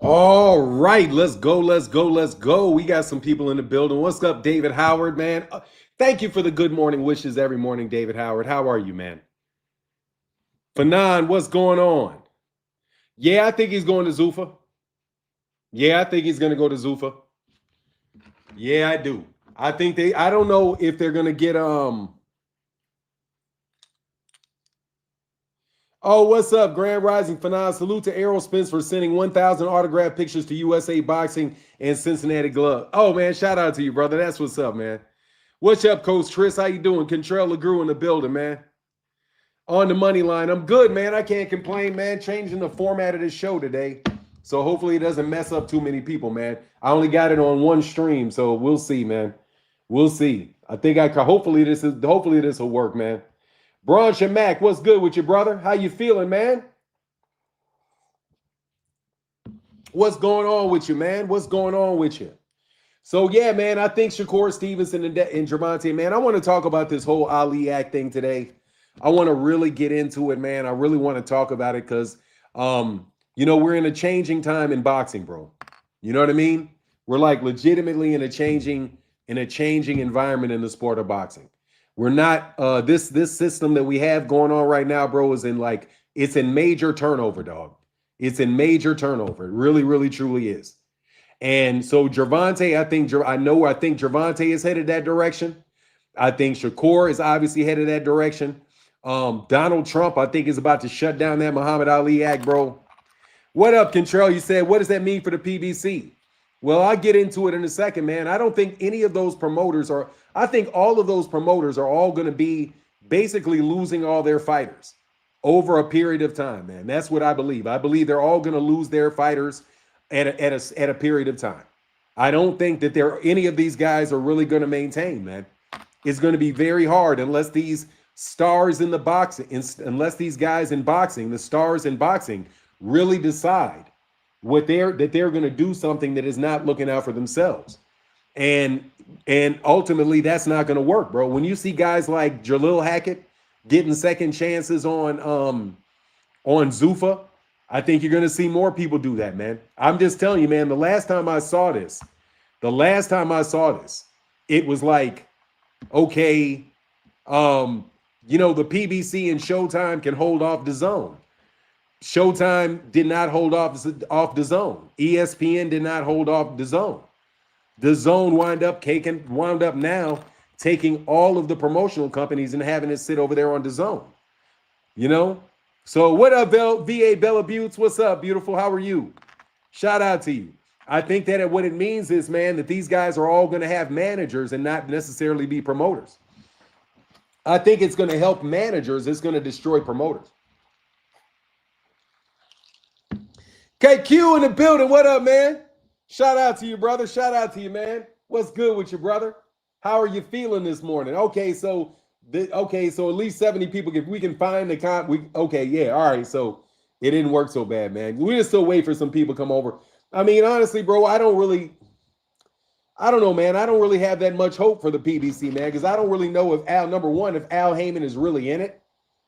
All right, let's go, let's go, let's go. We got some people in the building. What's up, David Howard, man? Thank you for the good morning wishes every morning, David Howard. How are you, man? Fanon, what's going on? Yeah, I think he's going to Zufa. Yeah, I think he's going to go to Zufa. Yeah, I do. I don't know if they're going to get Oh, what's up, Grand Rising Fanon? Salute to Aerospins for sending 1,000 autograph pictures to USA Boxing and Cincinnati Glove. Oh, man, shout out to you, brother. That's what's up, man. What's up, Coach Tris? How you doing? Contrell LeGrew in the building, man. On the money line. I'm good, man. I can't complain, man. Changing the format of this show today. So hopefully it doesn't mess up too many people, man. I only got it on one stream, so we'll see, man. We'll see. I think I can hopefully this will work, man. Bronch and Mac, what's good with you, brother? How you feeling, man? What's going on with you, man? What's going on with you? So yeah, man, I think Shakur, Stevenson, and Gervonta, man, I want to talk about this whole Ali Act thing today. I want to really get into it, man. I really want to talk about it because, we're in a changing time in boxing, bro. You know what I mean? We're like legitimately in a changing environment in the sport of boxing. We're not this system that we have going on right now, bro, is in like it's in major turnover, dog. It's in major turnover. It really, really, truly is. And so Gervonta, I think Gervonta is headed that direction. I think Shakur is obviously headed that direction. Donald Trump, I think, is about to shut down that Muhammad Ali Act, bro. What up, Contrell? You said, what does that mean for the PBC? Well, I'll get into it in a second, man. I don't think any of those promoters are, I think all of those promoters are all going to be basically losing all their fighters over a period of time, man. That's what I believe. I believe they're all going to lose their fighters at a period of time. I don't think that any of these guys are really going to maintain, man. It's going to be very hard unless these stars in the boxing, unless these guys in boxing, the stars in boxing, really decide that they're going to do something that is not looking out for themselves. And ultimately that's not going to work, bro. When you see guys like Jalil Hackett getting second chances on Zuffa, I think you're going to see more people do that, man. I'm just telling you, man, the last time I saw this, it was like, okay, the PBC and Showtime can hold off the zone. Showtime did not hold off the zone. ESPN did not hold off the zone. The zone wound up now taking all of the promotional companies and having it sit over there on the zone. You know? So what up, VA Bella Buttes? What's up, beautiful? How are you? Shout out to you. I think that what it means is, man, that these guys are all going to have managers and not necessarily be promoters. I think it's going to help managers. It's going to destroy promoters. KQ in the building. What up, man? Shout out to you, brother. Shout out to you, man. What's good with you, brother? How are you feeling this morning? Okay, so at least 70 people. If we can find the all right. So it didn't work so bad, man. We just still wait for some people to come over. I mean, honestly, bro, I don't know, man. I don't really have that much hope for the PBC, man, because I don't really know if Al Heyman is really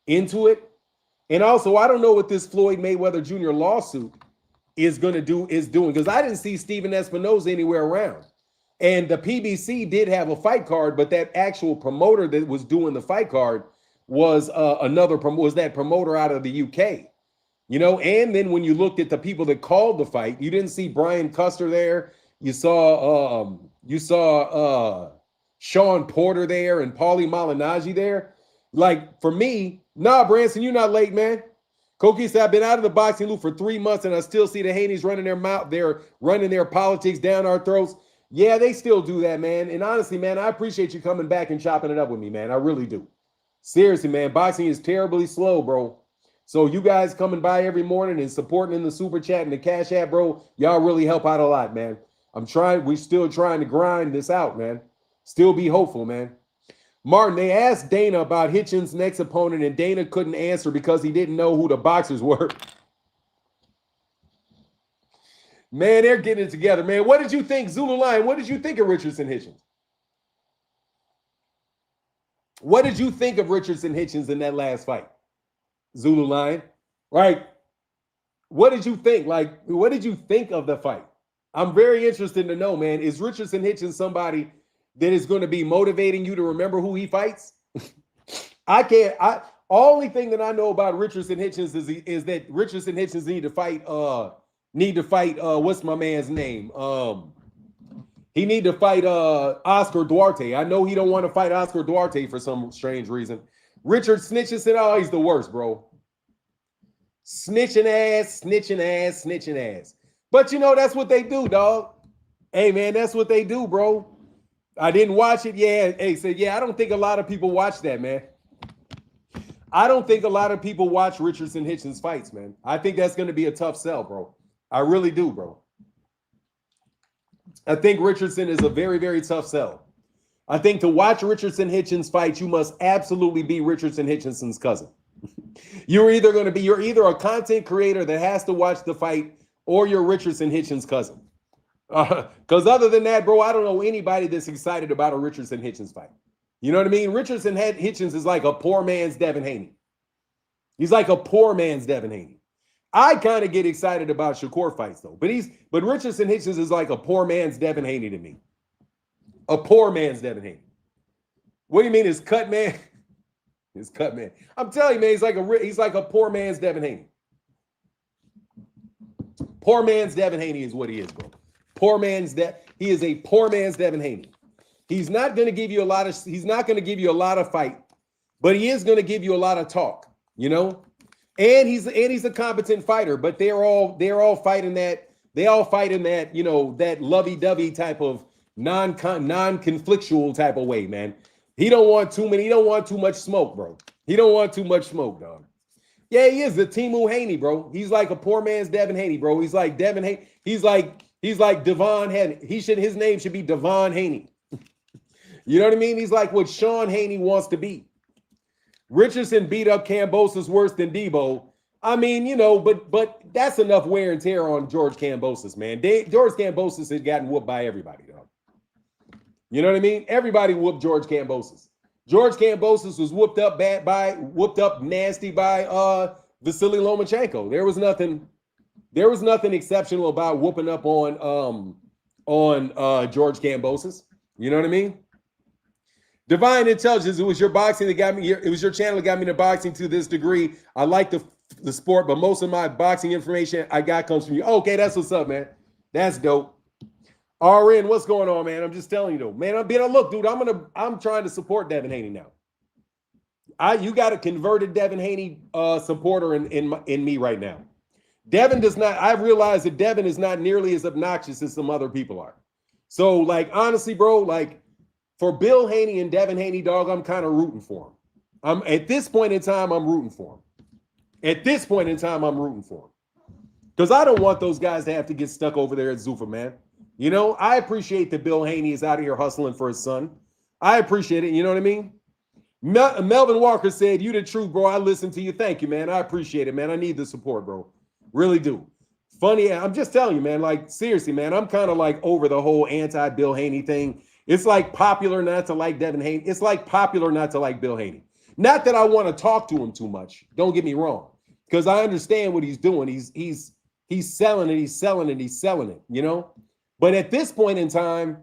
into it. And also, I don't know what this Floyd Mayweather Jr. lawsuit is doing, because I didn't see Steven Espinoza anywhere around. And the PBC did have a fight card, but that actual promoter that was doing the fight card was that promoter out of the UK. And then when you looked at the people that called the fight, you didn't see Brian Custer there. You saw Sean Porter there and Paulie Malignaggi there. Like, for me, nah, Branson, you're not late, man. Koki said, I've been out of the boxing loop for 3 months and I still see the Haney's running their mouth. They're running their politics down our throats. Yeah, they still do that, man. And honestly, man, I appreciate you coming back and chopping it up with me, man. I really do. Seriously, man, boxing is terribly slow, bro. So you guys coming by every morning and supporting in the super chat and the cash app, bro, y'all really help out a lot, man. We're still trying to grind this out, man. Still be hopeful, man. Martin, they asked Dana about Hitchens' next opponent, and Dana couldn't answer because he didn't know who the boxers were. Man, they're getting it together, man. What did you think, Zulu Lion? What did you think of Richardson Hitchens? What did you think of Richardson Hitchens in that last fight? Zulu Lion, right? What did you think? Like, what did you think of the fight? I'm very interested to know, man. Is Richardson Hitchens somebody that is going to be motivating you to remember who he fights? I can't. Only thing that I know about Richardson Hitchens is that Richardson Hitchens need to fight. What's my man's name? He need to fight Oscar Duarte. I know he don't want to fight Oscar Duarte for some strange reason. Richard snitches said, "Oh, he's the worst, bro. Snitching ass, snitching ass, snitching ass." But you know, that's what they do, dog. Hey, man, that's what they do, bro. I didn't watch it. Yeah. Hey, said, yeah, I don't think a lot of people watch that, man. I don't think a lot of people watch Richardson Hitchens fights, man. I think that's going to be a tough sell, bro. I really do, bro. I think Richardson is a very, very tough sell. I think to watch Richardson Hitchens fight, you must absolutely be Richardson Hitchenson's cousin. You're either a content creator that has to watch the fight, or you're Richardson Hitchens' cousin. Because other than that, bro, I don't know anybody that's excited about a Richardson Hitchens fight. You know what I mean? Richardson Hitchens is like a poor man's Devin Haney. He's like a poor man's Devin Haney. I kind of get excited about Shakur fights though, but Richardson Hitchens is like a poor man's Devin Haney to me. A poor man's Devin Haney. What do you mean his cut man? His cut man. I'm telling you, man, he's like a poor man's Devin Haney. Poor man's Devin Haney is what he is, bro. He is a poor man's Devin Haney. He's not going to give you a lot of fight, but he is going to give you a lot of talk, you know? And he's a competent fighter, but they're all fighting that, you know, that lovey-dovey type of non-conflictual type of way, man. He don't want too much smoke, bro. He don't want too much smoke, dog. Yeah, he is the Timu Haney, bro. He's like a poor man's Devin Haney, bro. He's like Devin Haney. He's like Devon Haney. His name should be Devon Haney. You know what I mean? He's like what Sean Haney wants to be. Richardson beat up Kambosos worse than Debo. I mean, you know, but that's enough wear and tear on George Kambosos, man. George Kambosos had gotten whooped by everybody, dog. You know what I mean? Everybody whooped George Kambosos. George Kambosos was whooped up nasty by Vasily Lomachenko. There was nothing exceptional about whooping up on George Kambosos. You know what I mean? Divine Intelligence, it was your boxing that got me here. It was your channel that got me into boxing to this degree. I like the sport, but most of my boxing information I got comes from you. Okay, that's what's up, man. That's dope. RN, what's going on, man? I'm just telling you though, man. Look, dude, I'm trying to support Devin Haney now. You got a converted Devin Haney supporter in me right now. Devin does not. I've realized that Devin is not nearly as obnoxious as some other people are. So, like, honestly, bro, like for Bill Haney and Devin Haney, dog, I'm kind of rooting for him. At this point in time, I'm rooting for him. Because I don't want those guys to have to get stuck over there at Zuffa, man. You know, I appreciate that Bill Haney is out of here hustling for his son. I appreciate it. You know what I mean? Melvin Walker said, "You the truth, bro. I listen to you. Thank you, man. I appreciate it, man. I need the support, bro. Really do." Funny, I'm just telling you, man. Like, seriously, man. I'm kind of like over the whole anti-Bill Haney thing. It's like popular not to like Devin Haney. It's like popular not to like Bill Haney. Not that I want to talk to him too much. Don't get me wrong, because I understand what he's doing. He's selling it. You know. But at this point in time,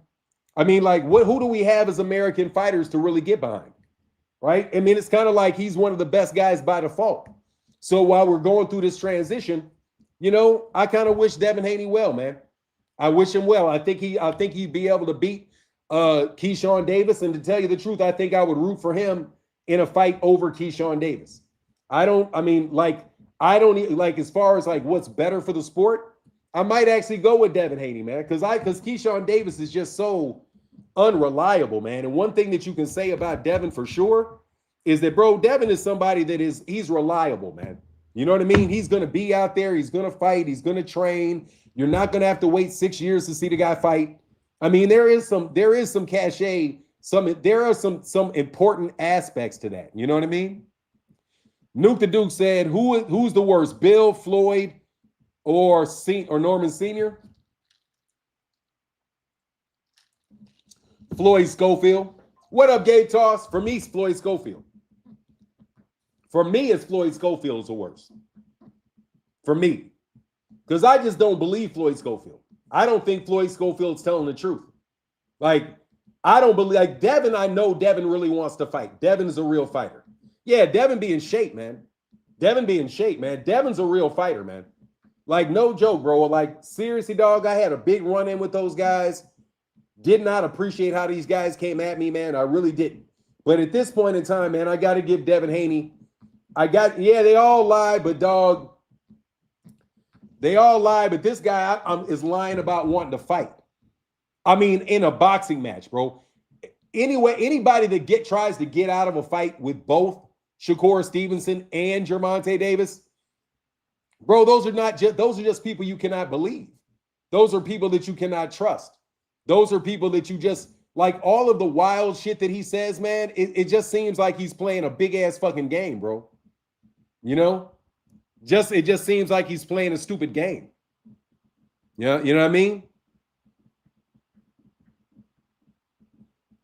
I mean, like, who do we have as American fighters to really get behind? Right? I mean, it's kind of like he's one of the best guys by default. So while we're going through this transition, you know, I kind of wish Devin Haney well, man. I wish him well. I think he'd be able to beat Keyshawn Davis. And to tell you the truth, I think I would root for him in a fight over Keyshawn Davis. As far as like what's better for the sport, I might actually go with Devin Haney, man, because Keyshawn Davis is just so unreliable, man. And one thing that you can say about Devin for sure is that, bro, Devin is somebody that he's reliable, man. You know what I mean? He's going to be out there. He's going to fight. He's going to train. You're not going to have to wait 6 years to see the guy fight. I mean, there is some cachet. There are some important aspects to that. You know what I mean? Nuke the Duke said, who's the worst, Bill, Floyd, or Norman Sr.? Floyd Schofield. What up, Gabe Toss? For me, it's Floyd Schofield. For me, it's Floyd Schofield is the worst. For me. because I just don't believe Floyd Schofield. I don't think Floyd Schofield's telling the truth. Like, I don't believe, like Devin, I know Devin really wants to fight. Devin is a real fighter. Yeah, Devin be in shape, man. Devin be in shape, man. Devin's a real fighter, man. Like, no joke, bro. Like, seriously, dog, I had a big run-in with those guys. Did not appreciate how these guys came at me, man. I really didn't. But at this point in time, man, I got to give Devin Haney. They all lie, but dog, they all lie, but this guy is lying about wanting to fight. I mean, in a boxing match, bro. Anyway, anybody that tries to get out of a fight with both Shakur Stevenson and Gervonta Davis, bro, those are just people you cannot believe. Those are people that you cannot trust. Those are people that you just, like, all of the wild shit that he says, man, it just seems like he's playing a big ass fucking game, bro. You know? It just seems like he's playing a stupid game. Yeah, you know what I mean?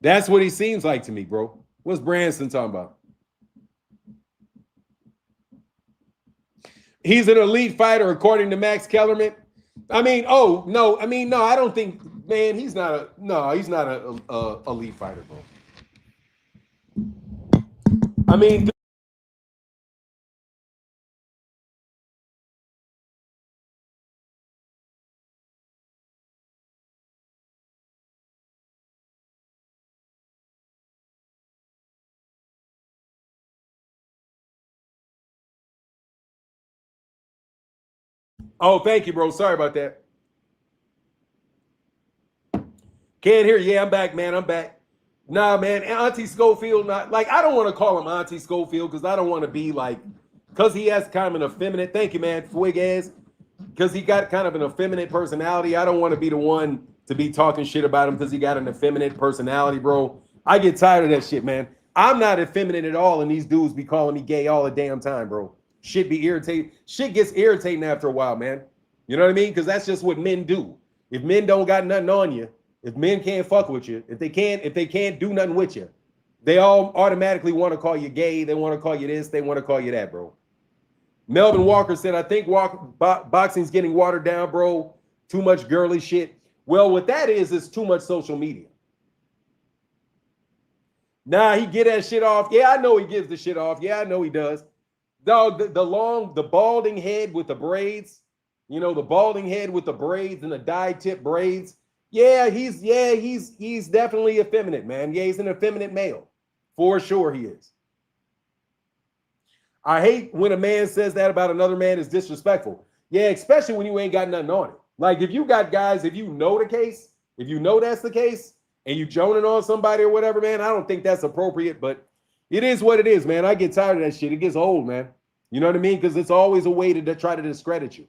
That's what he seems like to me, bro. What's Branson talking about? He's an elite fighter, according to Max Kellerman. I mean, no, I don't think, man, he's not a elite fighter, bro. I mean, oh, thank you, bro. Sorry about that. Can't hear you. Yeah, I'm back, man. I'm back. Nah, man. Auntie Schofield, not like, I don't want to call him Auntie Schofield because I don't want to be like, because he has kind of an effeminate, thank you, man, Fuiguez, because he got kind of an effeminate personality. I don't want to be the one to be talking shit about him because he got an effeminate personality, bro. I get tired of that shit, man. I'm not effeminate at all, and these dudes be calling me gay all the damn time, bro. Shit be irritating. Shit gets irritating after a while, man. You know what I mean? Because that's just what men do. If men don't got nothing on you, if men can't fuck with you, if they can't do nothing with you, they all automatically want to call you gay. They want to call you this. They want to call you that, bro. Melvin Walker said, I think boxing's getting watered down, bro. Too much girly shit. Well, what that is too much social media. Nah, he get that shit off. Yeah, I know he gives the shit off. Yeah, I know he does. Dog, the balding head with the braids, you know, the balding head with the braids and the dyed tip braids. Yeah, he's definitely effeminate, man. Yeah, he's an effeminate male. For sure he is. I hate when a man says that about another man is disrespectful. Yeah, especially when you ain't got nothing on it. Like, if you got guys, if you know the case, if you know that's the case, and you joning on somebody or whatever, man, I don't think that's appropriate, but it is what it is, man. I get tired of that shit. It gets old, man. You know what I mean? Because it's always a way to try to discredit you.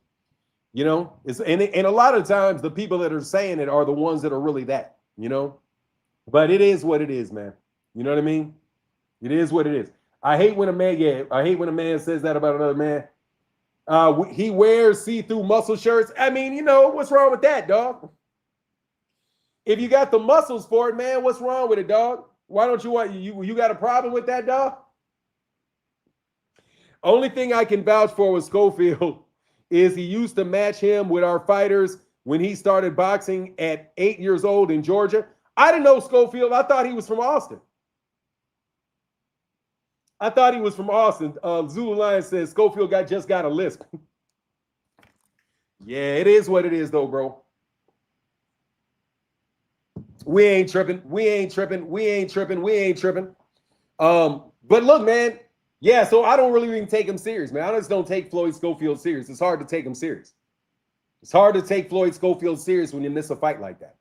You know, and a lot of times the people that are saying it are the ones that are really that, you know, but it is what it is, man. You know what I mean? It is what it is. I hate when a man says that about another man. He wears see-through muscle shirts. I mean, you know, what's wrong with that, dog? If you got the muscles for it, man, what's wrong with it, dog? Why don't you got a problem with that, dog? Only thing I can vouch for with Schofield is he used to match him with our fighters when he started boxing at 8 years old in Georgia. I didn't know Schofield. I thought he was from Austin. Zulu Lion says Schofield just got a lisp. Yeah, it is what it is, though, bro. We ain't tripping. But look, man. Yeah, so I don't really even take him serious, man. I just don't take Floyd Schofield serious. It's hard to take him serious. It's hard to take Floyd Schofield serious when you miss a fight like that.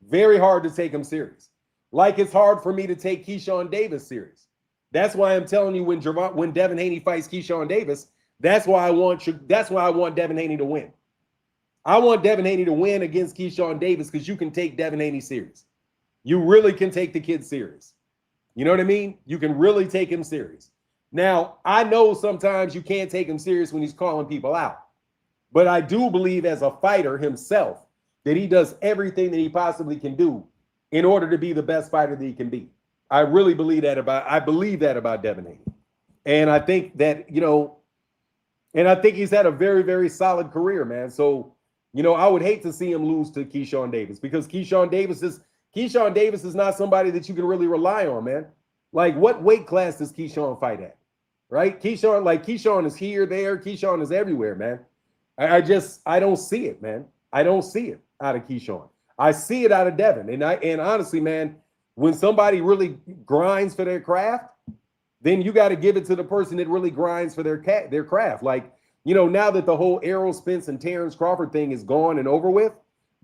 Very hard to take him serious. Like it's hard for me to take Keyshawn Davis serious. That's why I'm telling you when Devin Haney fights Keyshawn Davis, that's why I want Devin Haney to win. I want Devin Haney to win against Keyshawn Davis because you can take Devin Haney serious. You really can take the kid serious. You know what I mean? You can really take him serious. Now, I know sometimes you can't take him serious when he's calling people out. But I do believe as a fighter himself that he does everything that he possibly can do in order to be the best fighter that he can be. I really believe that about Devin Haney. And I think that, you know, And I think he's had a very, very solid career, man. So, I would hate to see him lose to Keyshawn Davis because Keyshawn Davis is not somebody that you can really rely on, man. Like, what weight class does Keyshawn fight at? Right? Keyshawn is here, there. Keyshawn is everywhere, man. I don't see it, man. I don't see it out of Keyshawn. I see it out of Devin. And honestly, man, when somebody really grinds for their craft, then you got to give it to the person that really grinds for their craft. Like, now that the whole Errol Spence and Terrence Crawford thing is gone and over with,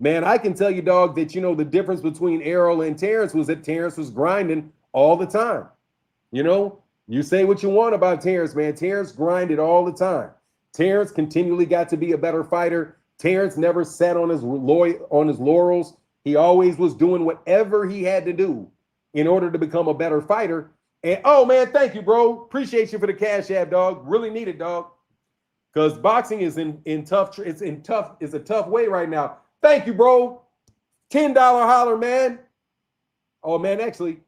man, I can tell you, dog, that, the difference between Errol and Terrence was that Terrence was grinding all the time. You say what you want about Terrence, man. Terrence grinded all the time. Terrence continually got to be a better fighter. Terrence never sat on his laurels. He always was doing whatever he had to do in order to become a better fighter. And oh man, thank you, bro. Appreciate you for the Cash App, dog. Really need it, dog. Because boxing is it's a tough way right now. Thank you, bro. $10 holler, man. Oh man, actually,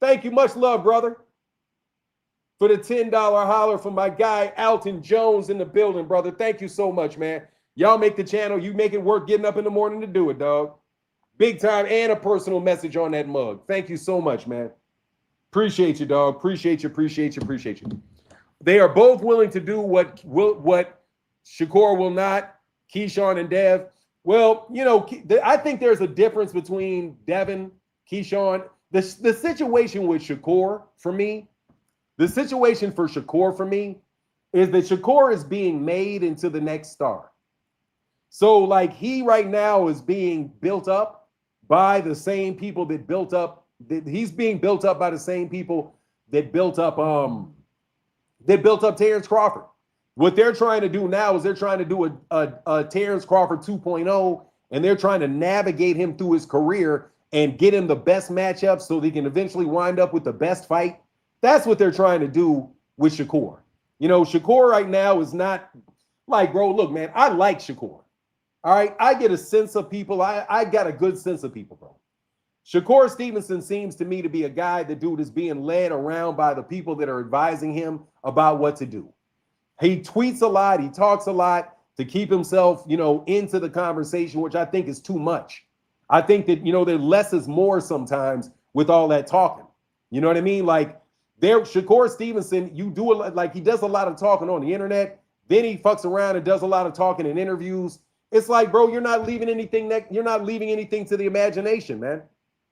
thank you. Much love, brother. For the $10 holler from my guy Alton Jones in the building, brother. Thank you so much, man. Y'all make the channel. You make it work getting up in the morning to do it, dog. Big time, and a personal message on that mug. Thank you so much, man. Appreciate you, dog. Appreciate you. They are both willing to do what Shakur will not. Keyshawn and Dev. Well, I think there's a difference between Devin, Keyshawn. The situation with Shakur for me, is that Shakur is being made into the next star. So, like, he right now is being built up by the same people that built up. He's being built up by the same people that built up Terrence Crawford. What they're trying to do now is they're trying to do a Terrence Crawford 2.0, and they're trying to navigate him through his career and get him the best matchups so they can eventually wind up with the best fight. That's what they're trying to do with Shakur. Shakur right now is not like, bro, look, man, I like Shakur. All right, I get a sense of people. I got a good sense of people, bro. Shakur Stevenson seems to me to be a guy, the dude is being led around by the people that are advising him about what to do. He tweets a lot. He talks a lot to keep himself, into the conversation, which I think is too much. I think that, that less is more sometimes with all that talking. You know what I mean? Like, Shakur Stevenson, he does a lot of talking on the internet. Then he fucks around and does a lot of talking in interviews. It's like, bro, you're not leaving anything to the imagination, man.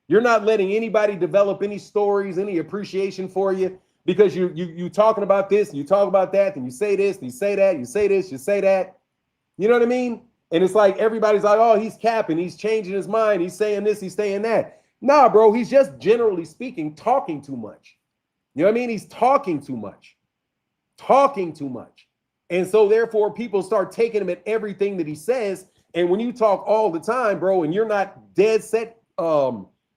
You're not letting anybody develop any stories, any appreciation for you, because you talking about this, and you talk about that, and you say this, and you say that, you say this, you say that. You know what I mean? And it's like everybody's like, oh, he's capping, he's changing his mind, he's saying this, he's saying that. Nah, bro, he's just generally speaking talking too much. You know what I mean? He's talking too much. And so therefore people start taking him at everything that he says. And when you talk all the time, bro, and you're not dead set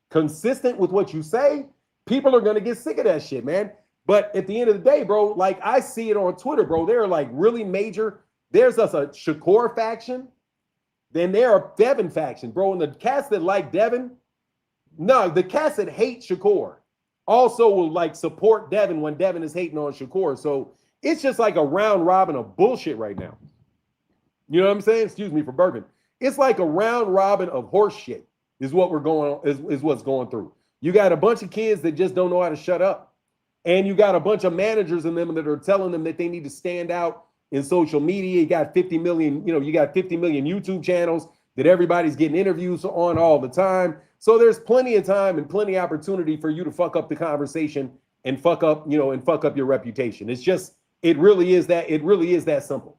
consistent with what you say, people are going to get sick of that shit, man. But at the end of the day, bro, like, I see it on Twitter, bro. They're like really major. There's us a Shakur faction. Then there are Devin faction, bro. And the cats that like Devin, no, the cats that hate Shakur also will like support Devin when Devin is hating on Shakur. So it's just like a round robin of bullshit right now. You know what I'm saying? Excuse me for burping. It's like a round robin of horse shit is what we're going on, is what's going through. You got a bunch of kids that just don't know how to shut up. And you got a bunch of managers in them that are telling them that they need to stand out in social media. You got 50 million YouTube channels that everybody's getting interviews on all the time. So there's plenty of time and plenty of opportunity for you to fuck up the conversation and fuck up your reputation. It really is that simple.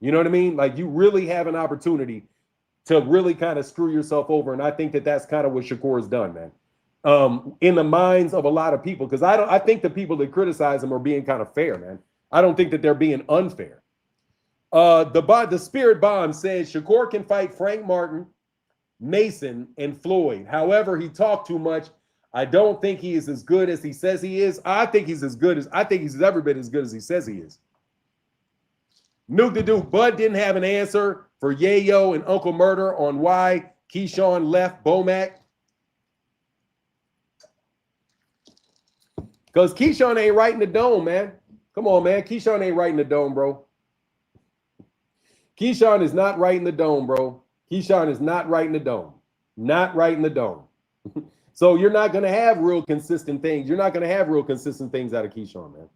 You know what I mean? Like, you really have an opportunity to really kind of screw yourself over. And I think that that's kind of what Shakur has done, man. In the minds of a lot of people, because I think the people that criticize him are being kind of fair, man. I don't think that they're being unfair. The Spirit Bomb says Shakur can fight Frank Martin, Mason, and Floyd. However, he talked too much. I don't think he is as good as he says he is. I think he's ever been as good as he says he is. Nuke the Duke. Bud didn't have an answer for Yayo and Uncle Murder on why Keyshawn left Bomac. Because Keyshawn ain't right in the dome, man. Come on, man. Keyshawn ain't right in the dome, bro. Keyshawn is not right in the dome, bro. Keyshawn is not right in the dome. Not right in the dome. So you're not going to have real consistent things. You're not going to have real consistent things out of Keyshawn, man.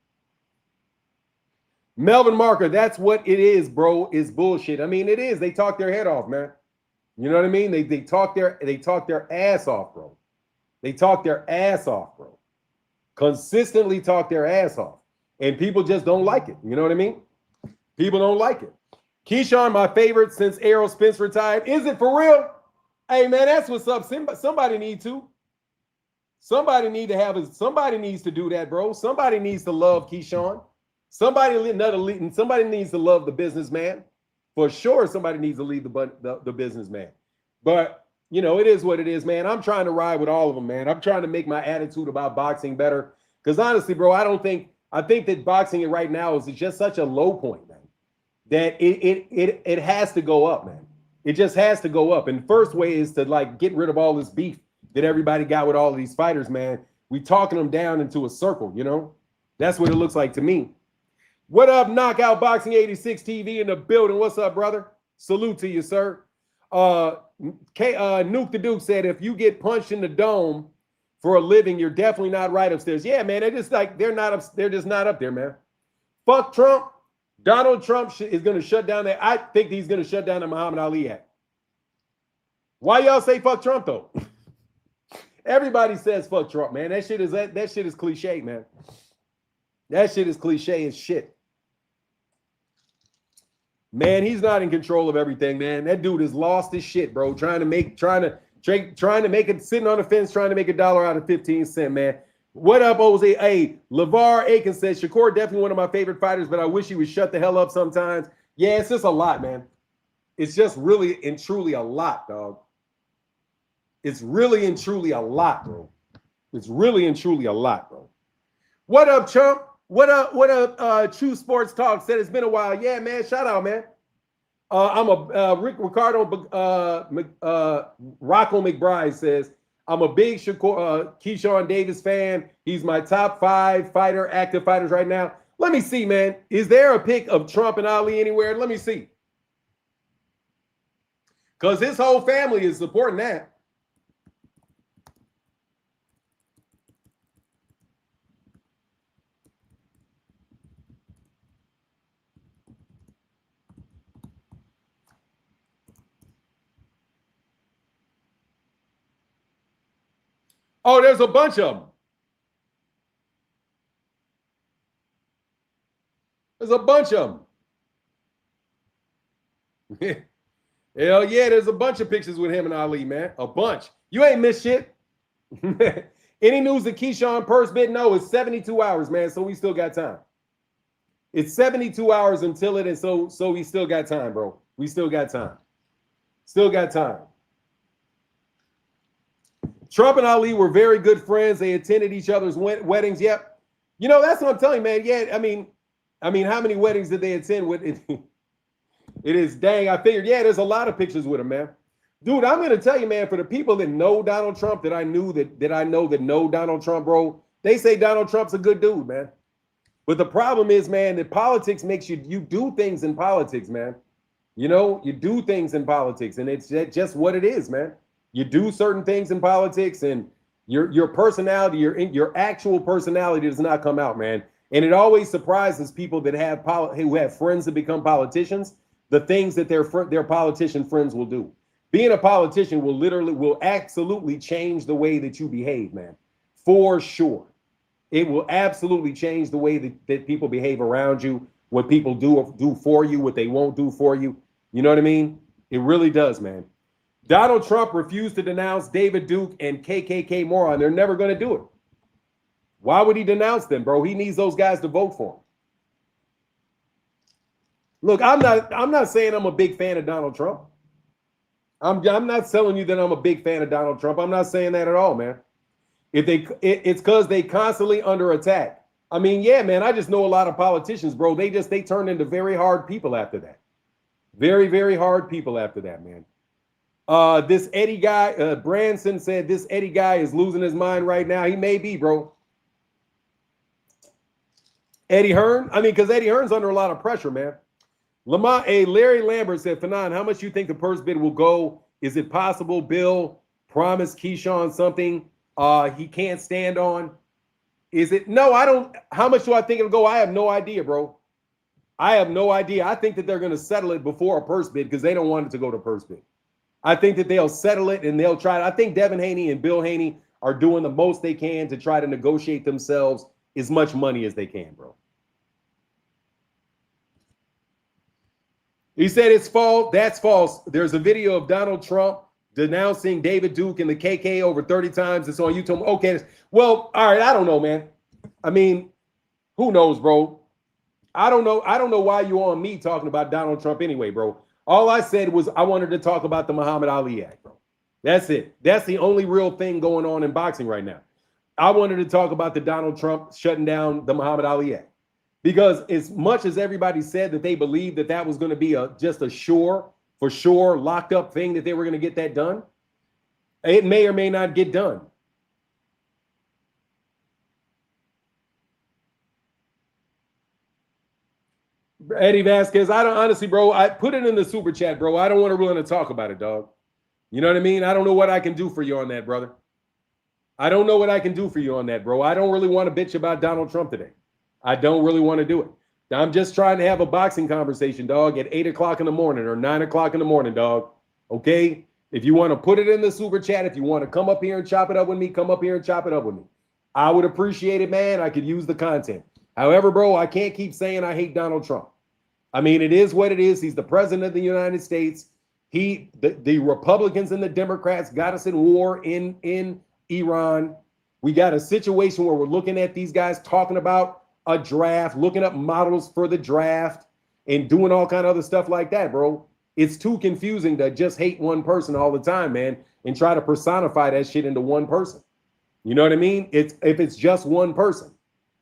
Melvin Marker, that's what it is, bro, is bullshit. I mean, it is. They talk their head off, man. You know what I mean? They talk their ass off, bro. They talk their ass off, bro. Consistently talk their ass off. And people just don't like it. You know what I mean? People don't like it. Keyshawn, my favorite since Errol Spence retired. Is it for real? Hey, man, that's what's up. Somebody need to. Somebody needs to do that, bro. Somebody needs to love Keyshawn. Somebody needs to love the businessman. For sure, somebody needs to leave the businessman. But, you know, it is what it is, man. I'm trying to ride with all of them, man. I'm trying to make my attitude about boxing better. Because honestly, bro, I think that boxing right now is just such a low point, man, that it has to go up, man. It just has to go up. And first way is to like get rid of all this beef that everybody got with all of these fighters, man. We talking them down into a circle, you know? That's what it looks like to me. What up, Knockout Boxing 86 TV in the building? What's up, brother? Salute to you, sir. Nuke the Duke said, if you get punched in the dome for a living, you're definitely not right upstairs. Yeah, man, they're just not up there, man. Fuck Trump. Donald Trump is going to shut down that. I think he's going to shut down the Muhammad Ali Act. Why y'all say fuck Trump, though? Everybody says fuck Trump, man. That shit is cliche, man. That shit is cliche as shit. Man, he's not in control of everything, man. That dude has lost his shit, bro. Trying to make it, sitting on the fence, trying to make $1 out of 15 cents, man. What up, Jose? Hey, LeVar Aiken says, Shakur definitely one of my favorite fighters, but I wish he would shut the hell up sometimes. Yeah, it's just a lot, man. It's just really and truly a lot, dog. It's really and truly a lot, bro. It's really and truly a lot, bro. What up, chump? What up, True Sports Talk said it's been a while. Yeah, man, shout out, man. I'm a Rocco McBride says, I'm a big Keyshawn Davis fan. He's my top 5 active fighters right now. Let me see, man. Is there a pic of Trump and Ali anywhere? Let me see. Because his whole family is supporting that. Oh, there's a bunch of them. There's a bunch of them. Hell yeah, there's a bunch of pictures with him and Ali, man. A bunch. You ain't missed shit. Any news of Keyshawn purse bid? No, it's 72 hours, man, so we still got time. It's 72 hours until it, and so we still got time, bro. We still got time. Still got time. Trump and Ali were very good friends. They attended each other's weddings. Yep. You know, that's what I'm telling you, man. Yeah, I mean, how many weddings did they attend with? It is dang. I figured, yeah, there's a lot of pictures with him, man. Dude, I'm gonna tell you, man, for the people that know Donald Trump, that I know Donald Trump, bro, they say Donald Trump's a good dude, man. But the problem is, man, that politics makes you do things in politics, man. You know, you do things in politics, and it's just what it is, man. You do certain things in politics, and your personality, your actual personality does not come out, man. And it always surprises people that who have friends that become politicians, the things that their politician friends will do. Being a politician will absolutely change the way that you behave, man. For sure. It will absolutely change the way that people behave around you, what people do for you, what they won't do for you. You know what I mean? It really does, man. Donald Trump refused to denounce David Duke and KKK moron. They're never going to do it. Why would he denounce them, bro? He needs those guys to vote for him. Look, I'm not saying I'm a big fan of Donald Trump. I'm not telling you that I'm a big fan of Donald Trump. I'm not saying that at all, man. It's because they constantly under attack. I mean, yeah, man, I just know a lot of politicians, bro. They turn into very hard people after that. Very, very hard people after that, man. This Eddie guy, Branson said this Eddie guy is losing his mind right now. He may be, bro. Eddie Hearn? I mean, because Eddie Hearn's under a lot of pressure, man. Lamont, Larry Lambert said, Fanon, how much do you think the purse bid will go? Is it possible Bill promised Keyshawn something he can't stand on? Is it? No, I don't. How much do I think it'll go? I have no idea, bro. I have no idea. I think that they're going to settle it before a purse bid because they don't want it to go to purse bid. I think that they'll settle it and they'll try. I think Devin Haney and Bill Haney are doing the most they can to try to negotiate themselves as much money as they can, bro. He said it's false. That's false. There's a video of Donald Trump denouncing David Duke and the KK over 30 times. It's on YouTube. Okay. Well, all right. I don't know, man. I mean, who knows, bro? I don't know. I don't know why you on me talking about Donald Trump anyway, bro. All I said was I wanted to talk about the Muhammad Ali Act, bro. That's it. That's the only real thing going on in boxing right now. I wanted to talk about the Donald Trump shutting down the Muhammad Ali Act. Because as much as everybody said that they believed that that was going to be just a for sure locked up thing that they were going to get that done, it may or may not get done. Eddie Vasquez, I don't honestly, bro, I put it in the super chat, bro. I don't want to really talk about it, dog. You know what I mean? I don't know what I can do for you on that, brother. I don't know what I can do for you on that, bro. I don't really want to bitch about Donald Trump today. I don't really want to do it. I'm just trying to have a boxing conversation, dog, at 8 o'clock in the morning or 9 o'clock in the morning, dog. Okay? If you want to put it in the super chat, if you want to come up here and chop it up with me, come up here and chop it up with me. I would appreciate it, man. I could use the content. However, bro, I can't keep saying I hate Donald Trump. I mean, it is what it is. He's the president of the United States. The Republicans and the Democrats got us in war in Iran. We got a situation where we're looking at these guys talking about a draft, looking up models for the draft and doing all kind of other stuff like that, bro. It's too confusing to just hate one person all the time, man, and try to personify that shit into one person. You know what I mean? If it's just one person,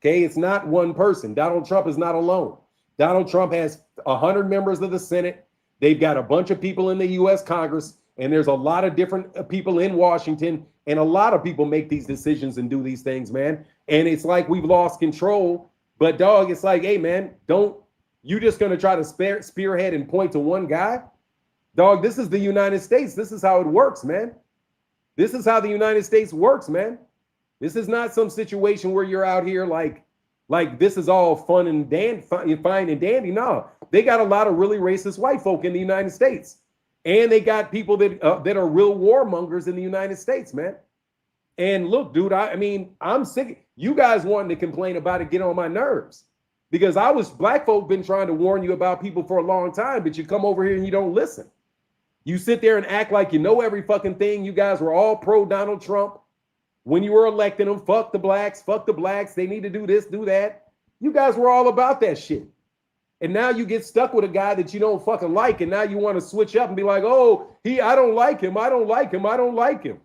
okay? It's not one person. Donald Trump is not alone. Donald Trump has 100 members of the Senate. They've got a bunch of people in the U.S. Congress, and there's a lot of different people in Washington, and a lot of people make these decisions and do these things, man. And it's like we've lost control. But, dog, it's like, hey, man, you just going to try to spearhead and point to one guy? Dog, this is the United States. This is how it works, man. This is how the United States works, man. This is not some situation where you're out here like this is all fun and fine and dandy. No, they got a lot of really racist white folk in the United States. And they got people that are real warmongers in the United States, man. And look, dude, I mean, I'm sick. You guys wanting to complain about it, get on my nerves. Because black folk been trying to warn you about people for a long time, but you come over here and you don't listen. You sit there and act like you know every fucking thing. You guys were all pro Donald Trump when you were electing them. Fuck the blacks. They need to do this, do that. You guys were all about that shit. And now you get stuck with a guy that you don't fucking like. And now you want to switch up and be like, oh, I don't like him. I don't like him.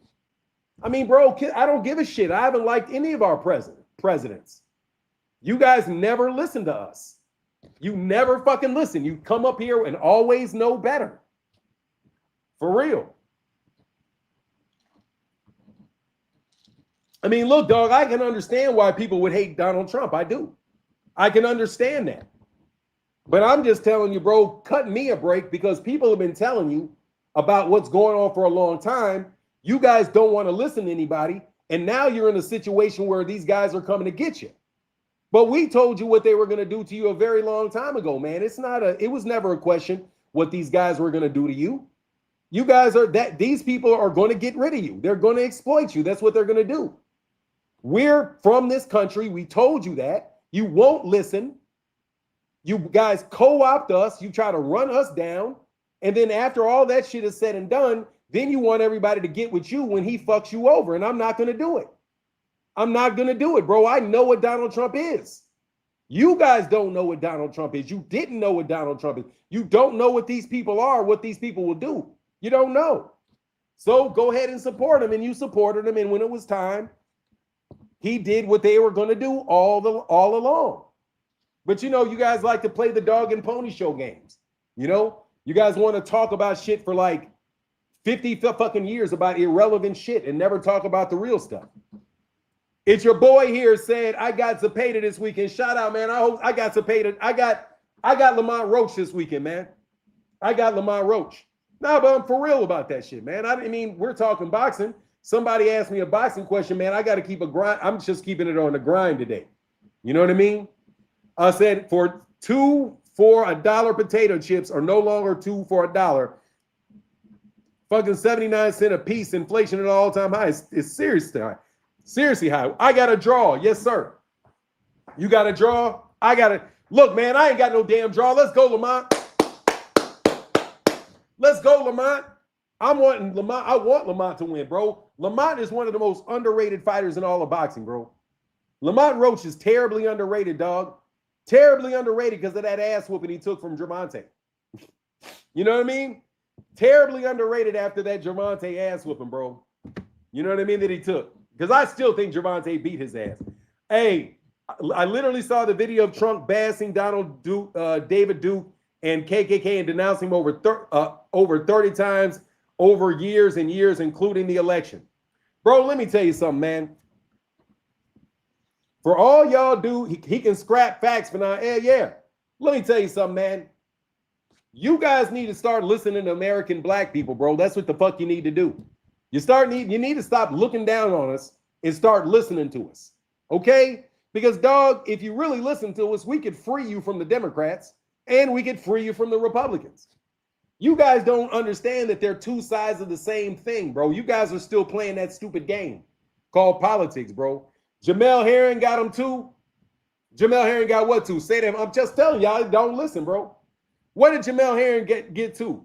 I mean, bro, I don't give a shit. I haven't liked any of our presidents. You guys never listen to us. You never fucking listen. You come up here and always know better. For real. I mean, look, dog, I can understand why people would hate Donald Trump. I do. I can understand that. But I'm just telling you, bro, cut me a break because people have been telling you about what's going on for a long time. You guys don't want to listen to anybody. And now you're in a situation where these guys are coming to get you. But we told you what they were going to do to you a very long time ago, man. It was never a question what these guys were going to do to you. You guys these people are going to get rid of you. They're going to exploit you. That's what they're going to do. We're from this country. We told you that. You won't listen. You guys co-opt us. You try to run us down. And then after all that shit is said and done, then you want everybody to get with you when he fucks you over. And I'm not going to do it. I'm not going to do it, bro. I know what Donald Trump is. You guys don't know what Donald Trump is. You didn't know what Donald Trump is. You don't know what these people are, what these people will do. You don't know. So go ahead and support him. And you supported him. And when it was time, he did what they were going to do all along. But, you know, you guys like to play the dog and pony show games. You know, you guys want to talk about shit for like 50 fucking years about irrelevant shit and never talk about the real stuff. It's your boy here said, I got Zepeda this weekend. Shout out, man. I hope I got Zepeda. I I got Lamont Roach this weekend, man. I got Lamont Roach. Nah, but I'm for real about that shit, man. I mean, we're talking boxing. Somebody asked me a boxing question, man. I got to keep a grind. I'm just keeping it on the grind today. You know what I mean? I said for $2 potato chips are no longer $2 for $1. Fucking 79 cents a piece. Inflation at an all-time high. It's seriously high. Seriously high. I got a draw. Yes, sir. You got a draw? I got to. Look, man, I ain't got no damn draw. Let's go, Lamont. Let's go, Lamont. I'm wanting Lamont. I want Lamont to win, bro. Lamont is one of the most underrated fighters in all of boxing, bro. Lamont Roach is terribly underrated, dog. Terribly underrated because of that ass whooping he took from Gervonta. You know what I mean? Terribly underrated after that Gervonta ass whooping, bro. You know what I mean that he took? Because I still think Gervonta beat his ass. Hey, I literally saw the video of Trump bashing David Duke and KKK and denouncing him over 30 times over years and years, including the election. Bro, let me tell you something, man. For all y'all do, he can scrap facts for now. Yeah. Let me tell you something, man. You guys need to start listening to American black people, bro. That's what the fuck you need to do. You need to stop looking down on us and start listening to us. Okay? Because, dog, if you really listen to us, we could free you from the Democrats and we could free you from the Republicans. You guys don't understand that they're two sides of the same thing, bro. You guys are still playing that stupid game called politics, bro. Jamel Herring got him too. Jamel Herring got what too? Say that. I'm just telling y'all, don't listen, bro. What did Jamel Herring get to?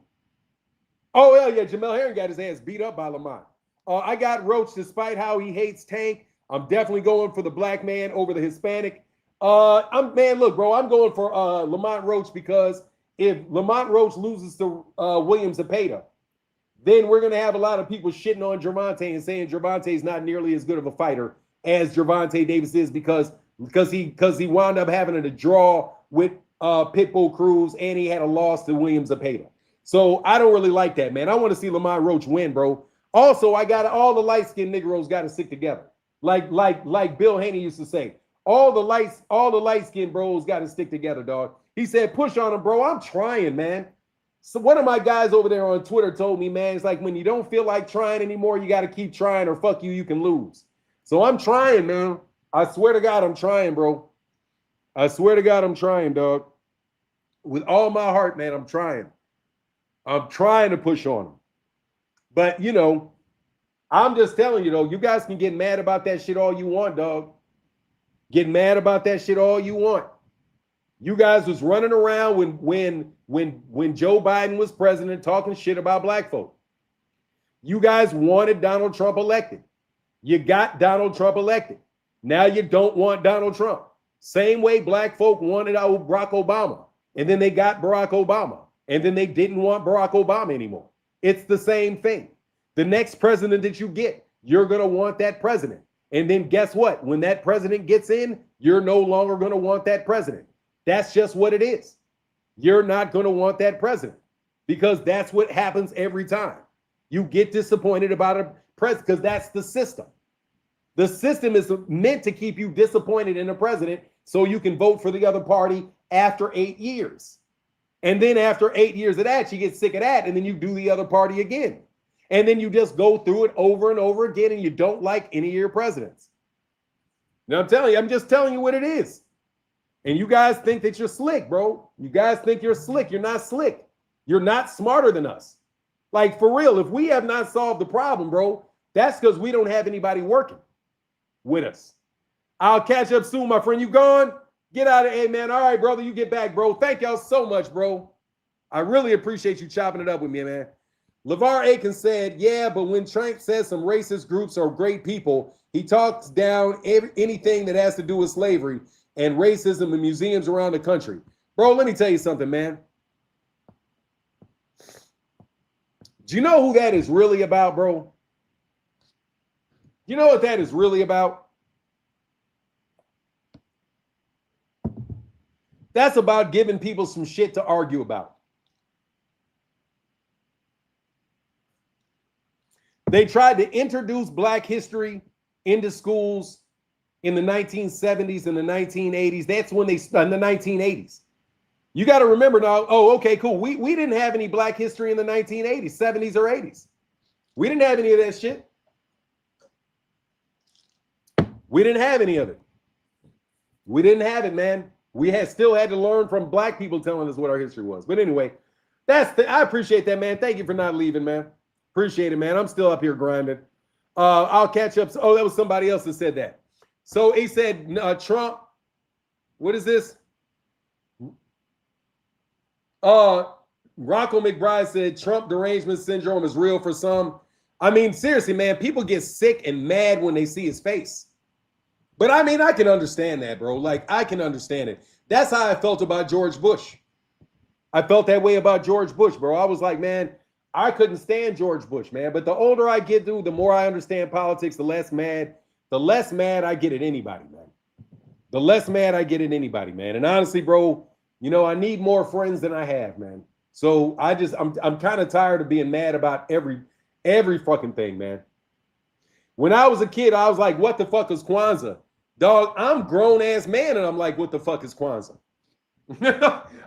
Oh, hell yeah, Jamel Herring got his ass beat up by Lamont. I got Roach despite how he hates Tank. I'm definitely going for the black man over the Hispanic. Look, bro, I'm going for Lamont Roach because if Lamont Roach loses to William Zepeda, then we're going to have a lot of people shitting on Gervonta and saying Gervonta is not nearly as good of a fighter as Gervonta Davis is because he wound up having a draw with Pitbull Cruz and he had a loss to William Zepeda. So I don't really like that, man. I want to see Lamont Roach win, bro. Also, all the light-skinned Negroes got to stick together. Like Bill Haney used to say, all the light-skinned bros got to stick together, dog. He said, push on them, bro. I'm trying, man. So one of my guys over there on Twitter told me, man, it's like when you don't feel like trying anymore, you got to keep trying or fuck you can lose. So I'm trying, man. I swear to God, I'm trying, bro. I swear to God, I'm trying, dog. With all my heart, man, I'm trying. I'm trying to push on them. But, you know, I'm just telling you, though, you guys can get mad about that shit all you want, dog. Get mad about that shit all you want. You guys was running around when Joe Biden was president talking shit about black folk. You guys wanted Donald Trump elected. You got Donald Trump elected. Now you don't want Donald Trump. Same way black folk wanted Barack Obama. And then they got Barack Obama. And then they didn't want Barack Obama anymore. It's the same thing. The next president that you get, you're going to want that president. And then guess what? When that president gets in, you're no longer going to want that president. That's just what it is. You're not going to want that president because that's what happens every time. You get disappointed about a president because that's the system. The system is meant to keep you disappointed in a president so you can vote for the other party after 8 years. And then after 8 years of that, you get sick of that and then you do the other party again. And then you just go through it over and over again and you don't like any of your presidents. Now I'm just telling you what it is. And you guys think that you're slick, bro. You guys think you're slick. You're not slick. You're not smarter than us. Like, for real, if we have not solved the problem, bro, that's because we don't have anybody working with us. I'll catch up soon, my friend. You gone? Get out of here, man. All right, brother, you get back, bro. Thank y'all so much, bro. I really appreciate you chopping it up with me, man. LeVar Aiken said, yeah, but when Trump says some racist groups are great people, he talks down anything that has to do with slavery and racism in museums around the country. Bro, let me tell you something, man. Do you know who that is really about, bro? You know what that is really about? That's about giving people some shit to argue about. They tried to introduce Black history into schools in the 1970s and the 1980s. That's when in the 1980s. You got to remember now. Oh, okay, cool. We didn't have any black history in the 1980s, 70s, or 80s. We didn't have any of that shit. We didn't have any of it. We didn't have it, man. We still had to learn from black people telling us what our history was. But anyway, I appreciate that, man. Thank you for not leaving, man. Appreciate it, man. I'm still up here grinding. I'll catch up. Oh, that was somebody else that said that. So he said Trump. What is this? Rocco McBride said Trump derangement syndrome is real for some. I mean, seriously, man, people get sick and mad when they see his face. But I mean, I can understand that, bro. Like, I can understand it. That's how I felt about George Bush. I felt that way about George Bush, bro. I was like, man, I couldn't stand George Bush, man. But the older I get, dude, the more I understand politics, the less mad I get at anybody, man. The less mad I get at anybody, man. And honestly, bro, you know, I need more friends than I have, man. So I'm kind of tired of being mad about every fucking thing, man. When I was a kid, I was like, what the fuck is Kwanzaa? Dog, I'm a grown ass man and I'm like, what the fuck is Kwanzaa?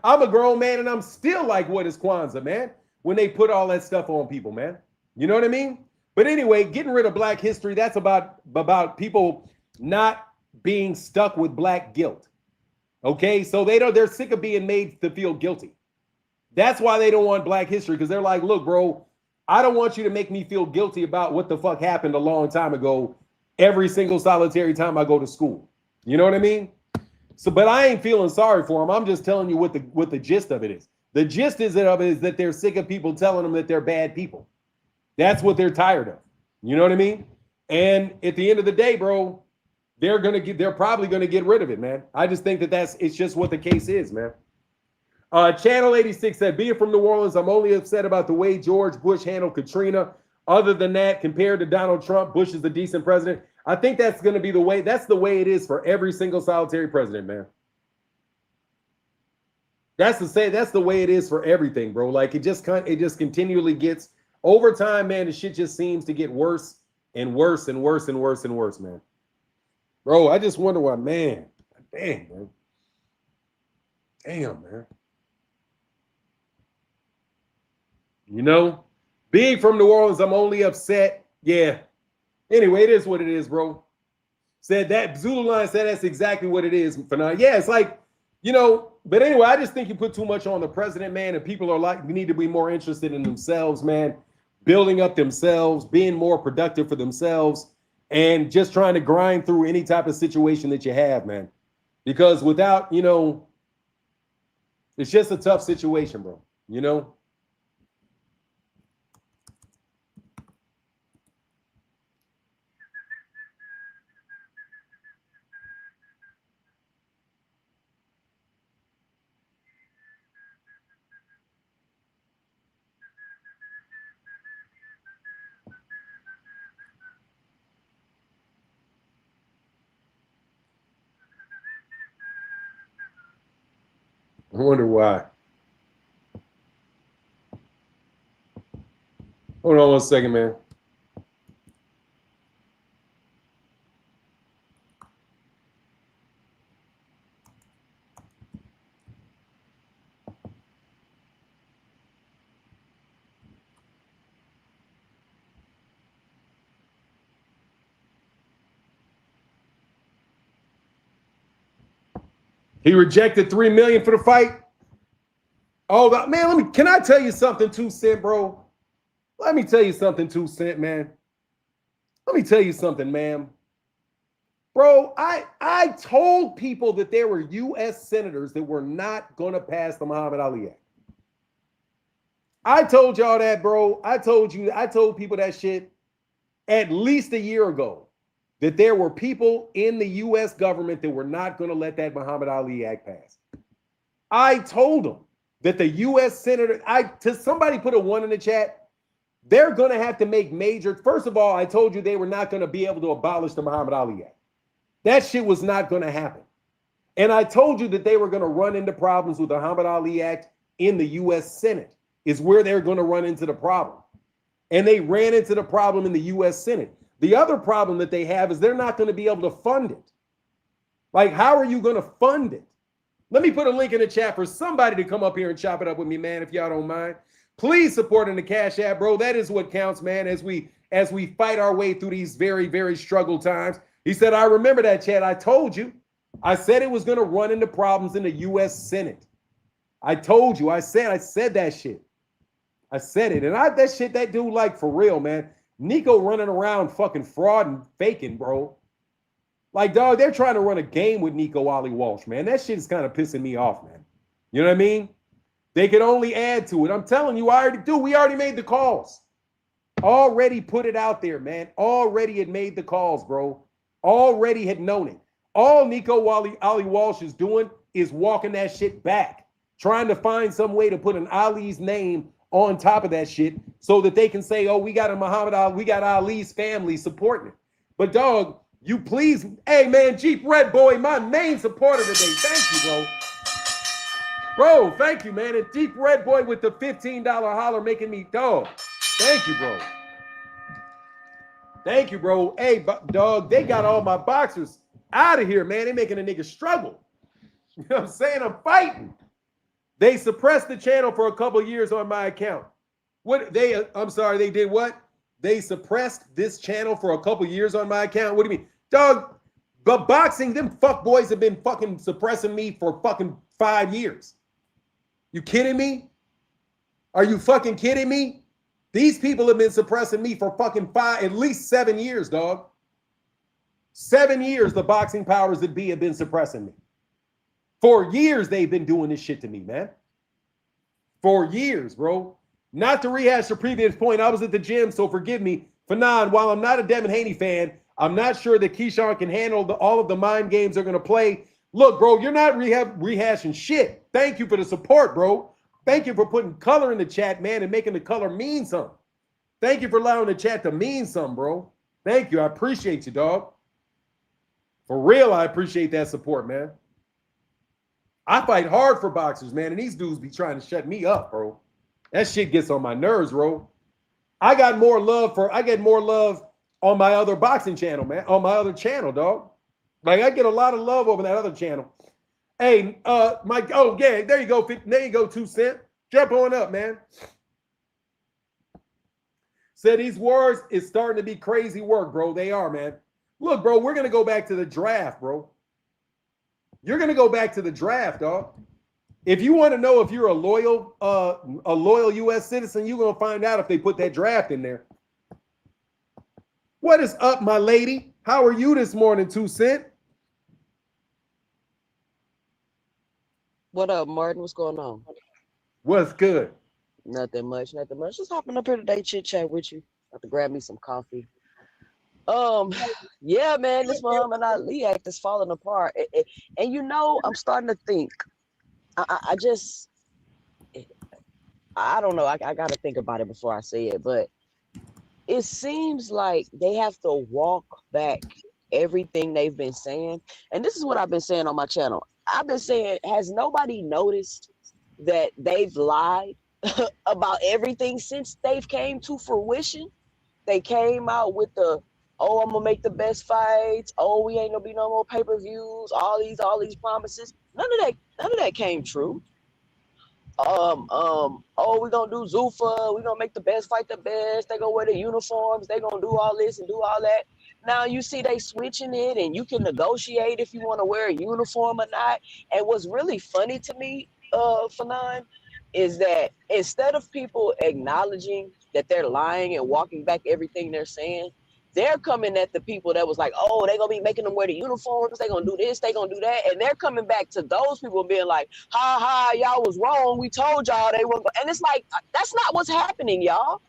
I'm a grown man and I'm still like, what is Kwanzaa, man? When they put all that stuff on people, man. You know what I mean? But anyway, getting rid of black history, that's about people not being stuck with black guilt. Okay, so they're sick of being made to feel guilty. That's why they don't want black history, because they're like, look, bro, I don't want you to make me feel guilty about what the fuck happened a long time ago every single solitary time I go to school. You know what I mean? So, but I ain't feeling sorry for them. I'm just telling you what the gist of it is. The gist is that they're sick of people telling them that they're bad people. That's what they're tired of. You know what I mean? And at the end of the day, bro, they're probably gonna get rid of it, man. I just think it's just what the case is, man. Channel 86 said, being from New Orleans, I'm only upset about the way George Bush handled Katrina. Other than that, compared to Donald Trump, Bush is a decent president. I think that's going to be the way. That's the way it is for every single solitary president, man. That's the way it is for everything, bro. Like it just continually gets over time, man. The shit just seems to get worse and worse and worse and worse and worse, man. Bro, I just wonder why, man. Damn, man. Damn, man. You know, being from New Orleans, I'm only upset. Yeah. Anyway, it is what it is, bro. Said that Zulu line said that's exactly what it is for now. Yeah, it's like, you know, but anyway, I just think you put too much on the president, man, and people are like, we need to be more interested in themselves, man, building up themselves, being more productive for themselves, and just trying to grind through any type of situation that you have, man. Because without, you know, it's just a tough situation, bro, you know? I wonder why. Hold on 1 second, man. He rejected $3 million for the fight. Oh, man, can I tell you something, 2 Cent, bro? Let me tell you something, 2 Cent, man. Let me tell you something, man. Bro, I told people that there were U.S. senators that were not going to pass the Muhammad Ali Act. I told y'all that, bro. I told people that shit at least a year ago, that there were people in the U.S. government that were not going to let that Muhammad Ali Act pass. I told them that the U.S. senator, somebody put a 1 in the chat, they're going to have to make major. First of all, I told you they were not going to be able to abolish the Muhammad Ali Act. That shit was not going to happen. And I told you that they were going to run into problems with the Muhammad Ali Act in the U.S. Senate, is where they're going to run into the problem. And they ran into the problem in the U.S. Senate. The other problem that they have is they're not going to be able to fund it. Like, how are you going to fund it? Let me put a link in the chat for somebody to come up here and chop it up with me, man, if y'all don't mind. Please support in the Cash App, bro. That is what counts, man, as we fight our way through these very, very struggle times. He said, I remember that, Chad. I told you. I said it was going to run into problems in the U.S. Senate. I told you. I said that shit. I said it. And that dude, like, for real, man. Nico running around fucking fraud and faking, bro. Like, dog, they're trying to run a game with Nico Ali Walsh, man. That shit is kind of pissing me off, man. You know what I mean? They could only add to it. I'm telling you, we already made the calls. Already put it out there, man. Already had made the calls, bro. Already had known it. All Nico Ali Walsh is doing is walking that shit back. Trying to find some way to put an Ali's name on top of that shit so that they can say, oh, we got a Muhammad Ali, we got Ali's family supporting it. But, dog, you please, hey, man, Jeep Red Boy, my main supporter today. Thank you, bro. Bro, thank you, man. And Jeep Red Boy with the $15 holler making me, dog. Thank you, bro. Thank you, bro. Hey, dog, they got all my boxers out of here, man. They making a nigga struggle. You know what I'm saying? I'm fighting. They suppressed the channel for a couple years on my account. They did what? They suppressed this channel for a couple years on my account. What do you mean? Dog, but boxing, them fuck boys have been fucking suppressing me for fucking 5 years. You kidding me? Are you fucking kidding me? These people have been suppressing me for fucking at least 7 years, dog. 7 years the boxing powers that be have been suppressing me. For years they've been doing this shit to me, man. For years, bro. Not to rehash the previous point, I was at the gym, so forgive me. Fanon, while I'm not a Devin Haney fan, I'm not sure that Keyshawn can handle all of the mind games they're going to play. Look, bro, you're not rehashing shit. Thank you for the support, bro. Thank you for putting color in the chat, man, and making the color mean something. Thank you for allowing the chat to mean something, bro. Thank you. I appreciate you, dog. For real, I appreciate that support, man. I fight hard for boxers, man, and these dudes be trying to shut me up, bro. That shit gets on my nerves, bro. I get more love on my other boxing channel, man. On my other channel, dog. Like, I get a lot of love over that other channel. Hey, Mike, oh, yeah, there you go. There you go, 2 Cent. Jump on up, man. Said these words is starting to be crazy work, bro. They are, man. Look, bro, we're going to go back to the draft, bro. You're going to go back to the draft, dog. If you want to know if you're a loyal U.S. citizen, you're going to find out if they put that draft in there. What is up, my lady? How are you this morning, 2 Cent? What up, Martin? What's going on? What's good? Nothing much, nothing much. Just hopping up here today, chit chat with you. Have to grab me some coffee. Yeah, man, this Muhammad Ali act is falling apart. And you know, I'm starting to think. I don't know. I got to think about it before I say it, but it seems like they have to walk back everything they've been saying. And this is what I've been saying on my channel. I've been saying, has nobody noticed that they've lied about everything since they've came to fruition? They came out with oh, I'm gonna make the best fights. Oh, we ain't gonna be no more pay-per-views. All these promises. None of that came true. Oh, we're gonna do Zuffa, we're gonna make the best fight the best, they gonna wear the uniforms, they gonna do all this and do all that. Now you see they switching it, and you can negotiate if you want to wear a uniform or not. And what's really funny to me, Fanon, is that instead of people acknowledging that they're lying and walking back everything they're saying, they're coming at the people that was like, oh, they're going to be making them wear the uniforms. They're going to do this. They're going to do that. And they're coming back to those people being like, ha, ha, y'all was wrong. We told y'all they weren't. And it's like, that's not what's happening, y'all.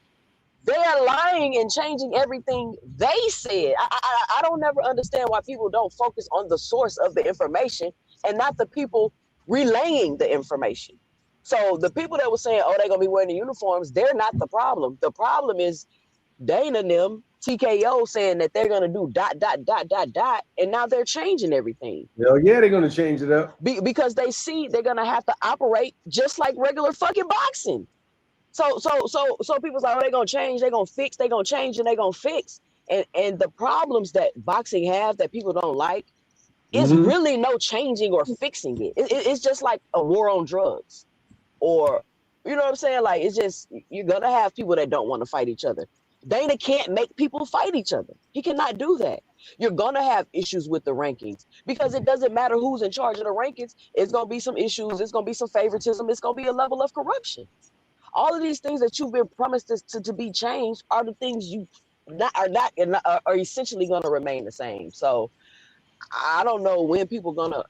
They are lying and changing everything they said. I don't never understand why people don't focus on the source of the information and not the people relaying the information. So the people that were saying, oh, they're going to be wearing the uniforms, they're not the problem. The problem is Dana and them, TKO, saying that they're going to do ... and now they're changing everything. Hell yeah, they're going to change it up. Because they see they're going to have to operate just like regular fucking boxing. So people's like, oh, they're going to change, they're going to fix, they're going to change, and they're going to fix. And the problems that boxing have that people don't like It's really no changing or fixing it. It's just like a war on drugs, or you know what I'm saying? Like, it's just, you're gonna have people that don't want to fight each other. Dana can't make people fight each other. He cannot do that. You're gonna have issues with the rankings because it doesn't matter who's in charge of the rankings. It's gonna be some issues. It's gonna be some favoritism. It's gonna be a level of corruption. All of these things that you've been promised to be changed are the things you are essentially gonna remain the same. So I don't know when people gonna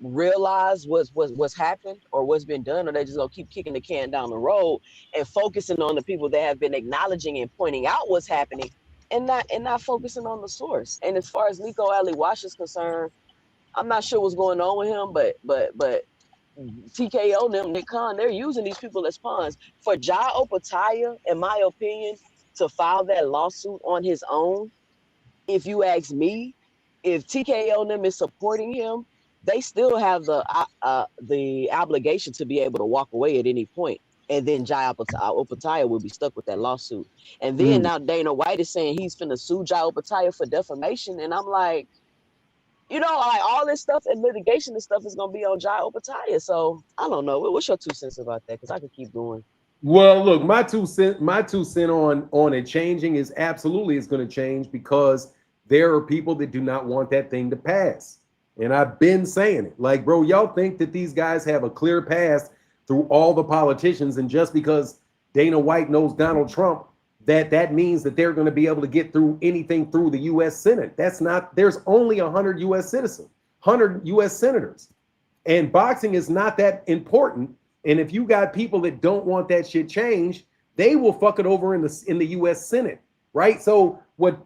realize what's happened or what's been done, or they just gonna keep kicking the can down the road and focusing on the people that have been acknowledging and pointing out what's happening, and not focusing on the source. And as far as Nico Ali Wash is concerned, I'm not sure what's going on with him, but TKO them, Nick Khan, they're using these people as pawns. For Jai Opataya, in my opinion, to file that lawsuit on his own, if you ask me, if TKO them is supporting him, they still have the obligation to be able to walk away at any point. And then Jai Opataya will be stuck with that lawsuit. And then now Dana White is saying he's finna sue Jai Opataya for defamation. And I'm like, like all this stuff and litigation and stuff is gonna be on Jai Opataya. So I don't know. What's your 2 cents about that? Because I could keep going. Well, look, my two cent on it changing is absolutely it's going to change because there are people that do not want that thing to pass. And I've been saying it. Like, bro, y'all think that these guys have a clear path through all the politicians, and just because Dana White knows Donald Trump, that means that they're going to be able to get through anything through the U.S. Senate. That's not. There's only 100 U.S. citizens, 100 U.S. senators, and boxing is not that important. And if you got people that don't want that shit changed, they will fuck it over in the U.S. Senate, right? So what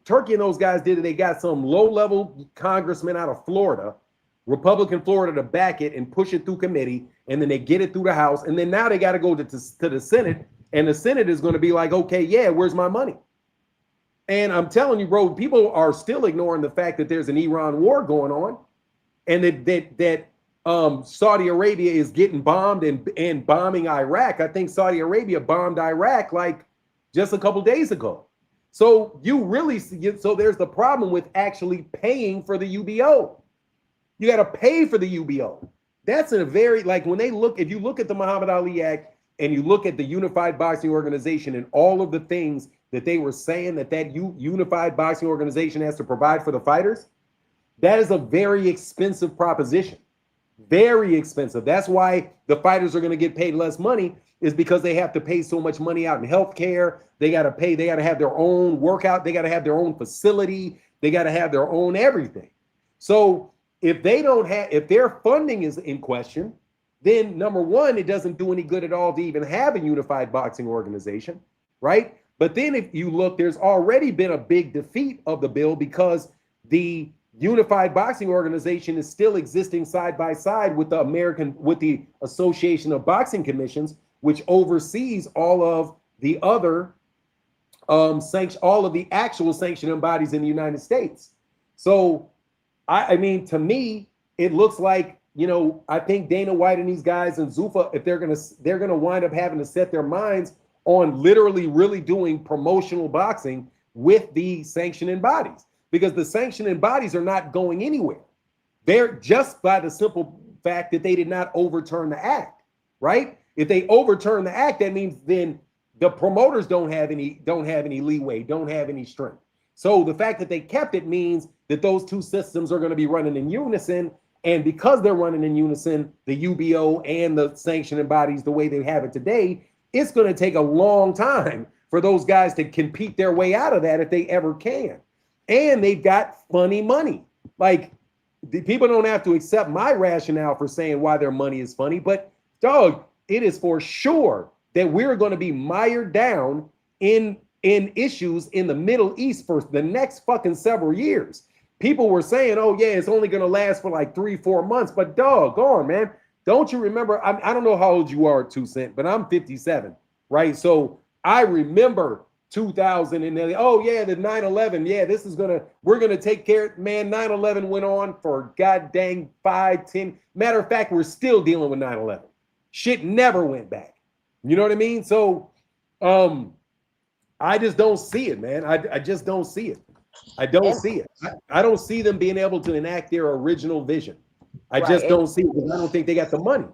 Turkey and those guys did, they got some low-level congressman out of Florida, Republican Florida, to back it and push it through committee, and then they get it through the House, and then now they got to go to the Senate, and the Senate is going to be like, okay, yeah, where's my money? And I'm telling you, bro, people are still ignoring the fact that there's an Iran war going on, and that Saudi Arabia is getting bombed and bombing Iraq. I think Saudi Arabia bombed Iraq like just a couple days ago. So there's the problem with actually paying for the UBO. You got to pay for the UBO. That's a very, like, if you look at the Muhammad Ali Act and you look at the Unified Boxing Organization and all of the things that they were saying that Unified Boxing Organization has to provide for the fighters, that is a very expensive proposition. Very expensive. That's why the fighters are going to get paid less money, is because they have to pay so much money out in healthcare. They got to have their own workout. They got to have their own facility. They got to have their own everything. So if their funding is in question, then number one, it doesn't do any good at all to even have a unified boxing organization, right? But then if you look, there's already been a big defeat of the bill because the Unified Boxing Organization is still existing side by side with the Association of Boxing Commissions, which oversees all of the other all of the actual sanctioning bodies in the United States. So, I mean, to me, it looks like, I think Dana White and these guys and Zuffa, if they're gonna wind up having to set their minds on literally really doing promotional boxing with the sanctioning bodies. Because the sanctioning bodies are not going anywhere. They're just by the simple fact that they did not overturn the act, right? If they overturn the act, that means then the promoters don't have any leeway, don't have any strength. So the fact that they kept it means that those two systems are going to be running in unison. And because they're running in unison, the UBO and the sanctioning bodies, the way they have it today, it's going to take a long time for those guys to compete their way out of that if they ever can. And they've got funny money. Like, the people don't have to accept my rationale for saying why their money is funny, but dog, it is for sure that we're going to be mired down in issues in the Middle East for the next fucking several years. People were saying, oh yeah, it's only going to last for like 3-4 months, but doggone, man. Don't you remember? I don't know how old you are, 2 Cent, but I'm 57, right? So I remember 2000 and then, oh yeah, the 9/11, yeah, we're gonna take care. Man, 9/11 went on for god dang 5-10. Matter of fact, we're still dealing with 9/11. Shit never went back. You know what I mean? So I just don't see it, man. I just don't see it. I don't And see it. I don't see them being able to enact their original vision. I right, just and don't see it because I don't think they got the money.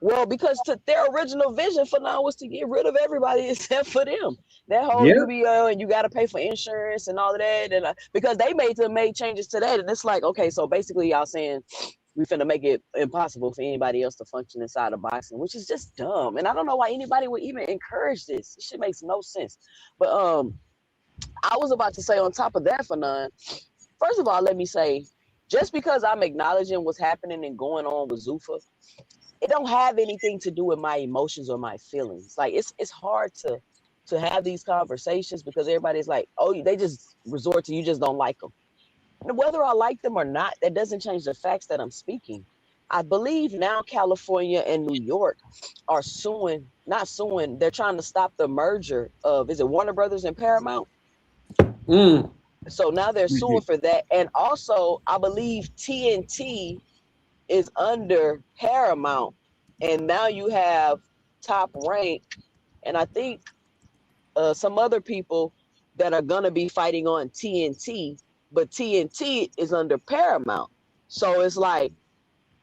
well, because to their original vision for now was to get rid of everybody except for them. That whole Yeah. UBO and you got to pay for insurance and all of that, and because they made changes to that, and it's like, okay, so basically y'all saying we finna make it impossible for anybody else to function inside of boxing, which is just dumb. And I don't know why anybody would even encourage this. This shit makes no sense. But I was about to say on top of that, for none. First of all, let me say, just because I'm acknowledging what's happening and going on with Zuffa, it don't have anything to do with my emotions or my feelings. Like it's hard to have these conversations because everybody's like, oh, they just resort to you just don't like them. And whether I like them or not, that doesn't change the facts that I'm speaking. I believe now California and New York are suing, not suing, they're trying to stop the merger of, is it Warner Brothers and Paramount? Mm. So now they're suing for that. And also, I believe TNT is under Paramount. And now you have Top Rank, and I think some other people that are going to be fighting on TNT, but TNT is under Paramount. So it's like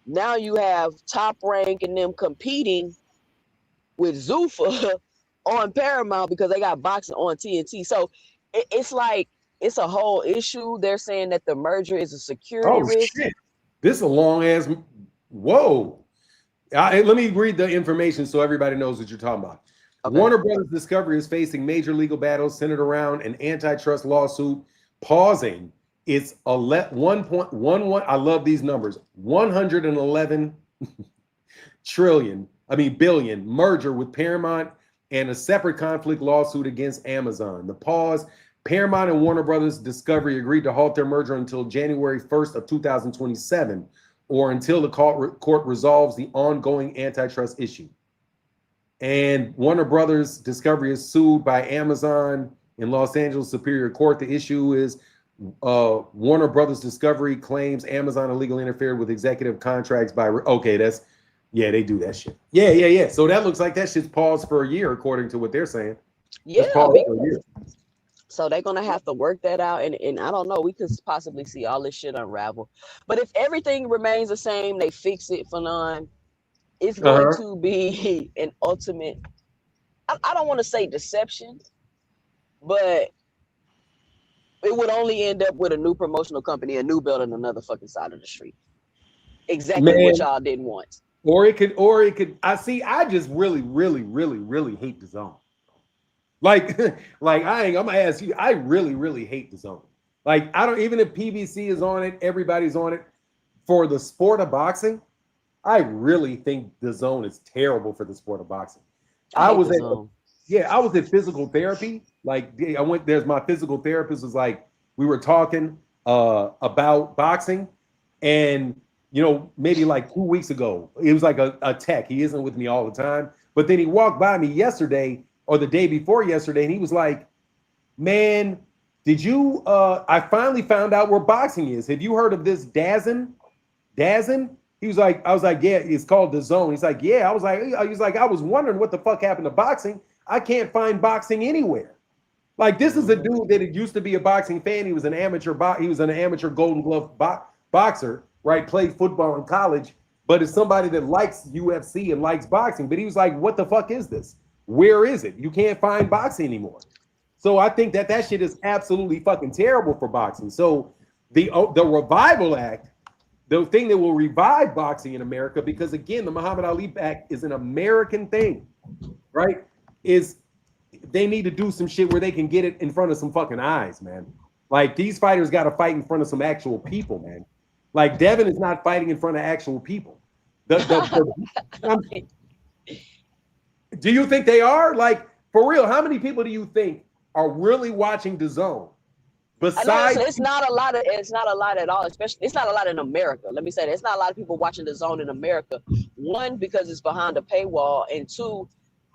now you have Top Rank and them competing with Zuffa on Paramount because they got boxing on TNT. So it's like it's a whole issue. They're saying that the merger is a security Oh risk. shit! This is a long ass. Whoa! Let me read the information so everybody knows what you're talking about. Okay. Warner Brothers Discovery is facing major legal battles centered around an antitrust lawsuit, pausing its 1.11. I love these numbers. 111 billion merger with Paramount and a separate conflict lawsuit against Amazon. The pause. Paramount and Warner Brothers Discovery agreed to halt their merger until January 1st of 2027, or until the court resolves the ongoing antitrust issue. And Warner Brothers Discovery is sued by Amazon in Los Angeles Superior Court. The issue is Warner Brothers Discovery claims Amazon illegally interfered with executive contracts by. Okay, that's yeah, they do that shit. Yeah. So that looks like that shit's paused for a year, according to what they're saying. Yeah, It's paused for a year. so they're gonna have to work that out, and I don't know. We could possibly see all this shit unravel. But if everything remains the same, they fix it for none. It's going Uh-huh. to be an ultimate. I don't want to say deception, but it would only end up with a new promotional company, a new building, another fucking side of the street. Exactly what Man, y'all didn't want. or it could. I see. I just really hate the zone. Like, like I'm gonna ask you. I really hate the zone. Like, I don't even if PBC is on it, everybody's on it. For the sport of boxing, I really think the zone is terrible for the sport of boxing. I I hate was the at zone. I was at physical therapy. Like I went there's my physical therapist was like we were talking about boxing, and maybe like 2 weeks ago it was like a tech. He isn't with me all the time, but then he walked by me yesterday or the day before yesterday, and he was like, "Man, did you? I finally found out where boxing is. Have you heard of this DAZN? DAZN?" He was like, I was like, yeah, it's called the Zone. He's like, yeah. I was wondering what the fuck happened to boxing. I can't find boxing anywhere. Like, this is a Mm-hmm. dude that used to be a boxing fan. He was an amateur he was an amateur Golden Glove boxer, right? Played football in college, but is somebody that likes UFC and likes boxing. But he was like, what the fuck is this? Where is it? You can't find boxing anymore. So I think that shit is absolutely fucking terrible for boxing. So the Revival Act, the thing that will revive boxing in America, because again, the Muhammad Ali Act is an American thing, right? Is they need to do some shit where they can get it in front of some fucking eyes, man. Like, these fighters got to fight in front of some actual people, man. Like, Devin is not fighting in front of actual people. Do you think they are? Like, for real, how many people do you think are really watching the Zone? I know Besides, it's not a lot of it's not a lot at all, especially it's not a lot in America. Let me say that it's not a lot of people watching the Zone in America. One, because it's behind a paywall, and two,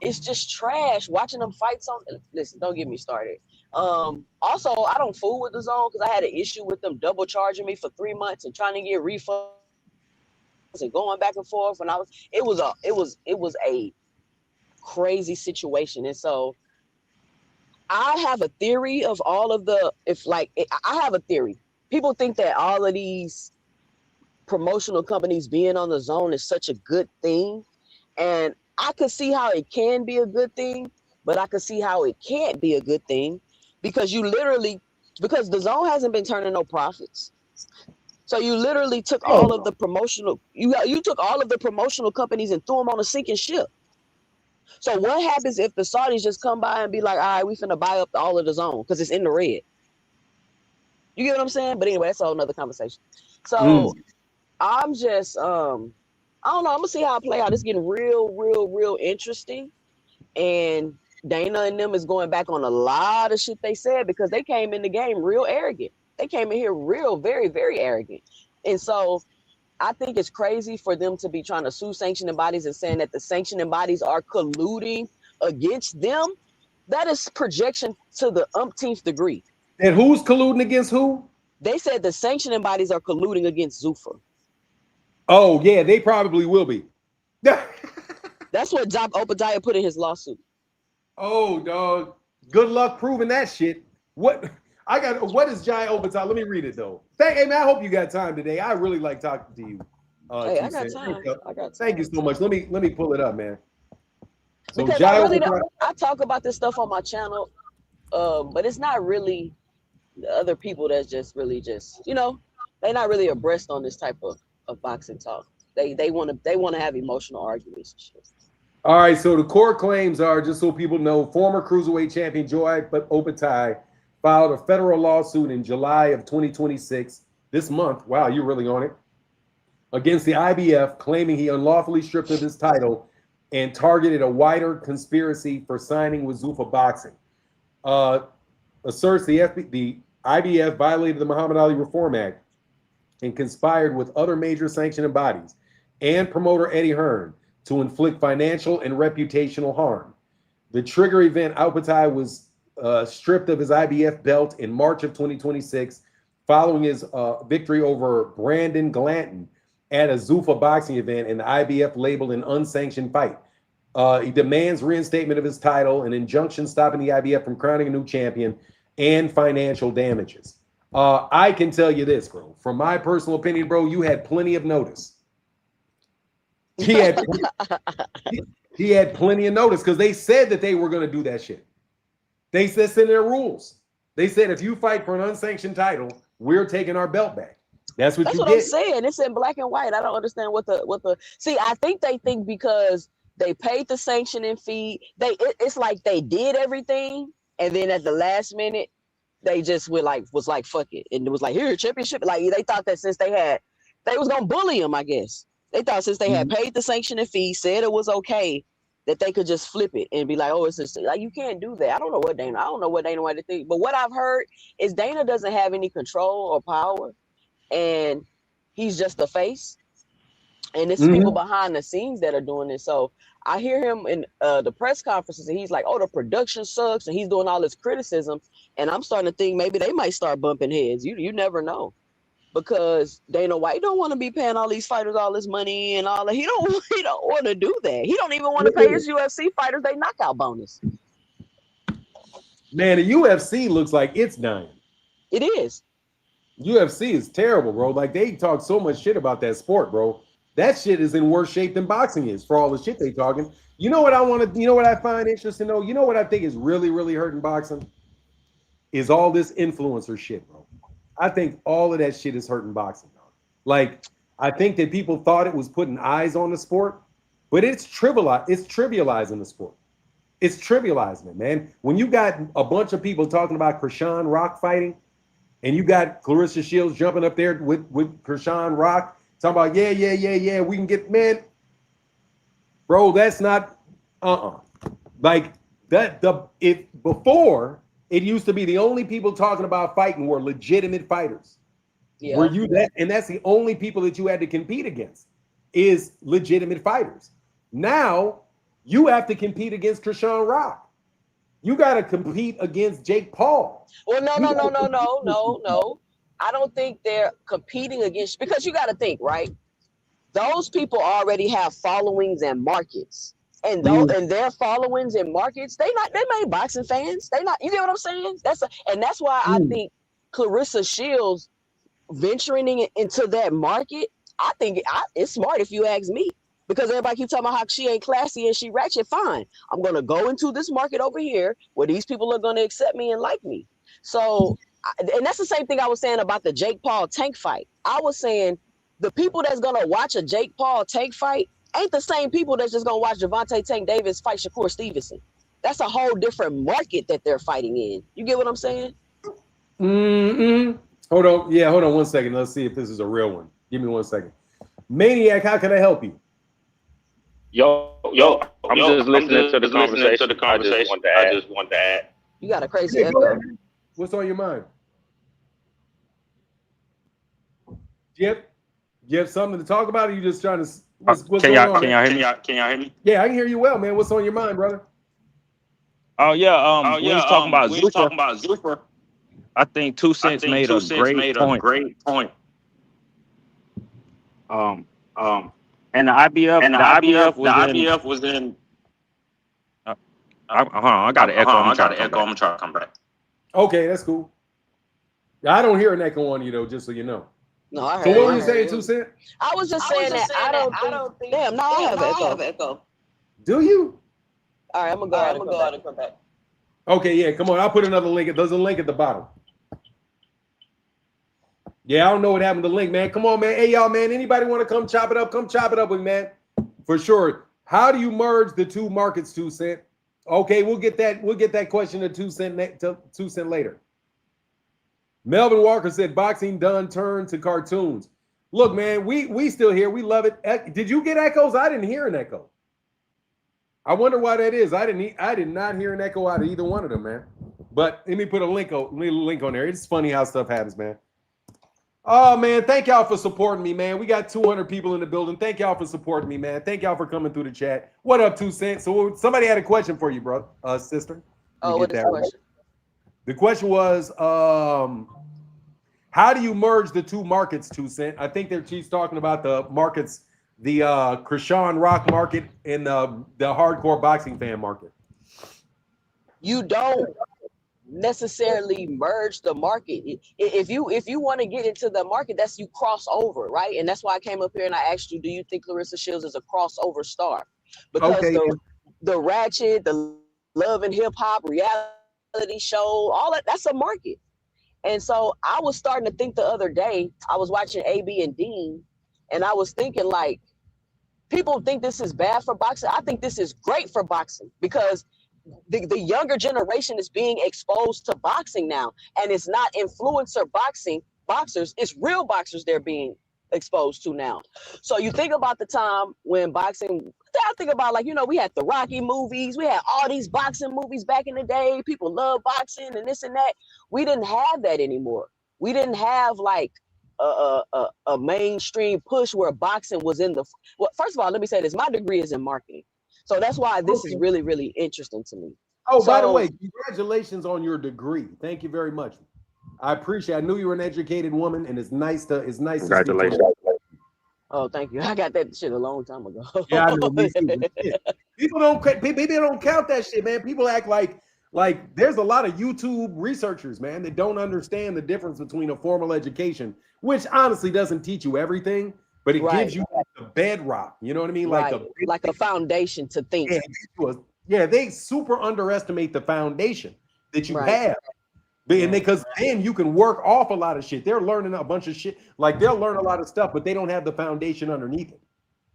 it's just trash watching them fights on. Listen, don't get me started. Also, I don't fool with the Zone because I had an issue with them double charging me for 3 months and trying to get refunds and going back and forth. When I was, it was a crazy situation, and so I have a theory of all of the, I have a theory. People think that all of these promotional companies being on the zone is such a good thing. And I could see how it can be a good thing, but I could see how it can't be a good thing because because the zone hasn't been turning no profits. So you literally took Oh all of the promotional, you took all of the promotional companies and threw them on a sinking ship. So what happens if the Saudis just come by and be like, all right, we finna buy up all of the zone because it's in the red? You get what I'm saying? But anyway, that's a whole nother conversation. no. So I'm just I don't know. I'm gonna see how it play out. It's getting real interesting. And Dana and them is going back on a lot of shit they said because they came in the game real arrogant. They came in here real, very arrogant. And so I think it's crazy for them to be trying to sue sanctioning bodies and saying that the sanctioning bodies are colluding against them. That is projection to the umpteenth degree. And who's colluding against who? They said the sanctioning bodies are colluding against Zuffa. Oh yeah, they probably will be. That's what Job Obadiah put in his lawsuit. Oh dog, good luck proving that shit. What I got? What is Jai Overtime? Let me read it though. Hey man, I hope you got time today. I really like talking to you. Hey, I got time. Thank you so much. Let me pull it up, man. So Because I Jai really Overtime. don't. I talk about this stuff on my channel, but it's not really the other people that's just really they're not really abreast on this type of boxing talk. They want to have emotional arguments and shit. All right, so the core claims are, just so people know, former cruiserweight champion Joy Obatai filed a federal lawsuit in July of 2026, this month. Wow, you're really on it. Against the IBF, claiming he unlawfully stripped of his title and targeted a wider conspiracy for signing with Zuffa Boxing. Asserts the IBF violated the Muhammad Ali Reform Act and conspired with other major sanctioning bodies and promoter Eddie Hearn to inflict financial and reputational harm. The trigger event, Alpatai was stripped of his IBF belt in March of 2026 following his victory over Brandon Glanton at a Zuffa boxing event, and the IBF labeled an unsanctioned fight. He demands reinstatement of his title, an injunction stopping the IBF from crowning a new champion, and financial damages. I can tell you this, bro. From my personal opinion, bro, you had plenty of notice. He had he had plenty of notice because they said that they were going to do that shit. They said it's in their rules. They said if you fight for an unsanctioned title, we're taking our belt back. That's what I'm get. saying. It's in black and white. I don't understand what the see. I think they think because they paid the sanctioning fee, it's like they did everything, and then at the last minute, they just was like fuck it, and it was like here championship. Like they thought that since they was gonna bully him. I guess they thought since they had paid the sanctioning fee, said it was okay, that they could just flip it and be like, oh, it's just like you can't do that. I don't know what Dana wanted to think, but what I've heard is Dana doesn't have any control or power, and he's just a face, and it's people behind the scenes that are doing this. So I hear him in the press conferences, and he's like, oh, the production sucks, and he's doing all this criticism, and I'm starting to think maybe they might start bumping heads. You never know, because Dana White don't want to be paying all these fighters all this money and all that. He don't want to do that. He don't even want to pay his UFC fighters their knockout bonus. Man, the UFC looks like it's dying. It is. UFC is terrible, bro. Like they talk so much shit about that sport, bro. That shit is in worse shape than boxing is for all the shit they talking. You know what I want to, you know what I find interesting though? You know what I think is really hurting boxing? Is all this influencer shit, bro. I think all of that shit is hurting boxing, dog. Like, I think that people thought it was putting eyes on the sport, but it's trivializing the sport. It's trivializing it, man. When you got a bunch of people talking about Krishan Rock fighting, and you got Clarissa Shields jumping up there with Krishan Rock, talking about, yeah, we can get, man. Bro, that's not, like, before, it used to be the only people talking about fighting were legitimate fighters. Yeah. Were you that? And that's the only people that you had to compete against is legitimate fighters. Now, you have to compete against Krishan Rock. You got to compete against Jake Paul. Well, no. I don't think they're competing against, because you got to think, right? Those people already have followings and markets. and and their followings and markets, they made boxing fans. They not, you get what I'm saying? That's why I think Clarissa Shields venturing into that market, I think it's smart if you ask me. Because everybody keeps talking about how she ain't classy and she ratchet. Fine. I'm gonna go into this market over here where these people are gonna accept me and like me. So, and that's the same thing I was saying about the Jake Paul Tank fight. I was saying the people that's gonna watch a Jake Paul Tank fight ain't the same people that's just gonna watch Gervonta Tank Davis fight Shakur Stevenson. That's a whole different market that they're fighting in. You get what I'm saying? Hold on. Yeah, hold on 1 second. Let's see if this is a real one. Give me 1 second. Maniac, how can I help you? Yo, I'm just listening to the conversation. I just want to add. You got a crazy echo. What's on your mind? Do you have something to talk about, or you just trying to what's Can y'all on, hear me? Can y'all hear me? Yeah, I can hear you well, man. What's on your mind, brother? Oh yeah, we was talking about Zuffer. I think 2 Cents made a great point. And the IBF was in. Hold on, I got an echo. I'm trying to come back. Okay, that's cool. I don't hear an echo on you though, just so you know. No, I heard. So what were you saying, 2 Cent? I was just saying that I don't think. Damn, no, I have echo. Do you? All right, I'm gonna go out and come back. Okay, yeah, come on. I'll put another link. There's a link at the bottom. Yeah, I don't know what happened to the link, man. Come on, man. Hey, y'all, man. Anybody want to come chop it up? Come chop it up with me, man. For sure. How do you merge the two markets, 2 Cent? Okay, we'll get that question to 2 Cent later. Melvin Walker said boxing done turned to cartoons. Look, man, we still here. We love it. Did you get echoes? I didn't hear an echo. I wonder why that is. I did not hear an echo out of either one of them, man. But let me put a link on there. It's funny how stuff happens, man. Oh, man, thank y'all for supporting me, man. We got 200 people in the building. Thank y'all for supporting me, man. Thank y'all for coming through the chat. What up, 2 Cent? So somebody had a question for you, bro, sister. Oh, what's the question? The question was, how do you merge the two markets, 2 Cent? I think she's talking about the markets, the Krishan Rock market and the hardcore boxing fan market. You don't necessarily merge the market. If you want to get into the market, that's you cross over, right? And that's why I came up here and I asked you, do you think Clarissa Shields is a crossover star? Because the ratchet, the love and hip hop reality show, all that's a market. And so I was starting to think the other day, I was watching AB and Dean, and I was thinking, like, people think this is bad for boxing. I think this is great for boxing because the younger generation is being exposed to boxing now, and it's not influencer boxers, it's real boxers they're being exposed to now. So you think about the time when boxing, I think about, like, we had the Rocky movies, we had all these boxing movies back in the day, people love boxing and this and that. We didn't have that anymore. We didn't have like a mainstream push where boxing was in the, well, first of all, let me say this, my degree is in marketing. So that's why this is really, really interesting to me. Oh, by the way, congratulations on your degree. Thank you very much. I appreciate it. I knew you were an educated woman, and it's nice to Congratulations. Oh, thank you. I got that shit a long time ago. Yeah, I know. Me too. People don't count that shit, man. People act like there's a lot of YouTube researchers, man, that don't understand the difference between a formal education, which honestly doesn't teach you everything, but it gives you like the bedrock. You know what I mean? Like a foundation to think. Yeah, they super underestimate the foundation that you have. Because then you can work off a lot of shit. They're learning a bunch of shit. Like, they'll learn a lot of stuff, but they don't have the foundation underneath it.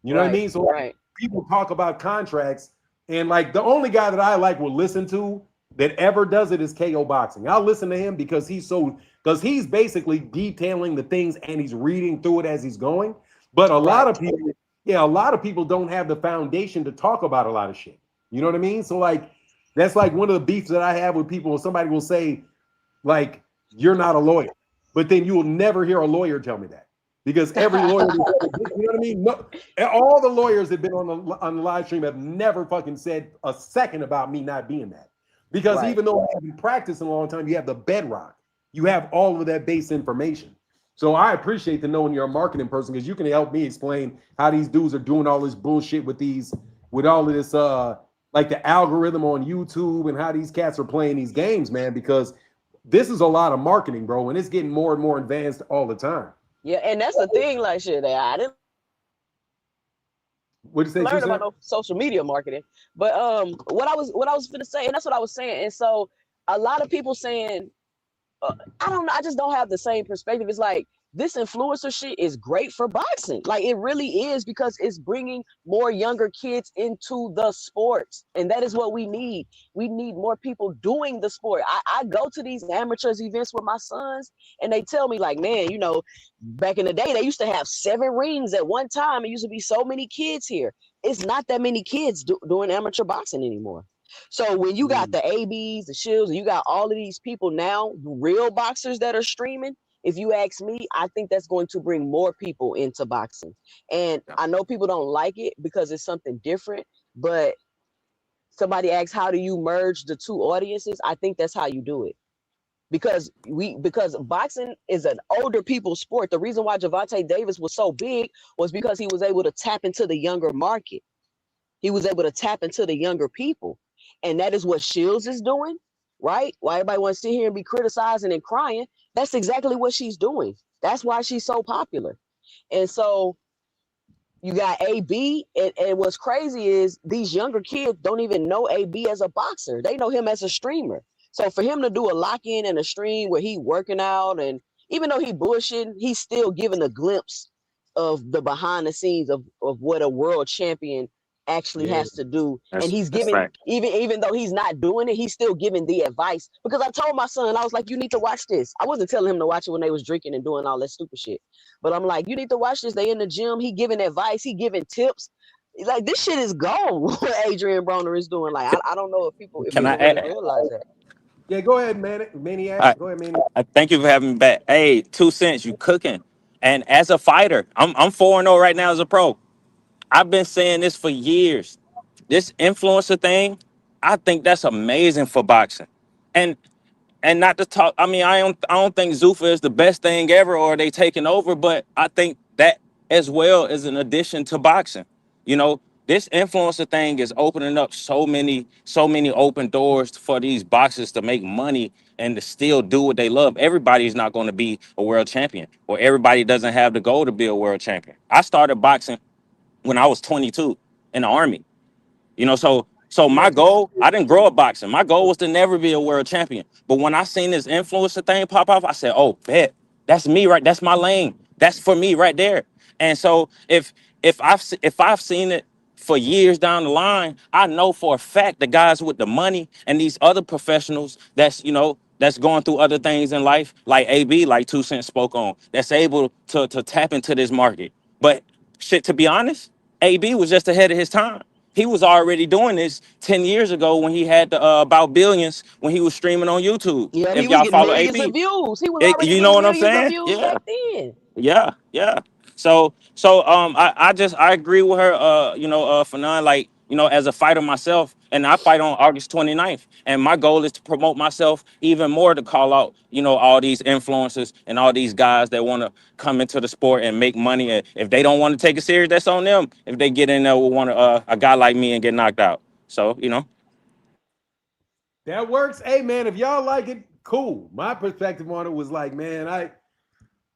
You know what I mean? So people talk about contracts, and like the only guy that I will listen to that ever does it is KO Boxing. I'll listen to him because he's basically detailing the things and he's reading through it as he's going. But a lot of people don't have the foundation to talk about a lot of shit. You know what I mean? So like, that's like one of the beefs that I have with people. Somebody will say, like, you're not a lawyer, but then you will never hear a lawyer tell me that, because every lawyer, you know what I mean? No, all the lawyers that have been on the live stream have never fucking said a second about me not being that, because even though I haven't practiced in a long time, you have the bedrock, you have all of that base information. So I appreciate the knowing you're a marketing person, because you can help me explain how these dudes are doing all this bullshit with these with all of this like the algorithm on YouTube and how these cats are playing these games, man, because this is a lot of marketing, bro, and it's getting more and more advanced all the time. Yeah, and that's the thing, like shit. I didn't What do you say, learn Two about Cent? no social media marketing, but what I was gonna say, and that's what I was saying. And so a lot of people saying I don't know. I just don't have the same perspective. It's like this influencer shit is great for boxing. Like it really is because it's bringing more younger kids into the sports. And that is what we need. We need more people doing the sport. I go to these amateurs events with my sons and they tell me like, man, back in the day, they used to have 7 rings at one time. It used to be so many kids here. It's not that many kids doing amateur boxing anymore. So when you got the ABs, the Shields, and you got all of these people now, real boxers that are streaming, if you ask me, I think that's going to bring more people into boxing. And I know people don't like it because it's something different, but somebody asks, how do you merge the two audiences? I think that's how you do it. Because boxing is an older people's sport. The reason why Gervonta Davis was so big was because he was able to tap into the younger market. He was able to tap into the younger people. And that is what Shields is doing, right? Why everybody wants to sit here and be criticizing and crying. That's exactly what she's doing. That's why she's so popular. And so you got AB, and what's crazy is these younger kids don't even know AB as a boxer. They know him as a streamer. So for him to do a lock-in and a stream where he working out, and even though he bullshitting, he's still giving a glimpse of the behind the scenes of what a world champion actually Yeah. has to do. And That's he's that's giving, fact. even though he's not doing it, he's still giving the advice. Because I told my son, I was like, you need to watch this. I wasn't telling him to watch it when they was drinking and doing all that stupid shit. But I'm like, you need to watch this. They in the gym. He giving advice. He giving tips. Like this shit is gold. What Adrian Broner is doing. Like I don't know if Can I people really add? realize that. Yeah, go ahead, man. I, Maniac. Go ahead, Maniac. I thank you for having me back. Hey, 2 cents, you cooking. And as a fighter, I'm 4-0 right now as a pro. I've been saying this for years. This influencer thing, I think that's amazing for boxing. And not to talk. I mean, I don't think Zuffa is the best thing ever, or they taking over. But I think that as well is an addition to boxing. You know, this influencer thing is opening up so many open doors for these boxers to make money and to still do what they love. Everybody's not going to be a world champion, or everybody doesn't have the goal to be a world champion. I started boxing when I was 22 in the army. So my Yeah. goal, I didn't grow up boxing. My goal was to never be a world champion. But when I seen this influencer thing pop off, I said, "Oh, bet that's me, right? That's my lane. That's for me right there." And so if I've seen it for years down the line, I know for a fact the guys with the money and these other professionals that's going through other things in life, like AB, like 2 Cents spoke on, that's able to tap into this market. But shit, to be honest, AB was just ahead of his time. He was already doing this 10 years ago when he had the about billions when he was streaming on YouTube. Yeah, he If was y'all getting follow millions of AB, views. He was already you know getting what I'm millions of saying? views Yeah. back then. Yeah. I agree with her, for none, like, as a fighter myself, and I fight on August 29th. And my goal is to promote myself even more, to call out, all these influencers and all these guys that want to come into the sport and make money. And if they don't want to take it serious, that's on them. If they get in there with a guy like me and get knocked out. So. That works. Hey, man, if y'all like it, cool. My perspective on it was like, man,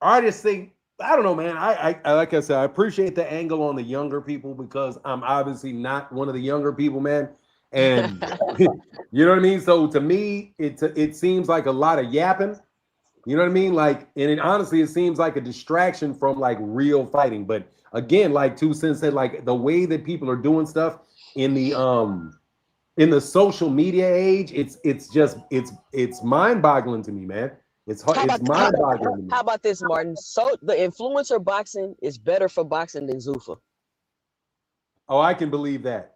I just think I don't know, man. I like I said, I appreciate the angle on the younger people because I'm obviously not one of the younger people, man. And you know what I mean. So to me, it seems like a lot of yapping. You know what I mean? Like, and honestly, it seems like a distraction from like real fighting. But again, like 2 Cents said, like the way that people are doing stuff in the social media age, it's mind boggling to me, man. How It's about how, mind boggling to me. how about this, Martin? So the influencer boxing is better for boxing than Zuffa. Oh, I can believe that.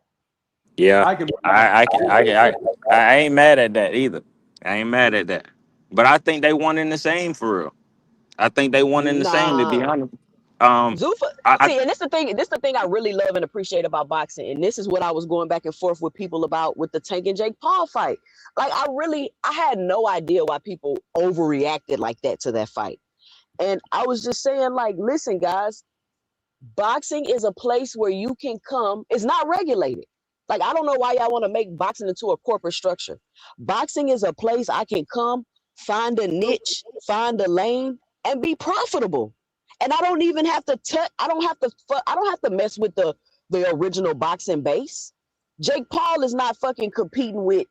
Yeah, I can. I ain't mad at that either. I ain't mad at that. But I think they one in the same for real. I think they one in the same, to be Nah. honest. Um, Zuffa, I see, and this the thing. This the thing I really love and appreciate about boxing, and this is what I was going back and forth with people about with the Tank and Jake Paul fight. Like, I had no idea why people overreacted like that to that fight, and I was just saying, like, listen, guys, Boxing is a place where you can come. It's not regulated. Like, I don't know why y'all want to make boxing into a corporate structure. Boxing is a place I can come, find a niche, find a lane, and be profitable. And I don't even have to touch. I don't have to. I don't have to mess with the original boxing base. Jake Paul is not fucking competing with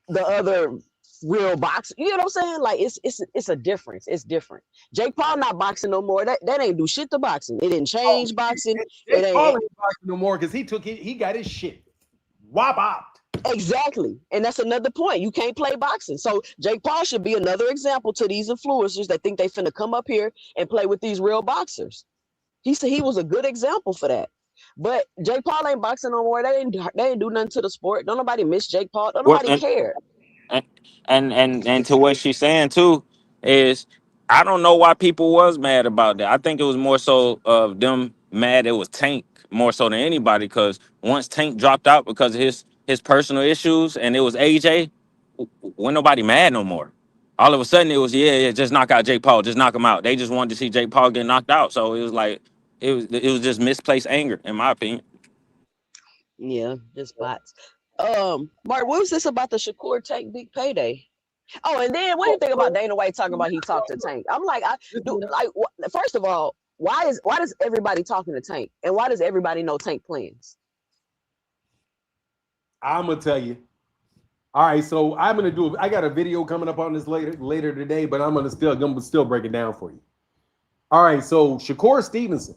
the other real boxer. You know what I'm saying? Like, it's a difference. It's different. Jake Paul not boxing no more. That ain't do shit to boxing. It didn't Oh, change boxing. It Jake Paul ain't ain't boxing no more because he got his shit wop out. exactly. And that's another point. You can't play boxing. So Jake Paul should be another example to these influencers that think they finna come up here and play with these real boxers. He said he was a good example for that. But Jake Paul ain't boxing no more. They ain't do nothing to the sport. Don't nobody miss Jake Paul. Don't What nobody care. and and to what she's saying too is I don't know why people was mad about that. I think it was more so of them mad it was Tank more so than anybody because once Tank dropped out because of his personal issues and it was AJ, when nobody mad no more. All of a sudden it was yeah, just knock out Jake Paul, just knock him out. They just wanted to see Jake Paul get knocked out. So it was like it was just misplaced anger in my opinion. Yeah, just bots. Mark, what was this about the Shakur Tank big payday? Oh, and then what do you think about Dana White talking about he talked to Tank? I'm like, I do like. First of all, why does everybody talking to Tank, and why does everybody know Tank plans? I'm gonna tell you. All right, so I'm gonna do. I got a video coming up on this later today, but I'm gonna still break it down for you. All right, so Shakur Stevenson,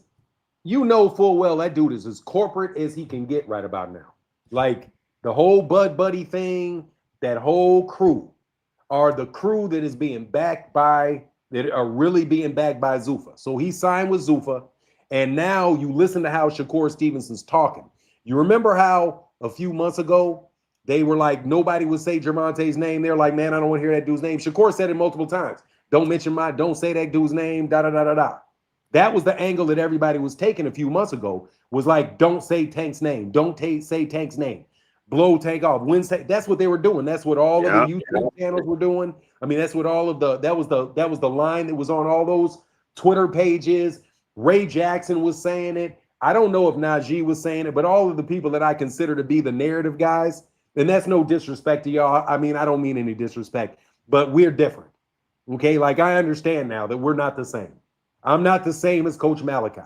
you know full well that dude is as corporate as he can get right about now. Like the whole Bud Buddy thing, that whole crew are the crew that is being backed by that are really being backed by Zuffa. So he signed with Zuffa, and now you listen to how Shakur Stevenson's talking. You remember how a few months ago they were like nobody would say Gervonta's name. They're like, man, I don't want to hear that dude's name. Shakur said it multiple times. Don't say that dude's name. Da da da da da. That was the angle that everybody was taking a few months ago. Was like, don't say Tank's name. Don't say Tank's name. Blow Tank off. Wednesday. That's what they were doing. That's what all of the Yeah. YouTube channels were doing. I mean, that's what all of the that was the line that was on all those Twitter pages. Ray Jackson was saying it. I don't know if Najee was saying it, but all of the people that I consider to be the narrative guys, and that's no disrespect to y'all. I mean, I don't mean any disrespect, but we're different. Okay, like I understand now that we're not the same. I'm not the same as Coach Malachi.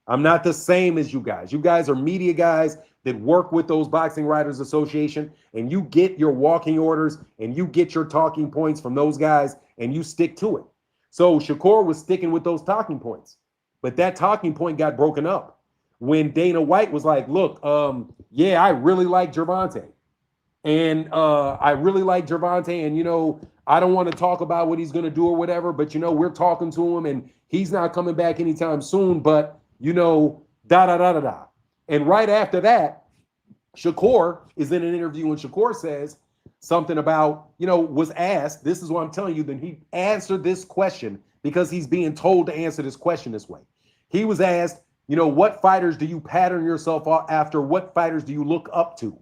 I'm not the same as you guys. You guys are media guys that work with those Boxing Writers Association, and you get your walking orders and you get your talking points from those guys and you stick to it. So Shakur was sticking with those talking points, but that talking point got broken up when Dana White was like, look, yeah, I really like Gervonta. And I really like Gervonta, and I don't want to talk about what he's going to do or whatever, but we're talking to him, and he's not coming back anytime soon. But da da da da da. And right after that, Shakur is in an interview, and Shakur says something about was asked. This is what I'm telling you. Then he answered this question because he's being told to answer this question this way. He was asked, what fighters do you pattern yourself after? What fighters do you look up to?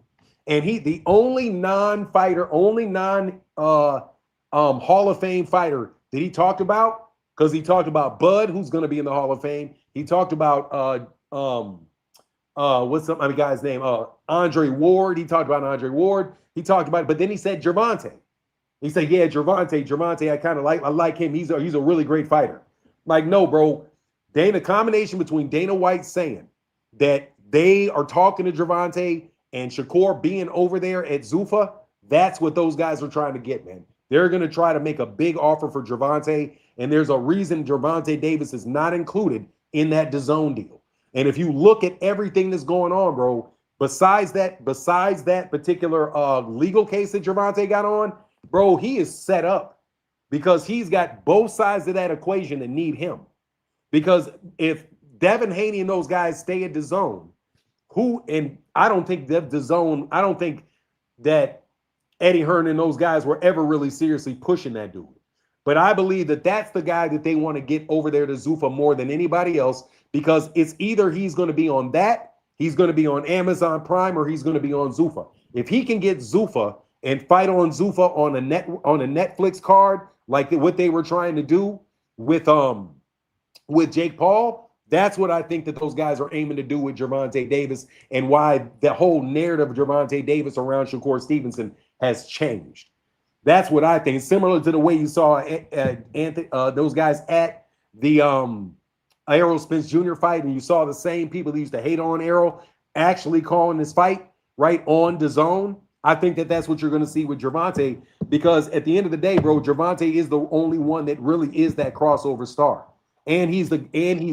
And the only non-fighter, Hall of Fame fighter that he talked about, because he talked about Bud, who's going to be in the Hall of Fame. He talked about what's up, my guy's name? Andre Ward. He talked about Andre Ward. He talked about, but then he said Gervonta. He said, yeah, Gervonta. I like him. He's a really great fighter. Like, no, bro. Combination between Dana White saying that they are talking to Gervonta and Shakur being over there at Zuffa, that's what those guys are trying to get, man. They're going to try to make a big offer for Gervonta, and there's a reason Gervonta Davis is not included in that DAZN deal. And if you look at everything that's going on, bro, besides that particular legal case that Gervonta got on, bro, he is set up because he's got both sides of that equation that need him. Because if Devin Haney and those guys stay at DAZN, I don't think that Eddie Hearn and those guys were ever really seriously pushing that dude. But I believe that that's the guy that they want to get over there to Zuffa more than anybody else, because it's either he's going to be on Amazon Prime, or he's going to be on Zuffa. If he can get Zuffa and fight on Zuffa on a Netflix card, like what they were trying to do with Jake Paul, That's what I think that those guys are aiming to do with Gervonta Davis, and why the whole narrative of Gervonta Davis around Shakur Stevenson has changed. That's what I think. Similar to the way you saw Anthony, those guys at the Errol Spence Jr. fight, and you saw the same people that used to hate on Errol actually calling this fight right on the zone. I think that that's what you're going to see with Gervonta, because at the end of the day, bro, Gervonta is the only one that really is that crossover star. And he's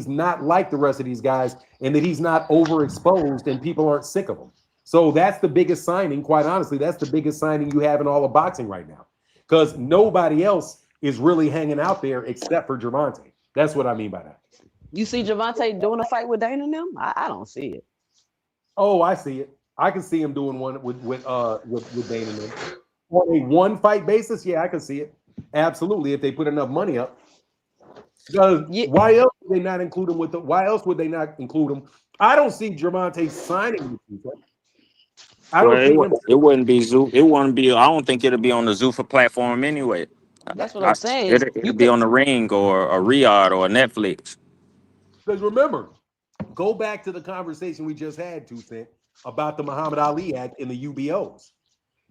not like the rest of these guys, and that he's not overexposed and people aren't sick of him. So that's the biggest signing, quite honestly. That's the biggest signing you have in all of boxing right now, because nobody else is really hanging out there except for Gervonta. That's what I mean by that. You see Gervonta doing a fight with Dana and them? I don't see it. Oh, I see it. I can see him doing one with Dana and them. On a one fight basis, yeah, I can see it. Absolutely, if they put enough money up. Because why else would they not include him why else would they not include him? I don't see Gervonta signing with you. I don't see him. It wouldn't be Zoo. It wouldn't be. I don't think it'll be on the Zuffa platform anyway. That's what I'm saying. It'll be on the Ring or a Riyadh or a Netflix. Because remember, go back to the conversation we just had, 2 Cent, about the Muhammad Ali Act and the UBOs.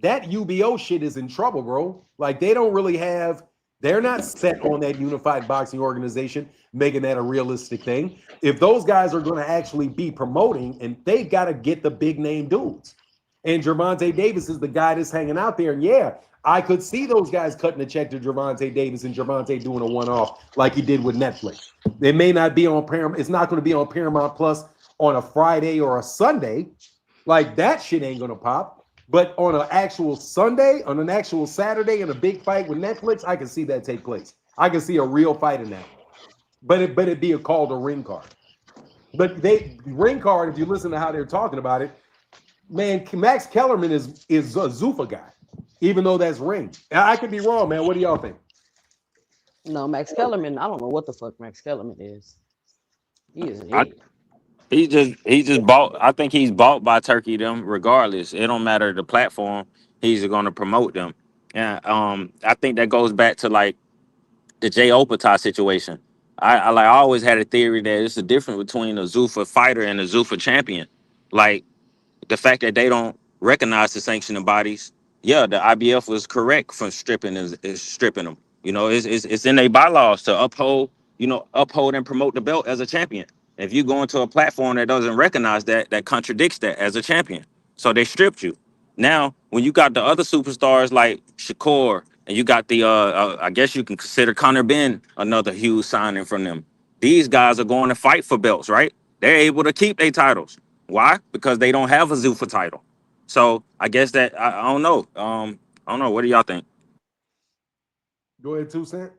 That UBO shit is in trouble, bro. Like, they don't really have. They're not set on that unified boxing organization, making that a realistic thing. If those guys are going to actually be promoting, and they got to get the big name dudes. And Gervonta Davis is the guy that's hanging out there. And yeah, I could see those guys cutting a check to Gervonta Davis and Gervonta doing a one-off like he did with Netflix. It may not be on Paramount. It's not going to be on Paramount Plus on a Friday or a Sunday. Like, that shit ain't going to pop. But on an actual Sunday, on an actual Saturday, in a big fight with Netflix, I can see that take place. I can see a real fight in that. But it'd be called a ring card. But ring card, if you listen to how they're talking about it, man, Max Kellerman is a Zuffa guy, even though that's ring. I could be wrong, man. What do y'all think? No, Max Kellerman. I don't know what the fuck Max Kellerman is. He is an idiot. He just bought. I think he's bought by Turkey them regardless. It don't matter the platform. He's going to promote them. And I think that goes back to like the Jay Opatai situation. I always had a theory that it's the difference between a Zuffa fighter and a Zuffa champion. Like, the fact that they don't recognize the sanctioning bodies. Yeah, the IBF was correct from stripping them. You know, it's in their bylaws to uphold and promote the belt as a champion. If you go into a platform that doesn't recognize that contradicts that as a champion. So they stripped you. Now, when you got the other superstars like Shakur, and you got the I guess you can consider Conor Ben another huge signing from them. These guys are going to fight for belts, right? They're able to keep their titles. Why? Because they don't have a Zuffa title. So I guess that I don't know. I don't know. What do y'all think? Go ahead, 2 Cent.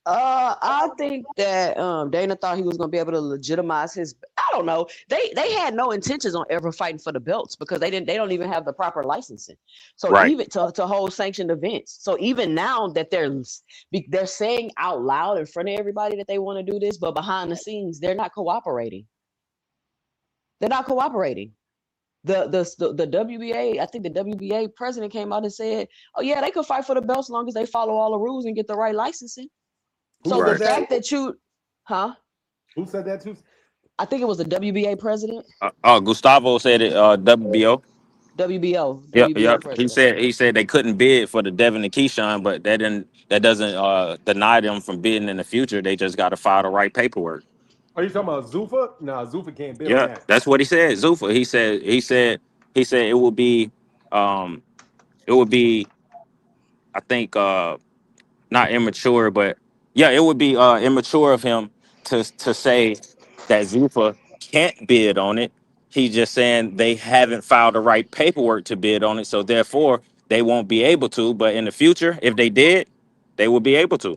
I think that Dana thought he was gonna be able to legitimize his. I don't know. They had no intentions on ever fighting for the belts because they don't even have the proper licensing. So Right. even to hold sanctioned events. So even now that they're saying out loud in front of everybody that they want to do this, but behind the scenes they're not cooperating. They're not cooperating. The WBA, I think the WBA president came out and said, "Oh yeah, they could fight for the belts as long as they follow all the rules and get the right licensing." So Who the said that? fact that Who said that too? I think it was the WBA president, Gustavo said it. WBO. WBO Yep. president. He said they couldn't bid for the Devin and Keyshawn, but that doesn't deny them from bidding in the future. They just got to file the right paperwork. Are you talking about Zuffa? No, Zuffa can't bid on Yeah, that. that's what he said. Zuffa. He said um it would be I think not immature, but yeah, it would be immature of him to say that Zuffa can't bid on it. He's just saying they haven't filed the right paperwork to bid on it, so therefore they won't be able to. But in the future, if they did, they would be able to.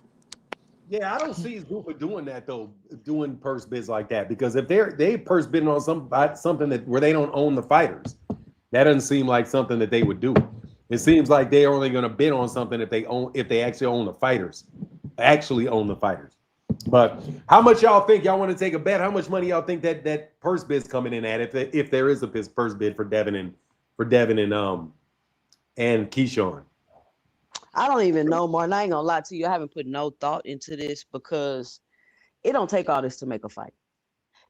Yeah, I don't see Zuffa doing that though, doing purse bids like that, because if they purse bidding on something that where they don't own the fighters, that doesn't seem like something that they would do. It seems like they're only going to bid on something if they actually own the fighters, But how much y'all think y'all want to take a bet? How much money y'all think that purse bid's coming in at if there is a purse bid for Devin and Keyshawn? I don't even know, Martin. I ain't gonna lie to you. I haven't put no thought into this because It don't take all this to make a fight.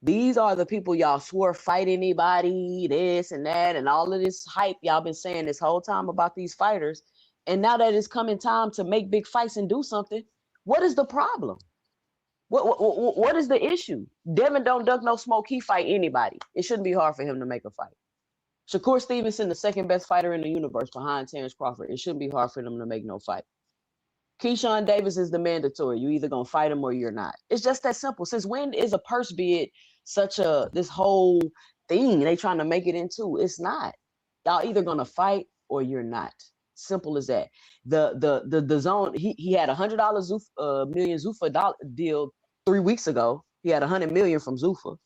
These are the people y'all swore fight anybody, this and that, and all of this hype y'all been saying this whole time about these fighters. And now that it's coming time to make big fights and do something, what is the problem? What is the issue? Devin don't duck no smoke. He fight anybody. It shouldn't be hard for him to make a fight. Shakur Stevenson, the second best fighter in the universe behind Terrence Crawford. It shouldn't be hard for them to make no fight. Keyshawn Davis is the mandatory. You either gonna fight him or you're not. It's just that simple. Since when is a purse bid such a this whole thing they trying to make it into? It's not. Y'all either gonna fight or you're not. Simple as that. The zone. He had $100 million Zuffa deal 3 weeks ago. He had 100 million from Zuffa.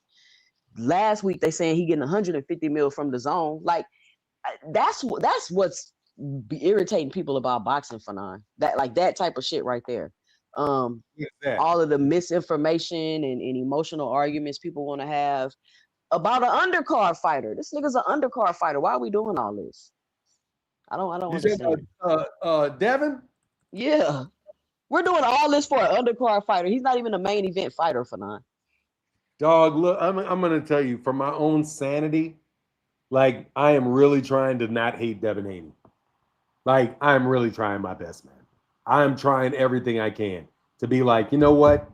Last week they saying he getting 150 mil from the zone. Like that's what's be irritating people about boxing, Fanon. That like that type of shit right there. All of the misinformation and emotional arguments people want to have about an undercard fighter. This nigga's an undercard fighter. Why are we doing all this? I don't understand. Devin? Yeah. We're doing all this for an undercard fighter. He's not even a main event fighter, Fanon. Dog, look, I'm gonna tell you, for my own sanity, like I am really trying to not hate Devin Haney. Like I'm really trying my best, man. I'm trying everything I can to be like, you know what?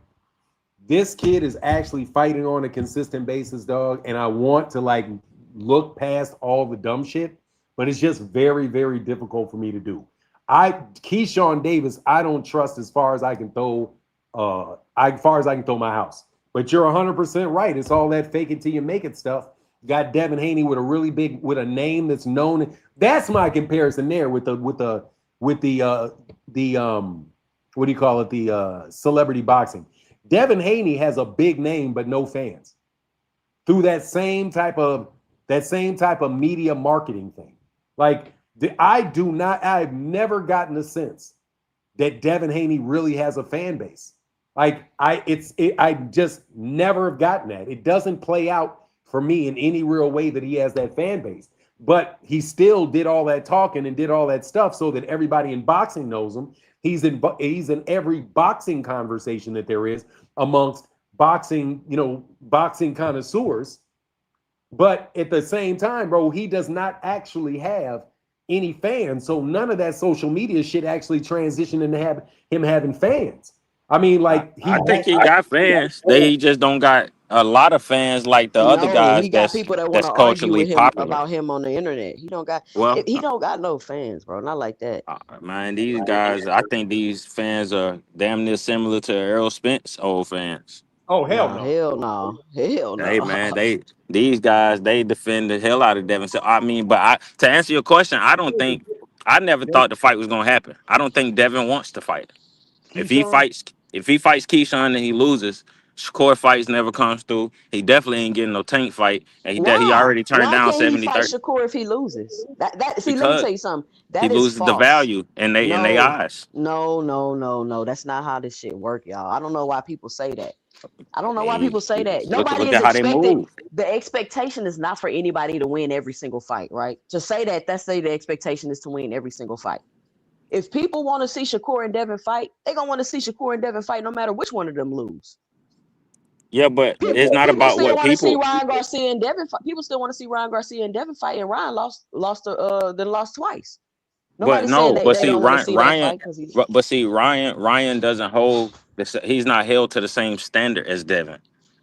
This kid is actually fighting on a consistent basis, dog, and I want to like look past all the dumb shit, but it's just very, very difficult for me to do. Keyshawn Davis, I don't trust as far as I can throw, as far as I can throw my house. But you're 100% right. It's all that fake it till you make it stuff. Got Devin Haney with a really big, with a name that's known. That's my comparison there with the what do you call it, the celebrity boxing. Devin Haney has a big name but no fans through that same type of media marketing thing. Like I've never gotten a sense that Devin Haney really has a fan base. Like I just never have gotten that. It doesn't play out for me in any real way that he has that fan base. But he still did all that talking and did all that stuff so that everybody in boxing knows him. He's in every boxing conversation that there is amongst boxing, boxing connoisseurs. But at the same time, bro, he does not actually have any fans. So none of that social media shit actually transitioned into him having fans. I mean, like I think he got fans. He just don't got a lot of fans like the other No, guys he got people that want that's to argue culturally with him popular. about him on the internet. Well, He don't got no fans, bro. Not like that. man, these guys, I think these fans are damn near similar to Errol Spence old fans. Oh hell Nah, no. hell no. Hell Hey no. man, these guys they defend the hell out of Devin. So I mean, but to answer your question, I never thought the fight was gonna happen. I don't think Devin wants to fight. Keyshawn? If he fights Keyshawn and he loses, Shakur fights never comes through. He definitely ain't getting no tank fight, and he Why? already turned Why down can't he fight 70-30 Shakur if he loses? That see, let me because tell you something. he That is loses the false. value in they No, eyes. no. That's not how this shit work, y'all. I don't know why people say that. I don't know why Hey, people say that. Nobody look is at how they expected. move. The expectation is not for anybody to win every single fight, right? To say that, that's say the expectation is to win every single fight. If people want to see Shakur and Devin fight, they're gonna want to see Shakur and Devin fight no matter which one of them lose. Yeah, but it's not People about still what want to see people. Ryan Garcia and Devin fight. People still want to see Ryan Garcia and Devin fight, and Ryan then lost twice. But Nobody's saying no, but they see, don't want to see that fight because he's Ryan doesn't hold. He's not held to the same standard as Devin.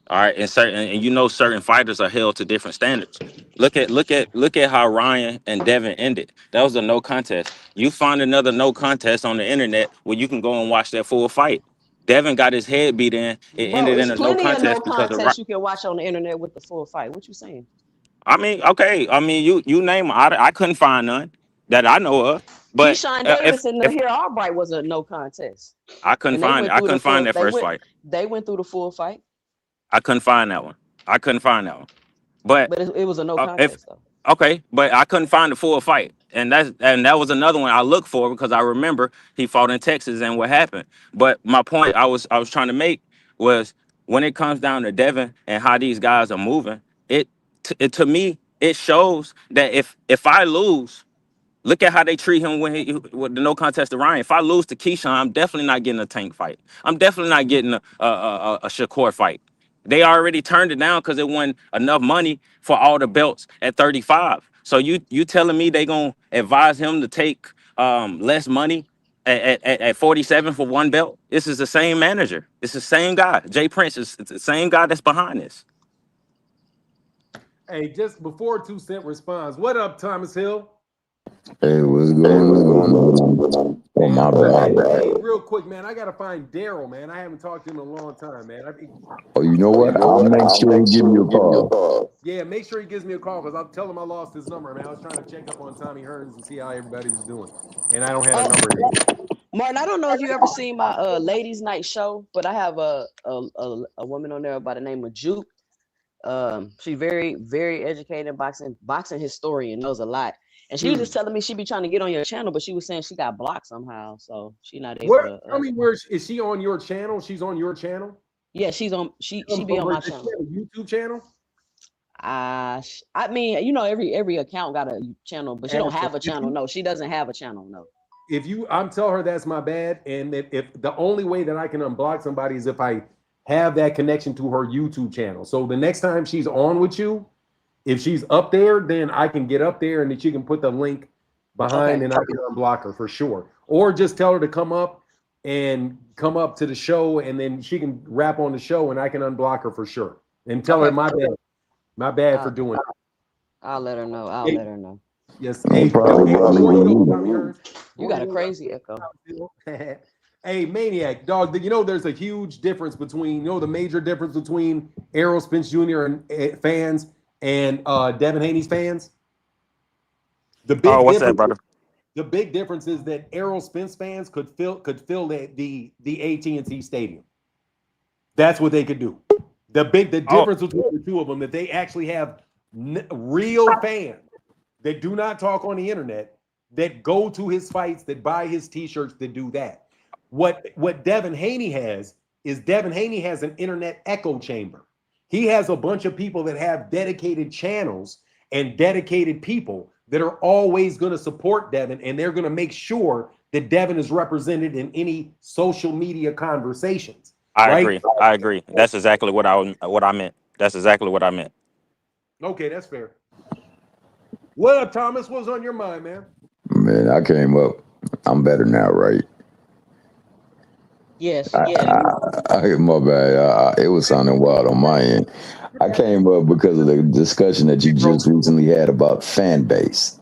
All right, and certain fighters are held to different standards. Look at how Ryan and Devin ended. That was a no contest. You find another no contest on the internet where you can go and watch that full fight. Devin got his head beat in. It bro. ended It's in a no plenty of no contest because of contests you can watch on the internet with the full fight. What you saying? I mean, okay. I mean, you name 'em. I couldn't find none that I know of. But Keyshawn if Davis and if Nahir Albright was a no contest, I couldn't and they find it, went I through the couldn't find full. that first fight. They went through the full fight, I couldn't find that one. I couldn't find that one. But but it was a no if contest though. okay, but I couldn't find the full fight, and that was another one I looked for because I remember he fought in Texas and what happened. But my point I was trying to make was when it comes down to Devin and how these guys are moving, it to me it shows that if I lose. Look at how they treat him with the no contest to Ryan. If I lose to Keyshawn, I'm definitely not getting a Tank fight. I'm definitely not getting a Shakur fight. They already turned it down because it wasn't enough money for all the belts at 35. So you telling me they gonna advise him to take less money at 47 for one belt? This is the same manager. It's the same guy. Jay Prince is it's the same guy that's behind this. Hey, just before 2 Cent responds, what up, Thomas Hill? Hey, what's going on? Oh, my bad. Hey, real quick, man, I gotta find Daryl, man. I haven't talked to him in a long time, man. Oh, you know what? I'll make sure he give you a call. Yeah, make sure he gives me a call because I'll tell him I lost his number, man. I was trying to check up on Tommy Hearns and see how everybody was doing, and I don't have a number yet. Martin, I don't know if you ever seen my ladies' night show, but I have a woman on there by the name of Juke. She's very, very educated boxing historian, knows a lot. And she was just telling me she be trying to get on your channel, but she was saying she got blocked somehow, so she not able to. Tell me, where is she on your channel? She's on your channel? Yeah, she's on. She be on my channel. YouTube channel? I mean, you know, every account got a channel, but she don't have a channel. No, she doesn't have a channel. No. I'm telling her that's my bad, and if the only way that I can unblock somebody is if I have that connection to her YouTube channel. So the next time she's on with you, if she's up there, then I can get up there and then she can put the link behind and I can unblock her for sure. Or just tell her to come up to the show and then she can rap on the show and I can unblock her for sure. And tell her my bad for doing it. I'll let her know. Let her know. Yes. Hey, you got a crazy echo. Hey, Maniac, dog, you know there's a huge difference between, the major difference between Errol Spence Jr. and fans and Devin Haney's fans? What's that, brother? The big difference is that Errol Spence fans could fill the AT&T Stadium. That's what they could do. The difference between the two of them, that they actually have real fans that do not talk on the internet, that go to his fights, that buy his T-shirts, that do that. What Devin Haney has is an internet echo chamber. He has a bunch of people that have dedicated channels and dedicated people that are always going to support Devin, and they're going to make sure that Devin is represented in any social media conversations. I agree. That's exactly what I meant. That's exactly what I meant. Okay, that's fair. What up, Thomas? What's on your mind, man? Man, I came up. I'm better now, right? Yes. My bad. It was sounding wild on my end. I came up because of the discussion that you just recently had about fan base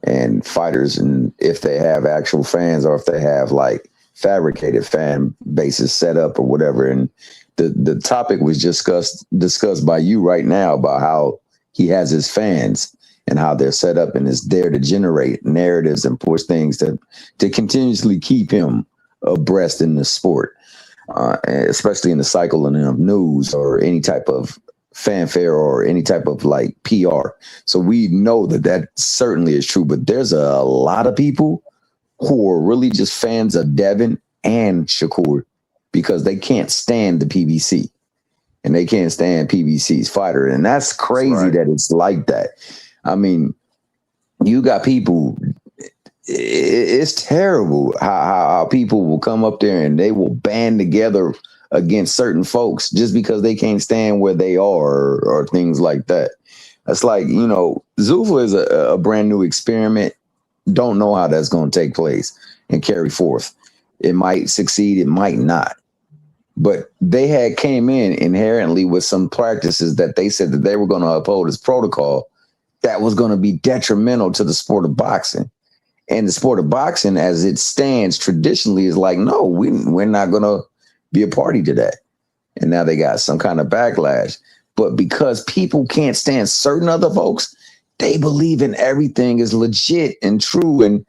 and fighters, and if they have actual fans or if they have like fabricated fan bases set up or whatever. And the topic was discussed by you right now about how he has his fans and how they're set up and is there to generate narratives and push things to continuously keep him abreast in the sport, especially in the cycle of news or any type of fanfare or any type of like PR. So we know that certainly is true, but there's a lot of people who are really just fans of Devin and Shakur because they can't stand the PBC and they can't stand PBC's fighter. And that's crazy that it's like that. I mean, you got people, it's terrible how people will come up there and they will band together against certain folks just because they can't stand where they are or things like that. That's like, Zuffa is a brand new experiment. Don't know how that's going to take place and carry forth. It might succeed, it might not. But they had came in inherently with some practices that they said that they were going to uphold as protocol that was going to be detrimental to the sport of boxing. And the sport of boxing, as it stands traditionally, is like, no, we're not going to be a party to that. And now they got some kind of backlash. But because people can't stand certain other folks, they believe in everything is legit and true. And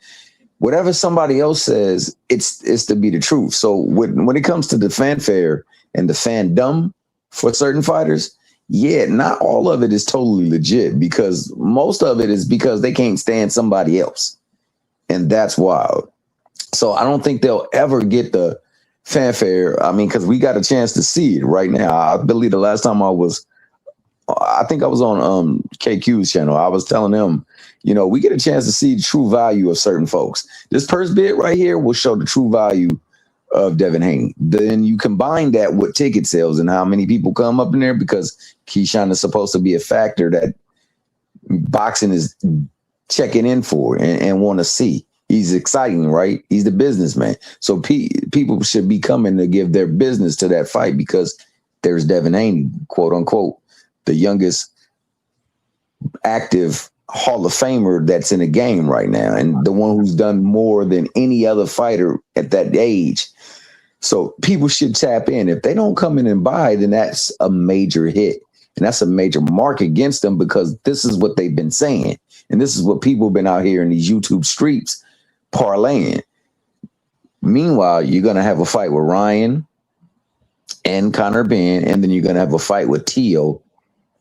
whatever somebody else says, it's to be the truth. So when it comes to the fanfare and the fandom for certain fighters, yeah, not all of it is totally legit because most of it is because they can't stand somebody else. And that's wild. So I don't think they'll ever get the fanfare. I mean, because we got a chance to see it right now. I believe the last time I was I think I was on KQ's channel. I was telling them, we get a chance to see the true value of certain folks. This purse bid right here will show the true value of Devin Haney. Then you combine that with ticket sales and how many people come up in there, because Keyshawn is supposed to be a factor that boxing is checking in for and want to see. He's exciting, right? He's the businessman. So people should be coming to give their business to that fight, because there's Devin Haney, quote unquote, the youngest active Hall of Famer that's in the game right now, and the one who's done more than any other fighter at that age. So people should tap in. If they don't come in and buy, then that's a major hit. And that's a major mark against them, because this is what they've been saying. And this is what people have been out here in these YouTube streets parlaying. Meanwhile, you're going to have a fight with Ryan and Conor Ben, and then you're going to have a fight with Tio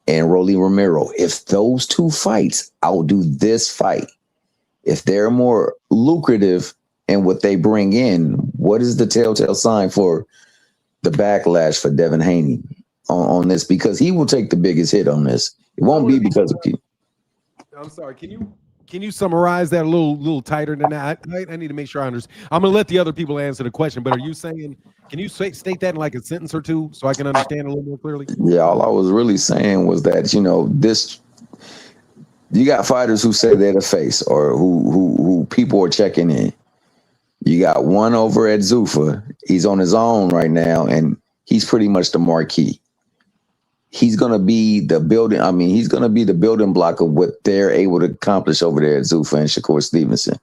and Rolly Romero. If those two fights outdo this fight, if they're more lucrative in what they bring in, what is the telltale sign for the backlash for Devin Haney on this? Because he will take the biggest hit on this. It won't be because of you. I'm sorry. Can you summarize that a little tighter than that? I need to make sure I understand. I'm going to let the other people answer the question, but are you saying, can you state that in like a sentence or two so I can understand a little more clearly? Yeah, all I was really saying was that, you got fighters who say they're the face, or who people are checking in. You got one over at Zuffa. He's on his own right now, and he's pretty much the marquee. He's going to be the building. I mean, he's going to be the building block of what they're able to accomplish over there at Zuffa and Shakur Stevenson.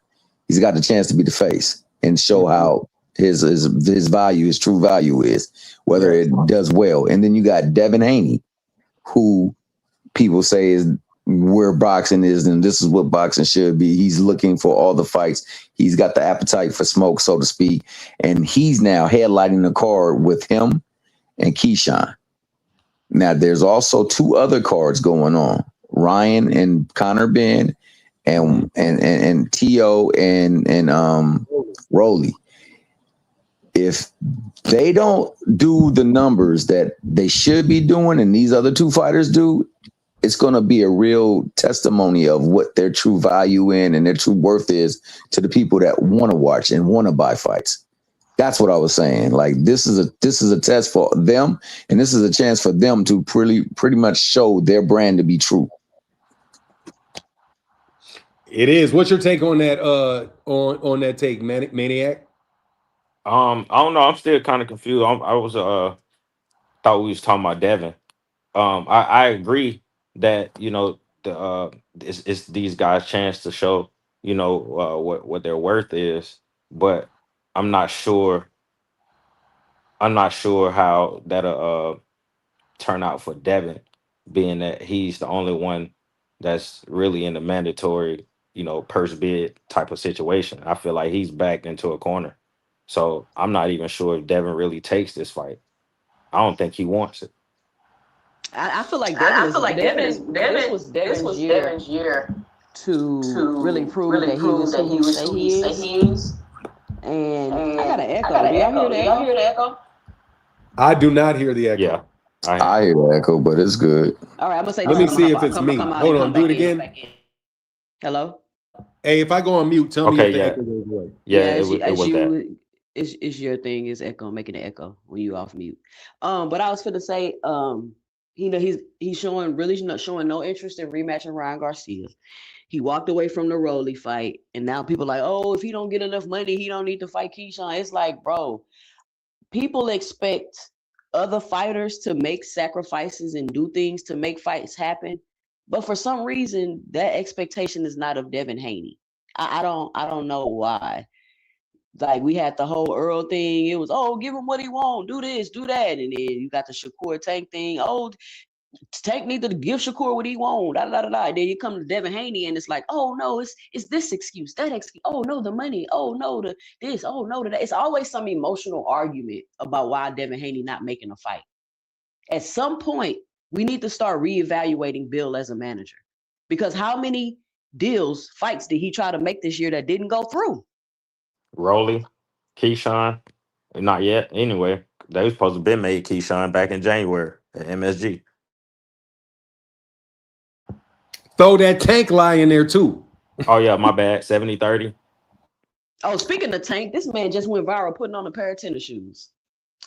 He's got the chance to be the face and show how his value, his true value is, whether it does well. And then you got Devin Haney, who people say is where boxing is, and this is what boxing should be. He's looking for all the fights. He's got the appetite for smoke, so to speak. And he's now headlining the card with him and Keyshawn. Now, there's also two other cards going on: Ryan and Conor Ben, and Tio and Rolly. If they don't do the numbers that they should be doing, and these other two fighters do, it's going to be a real testimony of what their true value in and their true worth is to the people that want to watch and want to buy fights. That's what I was saying. Like, this is a test for them, and this is a chance for them to pretty much show their brand to be true. It is. What's your take on that? On that take, Maniac? I don't know. I'm still kind of confused. I was thought we was talking about Devin. I agree that it's these guys' chance to show what their worth is, but I'm not sure. I'm not sure how that'll turn out for Devin, being that he's the only one that's really in the mandatory, purse bid type of situation. I feel like he's backed into a corner. So I'm not even sure if Devin really takes this fight. I don't think he wants it. I feel like this was Devin's year to really prove that he was who he say he is. And I got an echo. Do y'all hear the echo? I do not hear the echo. Yeah. I hear the echo, but it's good. All right, I'm gonna say. Let me see if it's me. Hold on, do it again. Hello. Hey, if I go on mute, tell me if the echo goes away. Yeah, it was that. It's your thing is echo, making an echo when you off mute. But I was gonna say, he's showing no interest in rematching Ryan Garcia. He walked away from the Rolly fight, and now people are like, oh, if he don't get enough money, he don't need to fight Keyshawn. It's like, bro, people expect other fighters to make sacrifices and do things to make fights happen, but for some reason, that expectation is not of Devin Haney. I don't know why. Like, we had the whole Earl thing. It was, oh, give him what he want, do this, do that, and then you got the Shakur Tank thing. Oh, Tank need to give Shakur what he want. Da da da da. Then you come to Devin Haney, and it's like, oh no, it's this excuse, that excuse. Oh no, the money. Oh no, the this. Oh no, the that. It's always some emotional argument about why Devin Haney not making a fight. At some point, we need to start reevaluating Bill as a manager, because how many fights did he try to make this year that didn't go through? Rolly, Keyshawn, not yet. Anyway, they was supposed to be made Keyshawn back in January at MSG. Throw that Tank lie in there too. Oh yeah, my bad. 70-30. Oh, speaking of Tank, this man just went viral putting on a pair of tennis shoes.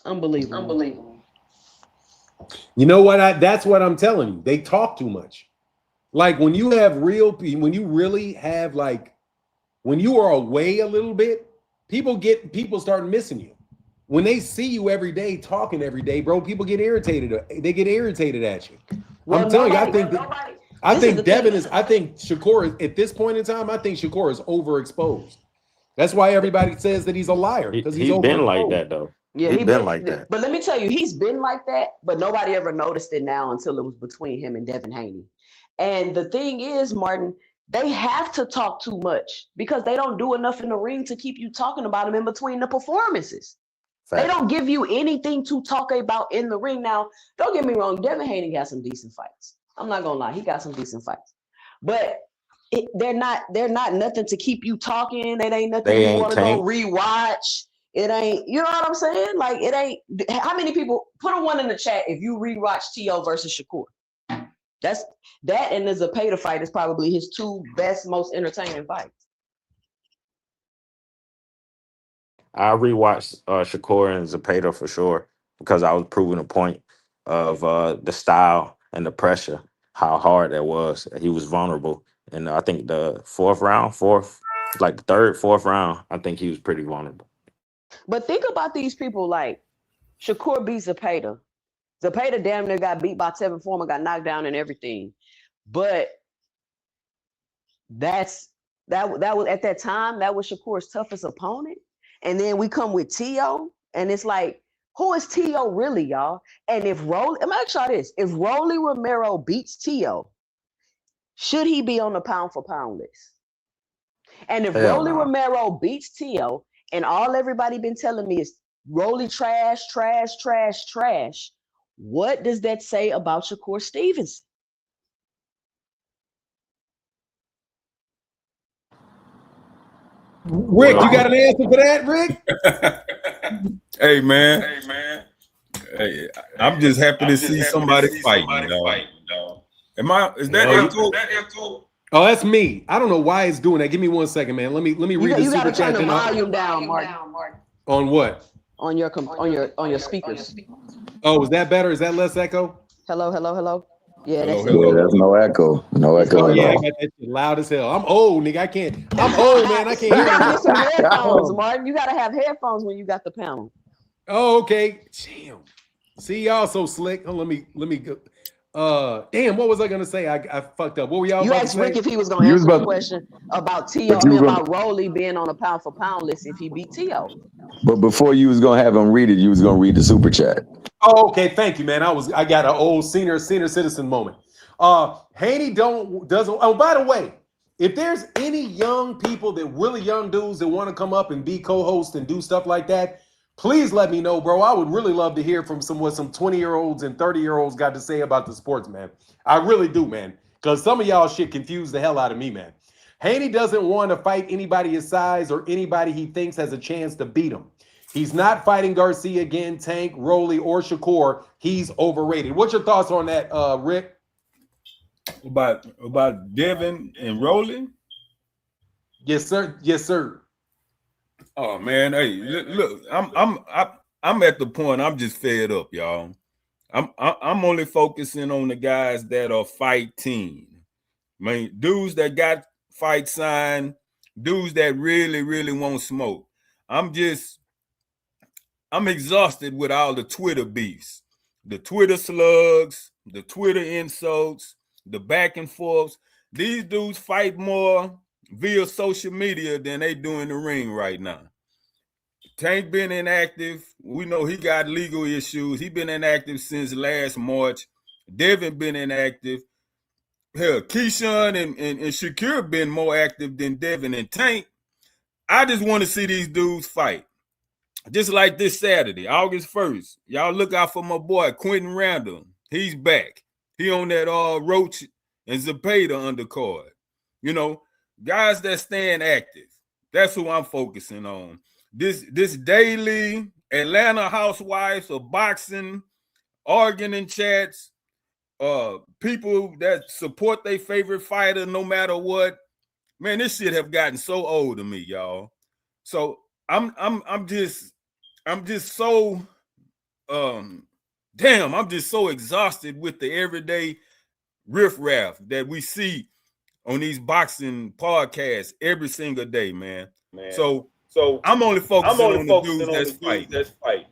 Unbelievable. You know what? That's what I'm telling you. They talk too much. Like when you have when you really have when you are away a little bit, people start missing you. When they see you every day, talking every day, bro, people get irritated. They get irritated at you. Well, I'm telling you, I think Shakur at this point in time, I think Shakur is overexposed. That's why everybody says that he's a liar because he's He been like overexposed. that though. Yeah, he been like that. But let me tell you, he's been like that, but nobody ever noticed it now until it was between him and Devin Haney. And the thing is, Martin, they have to talk too much because they don't do enough in the ring to keep you talking about them in between the performances. Fact. They don't give you anything to talk about in the ring. Now, don't get me wrong, Devin Haney got some decent fights. I'm not gonna lie, he got some decent fights. But they're not nothing to keep you talking. It ain't nothing you want to go rewatch. It ain't, you know what I'm saying? Like, it ain't. How many people put a one in the chat if you rewatch T.O. versus Shakur? That and the Zapata fight is probably his two best, most entertaining fights. I rewatched Shakur and Zapata for sure because I was proving a point of the style and the pressure, how hard that was. He was vulnerable. And I think the fourth, like the third, fourth round, I think he was pretty vulnerable. But think about these people like Shakur beat Zapata. Zapata damn near got beat by Tevin Foreman, got knocked down and everything. But that was at that time, that was Shakur's toughest opponent. And then we come with T.O. and it's like, who is T.O. really, y'all? And if Rolly, I'm gonna ask y'all this: if Rolly Romero beats T.O., should he be on the pound for pound list? And if Rolly Romero beats T.O., and all everybody been telling me is Rolly trash, what does that say about Shakur Stevenson? Rick, you got an answer for that, Rick? Hey, man. Hey, I'm just happy to see somebody fighting, dog. Is that Echo? Oh, that's me. I don't know why it's doing that. Give me 1 second, man. Let me read the super chat. You gotta turn the volume down, Mark. On what? On your speakers. Oh, is that better? Is that less echo? Hello. Yeah, that's no echo. No echo. Oh, yeah, I got that shit loud as hell. I'm old, nigga. I'm old, man. I can't hear. You gotta get some headphones, Martin. You gotta have headphones when you got the panel. Oh, okay. Damn. See, y'all so slick. Oh, let me go. Damn, what was I gonna say? I fucked up. What were y'all you about asked to say? Rick if he was gonna answer the question about T.O. about Rolly being on a pound for pound list if he beat T.O. But before you was gonna have him read it, you was gonna read the super chat. Oh, okay. Thank you, man. I got an old senior citizen moment. Haney doesn't. Oh, by the way, if there's any young people that really young dudes that want to come up and be co-host and do stuff like that, please let me know, bro. I would really love to hear from what some 20-year-olds and 30-year-olds got to say about the sports, man. I really do, man. Because some of y'all shit confuse the hell out of me, man. Haney doesn't want to fight anybody his size or anybody he thinks has a chance to beat him. He's not fighting Garcia again, Tank, Rolly, or Shakur. He's overrated. What's your thoughts on that, Rick? About Devin and Rolly? Yes, sir. Yes, sir. Oh man, hey, look, I'm at the point. I'm just fed up, y'all. I'm only focusing on the guys that are fighting. I mean, dudes that got fight signed, dudes that really want smoke. I'm exhausted with all the Twitter beefs, the Twitter slugs, the Twitter insults, the back and forths. These dudes fight more via social media than they do in the ring right now. Tank been inactive. We know he got legal issues. He been inactive since last March. Devin been inactive. Hell, Keyshawn and Shakur been more active than Devin and Tank. I just want to see these dudes fight. Just like this Saturday, August 1st. Y'all look out for my boy, Quentin Randall. He's back. He on that Roach and Zapata undercard. You know, guys that staying active. That's who I'm focusing on. This daily Atlanta housewives of boxing, arguing in chats, people that support their favorite fighter no matter what. Man, this shit have gotten so old to me, y'all. So I'm just so damn, I'm just so exhausted with the everyday riffraff that we see on these boxing podcasts every single day, man. So I'm only focusing on the dudes that's fighting.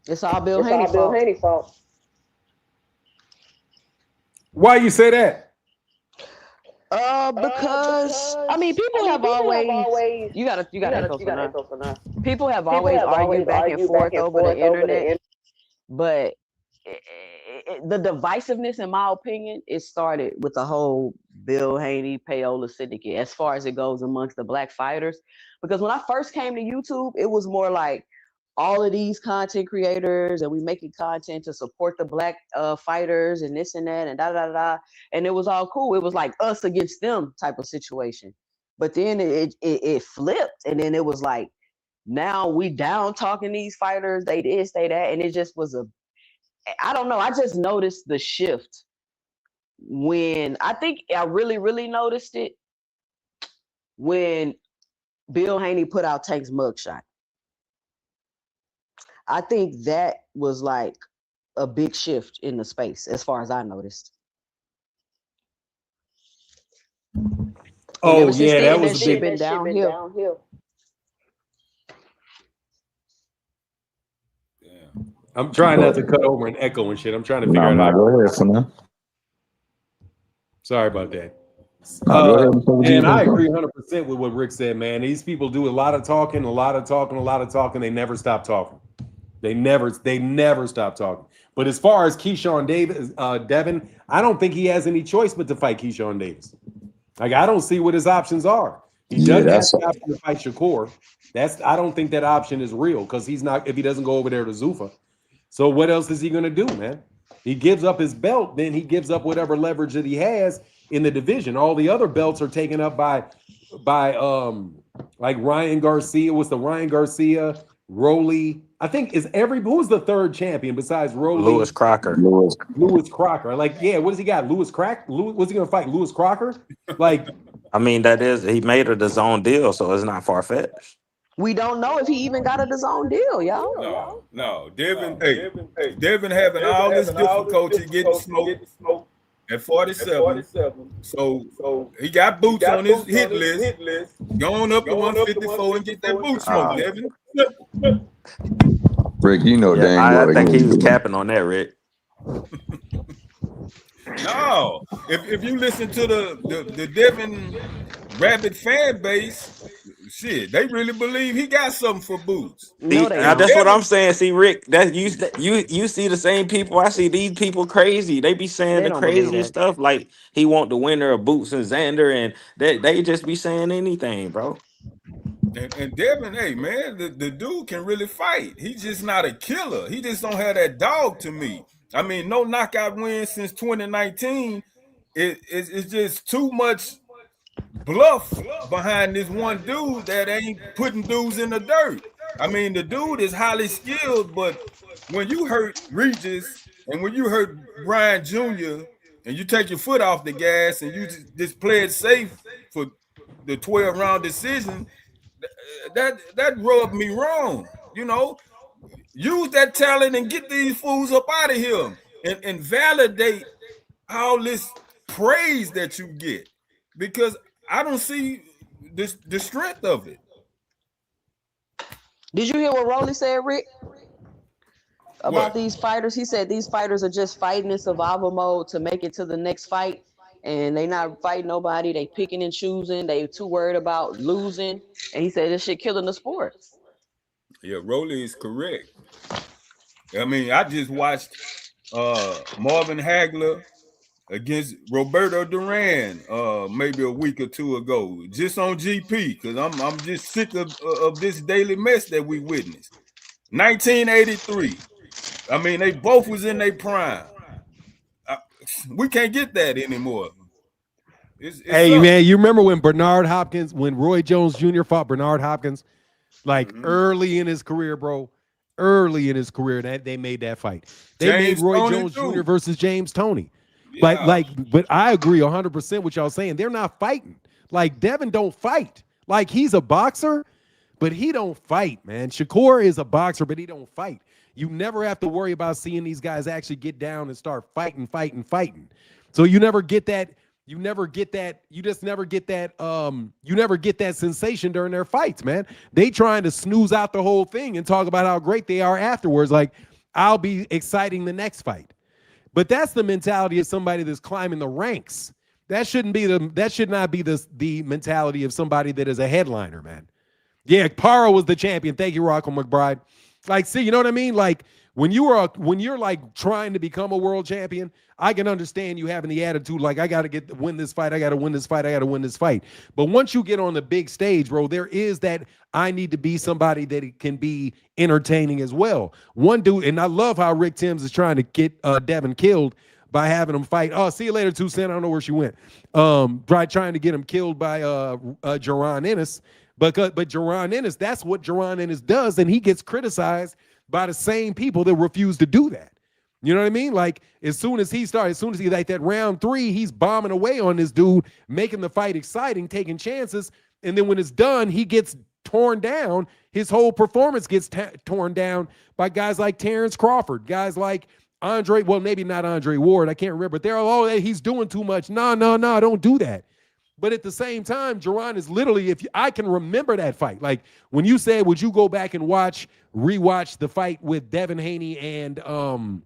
It's all Bill Haney fault. Why you say that? Because I mean, people have always you gotta echo for now. People have always argued back and forth over the internet, but the divisiveness, in my opinion, it started with the whole Bill Haney payola syndicate as far as it goes amongst the black fighters. Because when I first came to YouTube, it was more like all of these content creators and we making content to support the black fighters and this and that and da. And it was all cool. It was like us against them type of situation. But then it flipped, and then it was like, now we down talking these fighters, they this, they that, and it just was I don't know. I just noticed the shift when I think I really noticed it when Bill Haney put out Tank's mugshot. I think that was like a big shift in the space as far as I noticed. Oh yeah, that was shit been downhill. I'm trying not to cut over and echo and shit. I'm trying to figure out how. Go ahead, son. Sorry about that. Go ahead. And I agree 100% with what Rick said, man. These people do a lot of talking. They never stop talking. They never stop talking. But as far as Keyshawn Devin, I don't think he has any choice but to fight Keyshawn Davis. Like, I don't see what his options are. He doesn't have the option to fight Shakur. I don't think that option is real because he's not, if he doesn't go over there to Zuffa. So what else is he going to do, man? He gives up his belt, then he gives up whatever leverage that he has in the division. All the other belts are taken up by like Ryan Garcia. What's the Ryan Garcia, Rolly? I think who's the third champion besides Rolly? Lewis Crocker. Lewis Crocker. Like, yeah, what does he got? What's he going to fight? Lewis Crocker? Like, I mean, he made it his own deal, so it's not far fetched. We don't know if he even got his own deal, y'all. No. Devin having all this difficulty getting smoked at 47. So he got boots on his hit list. Going up to 154 and get that boot smoke, Devin. Rick, you know dang well. I think he was capping on that, Rick. No. If you listen to the Devin Rabbit fan base, shit, they really believe he got something for boots. No, that's what I'm saying. See, Rick, that you see the same people. I see these people crazy. They be saying the craziest stuff, like he want the winner of Boots and Xander, and they just be saying anything, bro. And Devin, hey man, the dude can really fight. He's just not a killer. He just don't have that dog to me. I mean, no knockout wins since 2019. It's just too much bluff behind this one dude that ain't putting dudes in the dirt. I mean, the dude is highly skilled, but when you hurt Regis and when you hurt Brian Jr. and you take your foot off the gas and you just play it safe for the 12-round decision, that rubbed me wrong. You know, use that talent and get these fools up out of here and validate all this praise that you get, because I don't see the strength of it. Did you hear what Rolly said, Rick? About these fighters? He said these fighters are just fighting in survival mode to make it to the next fight, and they not fighting nobody. They picking and choosing. They too worried about losing. And he said this shit killing the sport. Yeah, Rolly is correct. I mean, I just watched Marvin Hagler against Roberto Duran maybe a week or two ago, just on GP, because I'm just sick of this daily mess that we witnessed. 1983. I mean, they both was in their prime. We can't get that anymore. Hey, man, you remember when Roy Jones Jr. fought Bernard Hopkins, like early in his career, bro? early in his career that they made that fight. They made James Roy Toney Jones too. Jr. versus James Toney. Yeah. But I agree 100% with y'all saying. They're not fighting. Like Devin don't fight. Like he's a boxer, but he don't fight, man. Shakur is a boxer, but he don't fight. You never have to worry about seeing these guys actually get down and start fighting. So you never get that. You just never get that. You never get that sensation during their fights, man. They trying to snooze out the whole thing and talk about how great they are afterwards. Like, I'll be exciting the next fight. But that's the mentality of somebody that's climbing the ranks. That should not be the mentality of somebody that is a headliner, man. Yeah, Paro was the champion. Thank you, Rocco McBride. Like, see, you know what I mean? Like, when you're like trying to become a world champion, I can understand you having the attitude like, I got to win this fight. I got to win this fight. I got to win this fight. But once you get on the big stage, bro, there is that I need to be somebody that can be entertaining as well. One dude, and I love how Rick Timms is trying to get Devin killed by having him fight. Oh, see you later, Toussaint. I don't know where she went. By trying to get him killed by Jaron Ennis. But Jaron Ennis, that's what Jaron Ennis does, and he gets criticized by the same people that refuse to do that. You know what I mean? Like, as soon as he like that round 3, he's bombing away on this dude, making the fight exciting, taking chances, and then when it's done, he gets torn down. His whole performance gets torn down by guys like Terrence Crawford, guys like Andre, well, maybe not Andre Ward, I can't remember, but they're all, he's doing too much. No, don't do that. But at the same time, Jaron is literally, I can remember that fight. Like when you said, would you go back and rewatch the fight with Devin Haney and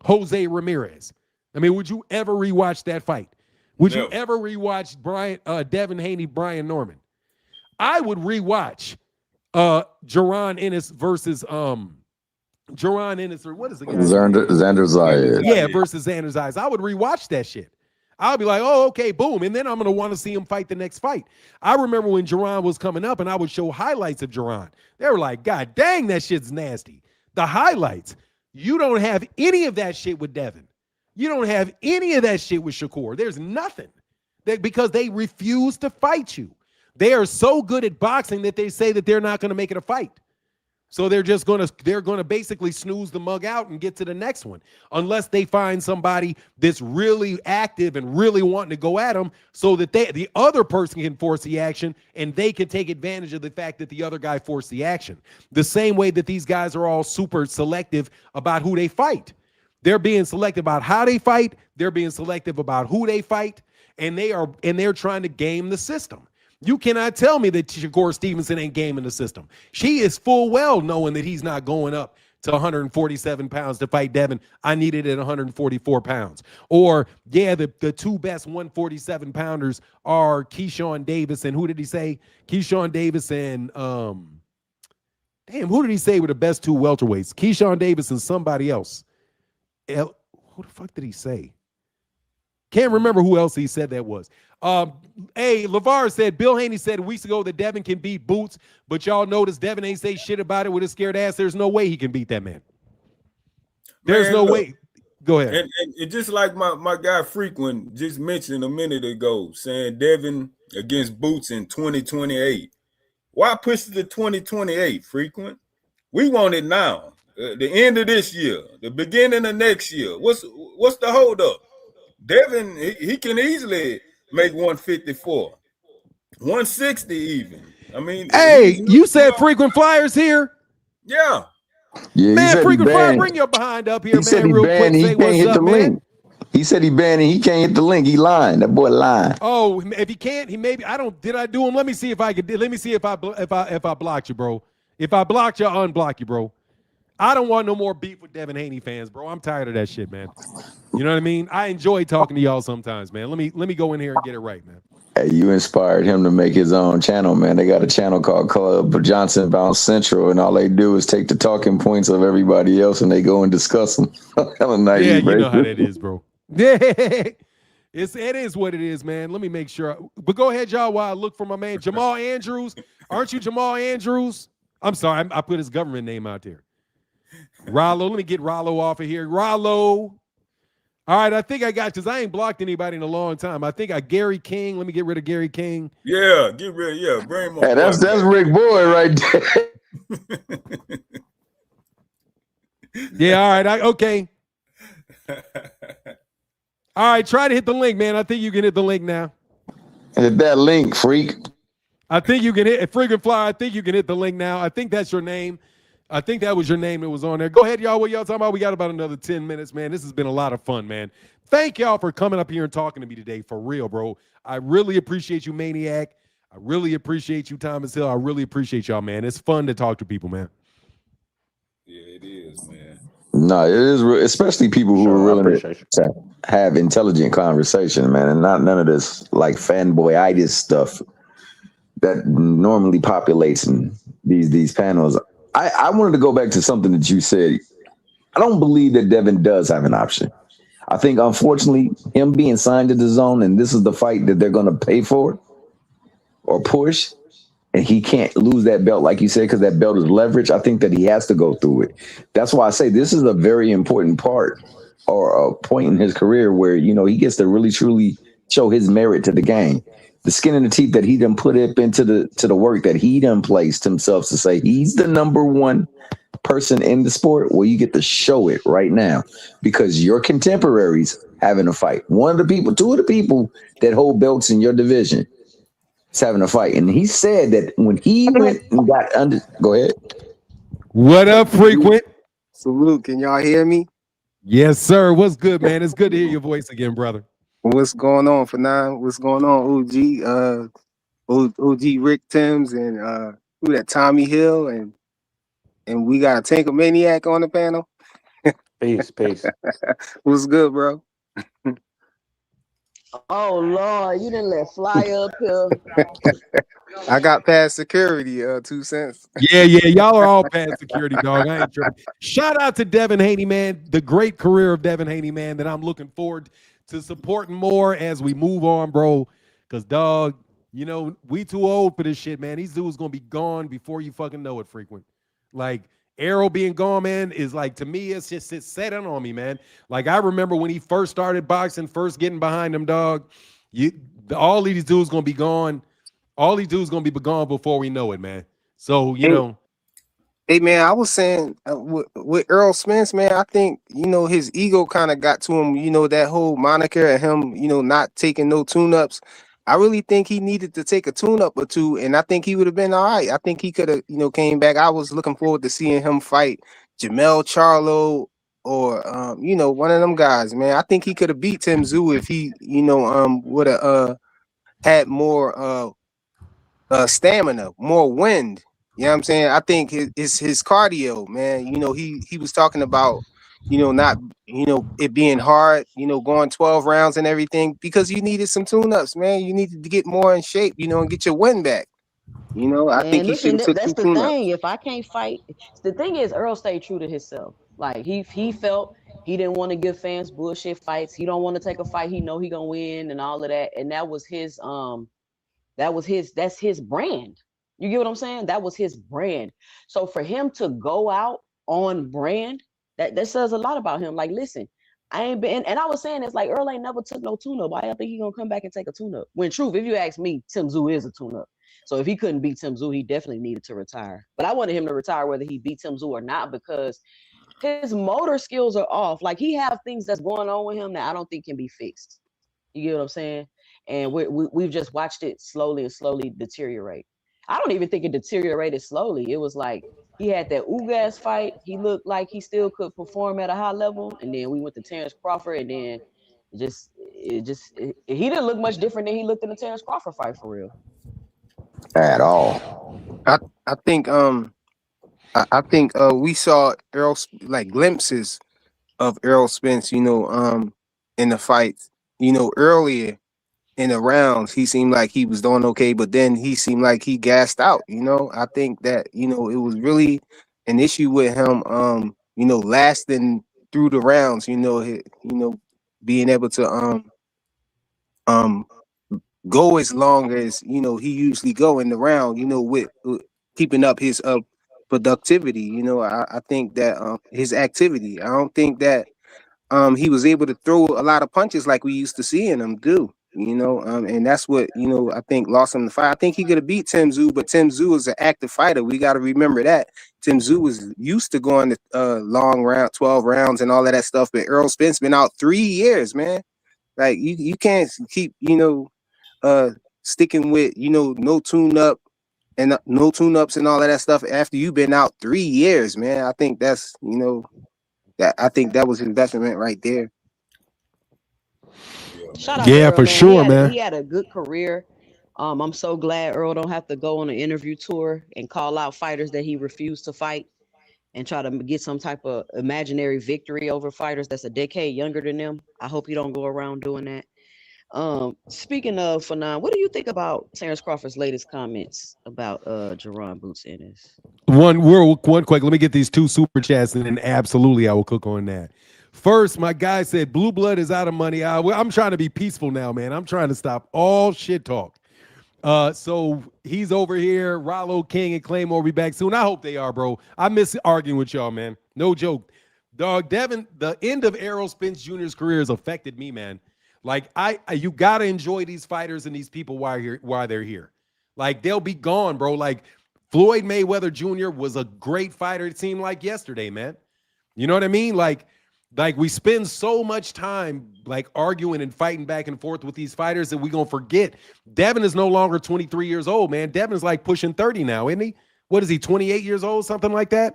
Jose Ramirez? I mean, would you ever rewatch that fight? Would you ever rewatch Devin Haney, Brian Norman? I would rewatch Jaron Ennis versus Jaron Ennis, or what is the guy? Xander Zayed. Yeah, versus Xander Zayed. I would rewatch that shit. I'll be like, oh, okay, boom. And then I'm going to want to see him fight the next fight. I remember when Jaron was coming up and I would show highlights of Jaron. They were like, God dang, that shit's nasty. The highlights. You don't have any of that shit with Devin. You don't have any of that shit with Shakur. There's nothing. Because they refuse to fight you. They are so good at boxing that they say that they're not going to make it a fight. So they're going to basically snooze the mug out and get to the next one, unless they find somebody that's really active and really wanting to go at them, so that the other person can force the action and they can take advantage of the fact that the other guy forced the action. The same way that these guys are all super selective about who they fight. They're being selective about how they fight. They're being selective about who they fight, and they're trying to game the system. You cannot tell me that Shakur Stevenson ain't gaming the system. She is full well knowing that he's not going up to 147 pounds to fight Devin. I need it at 144 pounds. Or, yeah, the two best 147 pounders are Keyshawn Davis and who did he say? Keyshawn Davis and, who did he say were the best two welterweights? Keyshawn Davis and somebody else. Who the fuck did he say? Can't remember who else he said that was. LeVar said, Bill Haney said weeks ago that Devin can beat Boots, but y'all notice Devin ain't say shit about it with his scared ass. There's no way he can beat that man. There's no way. Go ahead. And just like my guy Frequent just mentioned a minute ago, saying Devin against Boots in 2028. Why push it to 2028, Frequent? We want it now. The end of this year, the beginning of next year. What's the holdup? Devin, he can easily make 154, 160 even. I mean, hey, you said frequent flyers here? Yeah. Yeah, man, frequent flyer, bring your behind up here, he said man, he real banned, quick. he can't hit the link. He said he banned and he can't hit the link. He lying. That boy lying. Oh, if he can't, he maybe did I do him? Let me see if I could. Let me see if I blocked you, bro. If I blocked you, I'll unblock you, bro. I don't want no more beef with Devin Haney fans, bro. I'm tired of that shit, man. You know what I mean? I enjoy talking to y'all sometimes, man. Let me go in here and get it right, man. Hey, you inspired him to make his own channel, man. They got a channel called Club Johnson Bounce Central, and all they do is take the talking points of everybody else and they go and discuss them. Yeah, you know how that is, bro. It is what it is, man. Let me make sure. But go ahead, y'all, while I look for my man Jamal Andrews. Aren't you Jamal Andrews? I'm sorry, I put his government name out there. Rollo, let me get Rollo off of here. Rollo. All right, I think I got, because I ain't blocked anybody in a long time. I think I Gary King. Let me get rid of Gary King. Yeah, get rid. Yeah, bring him on. Hey, that's Rick Boyd right there. Yeah, all right. Okay. All right, try to hit the link, man. I think you can hit the link now. Hit that link, freak. I think you can hit Freaking Fly. I think you can hit the link now. I think that's your name. I think that was your name that was on there. Go ahead, y'all. What y'all talking about? We got about another 10 minutes, man. This has been a lot of fun, man. Thank y'all for coming up here and talking to me today. For real, bro. I really appreciate you, Maniac. I really appreciate you, Thomas Hill. I really appreciate y'all, man. It's fun to talk to people, man. Yeah, it is, man. No, it is, especially people who are Sure, I willing appreciate you. to have intelligent conversation, man, and not none of this like fanboyitis stuff that normally populates in these panels. I wanted to go back to something that you said. I don't believe that Devin does have an option. I think, unfortunately, him being signed to the zone and this is the fight that they're going to pay for or push, and he can't lose that belt, like you said, because that belt is leverage. I think that he has to go through it. That's why I say this is a very important part or a point in his career where, you know, he gets to really, truly show his merit to the game. The skin and the teeth that he done put up into the work that he done placed himself to say he's the number one person in the sport. Well, you get to show it right now because your contemporaries having a fight. Two of the people that hold belts in your division is having a fight. And he said that when he went and got under, go ahead. What up, Frequent? Salute. Can y'all hear me? Yes, sir. What's good, man? It's good to hear your voice again, brother. What's going on, Fanan? What's going on, OG? OG Rick Timms and who that Tommy Hill and we got a Tanker Maniac on the panel. Peace. What's good, bro? Oh Lord, you didn't let Fly up here. I got past security, 2 cents. Yeah. Y'all are all past security, dog. I ain't tripping. Shout out to Devin Haney, man. The great career of Devin Haney, man, that I'm looking forward to supporting more as we move on, bro. Because, dog, you know, we too old for this shit, man. These dudes going to be gone before you fucking know it, Frequent. Like, Arrow being gone, man, is like, to me, it's just set in on me, man. Like, I remember when he first started boxing, first getting behind him, dog. All these dudes going to be gone. All these dudes going to be gone before we know it, man. So, you know. Hey, man, I was saying with Earl Spence, man, I think, you know, his ego kind of got to him, you know, that whole moniker of him, you know, not taking no tune-ups. I really think he needed to take a tune-up or two, and I think he would have been all right. I think he could have, you know, came back. I was looking forward to seeing him fight Jamel Charlo or, you know, one of them guys, man. I think he could have beat Tim Tszyu if he, you know, would have had more stamina, more wind. You know what I'm saying? I think his cardio, man. You know, he was talking about, you know, not, you know, it being hard, you know, going 12 rounds and everything because you needed some tune-ups, man. You needed to get more in shape, you know, and get your wind back. You know, I think he should have took that's two the tune-ups. thing. If I can't fight, the thing is Earl stayed true to himself. Like he felt he didn't want to give fans bullshit fights. He don't want to take a fight he know he gonna win and all of that. And that's his brand. You get what I'm saying? That was his brand. So for him to go out on brand, that says a lot about him. Like, listen, I ain't been, and I was saying it's like Earl ain't never took no tune-up. I think he gonna come back and take a tune-up. When truth, if you ask me, Tim Tszyu is a tune-up. So if he couldn't beat Tim Tszyu, he definitely needed to retire. But I wanted him to retire whether he beat Tim Tszyu or not because his motor skills are off. Like he have things that's going on with him that I don't think can be fixed. You get what I'm saying? And we've just watched it slowly deteriorate. I don't even think it deteriorated slowly. It was like he had that Ugas fight. He looked like he still could perform at a high level. And then we went to Terrence Crawford, and then he didn't look much different than he looked in the Terrence Crawford fight for real. At all. I think we saw Earl like glimpses of Earl Spence, you know, in the fights, you know, earlier in the rounds, he seemed like he was doing okay, but then he seemed like he gassed out. You know, I think that, you know, it was really an issue with him, you know, lasting through the rounds. Being able to go as long as, you know, he usually go in the round. You know, with keeping up his productivity. You know, I think that his activity. I don't think that he was able to throw a lot of punches like we used to seeing him do. And that's what, I think lost him the fight. I think he could have beat Tim Tszyu, but Tim Tszyu is an active fighter. We got to remember that. Tim Tszyu was used to going to long round, 12 rounds and all of that stuff, but Errol Spence been out 3 years, man. Like, you can't keep, sticking with, no tune-up and no tune-ups and all of that stuff after you've been out 3 years, man. I think that's, I think that was his detriment right there. Shout out Yeah, to Earl, for sure, man. He had a good career. I'm so glad Earl don't have to go on an interview tour and call out fighters that he refused to fight and try to get some type of imaginary victory over fighters that's a decade younger than them. I hope he don't go around doing that. Speaking of Fanon, what do you think about Terrence Crawford's latest comments about Jerron Boots Ennis? One quick. Let me get these 2 super chats, and then absolutely I will cook on that. First, my guy said Blue Blood is out of money. I'm trying to be peaceful now, man. I'm trying to stop all shit talk. So he's over here. Rollo King and Claymore will be back soon. I hope they are, bro. I miss arguing with y'all, man. No joke. Dog, Devin, the end of Errol Spence Jr.'s career has affected me, man. Like, you gotta enjoy these fighters and these people while they're here. Like, they'll be gone, bro. Like, Floyd Mayweather Jr. was a great fighter, it seemed like yesterday, man. You know what I mean? Like we spend so much time like arguing and fighting back and forth with these fighters that we gonna forget. Devin is no longer 23 years old, man. Devin's like pushing 30 now, isn't he? What is he, 28 years old, something like that?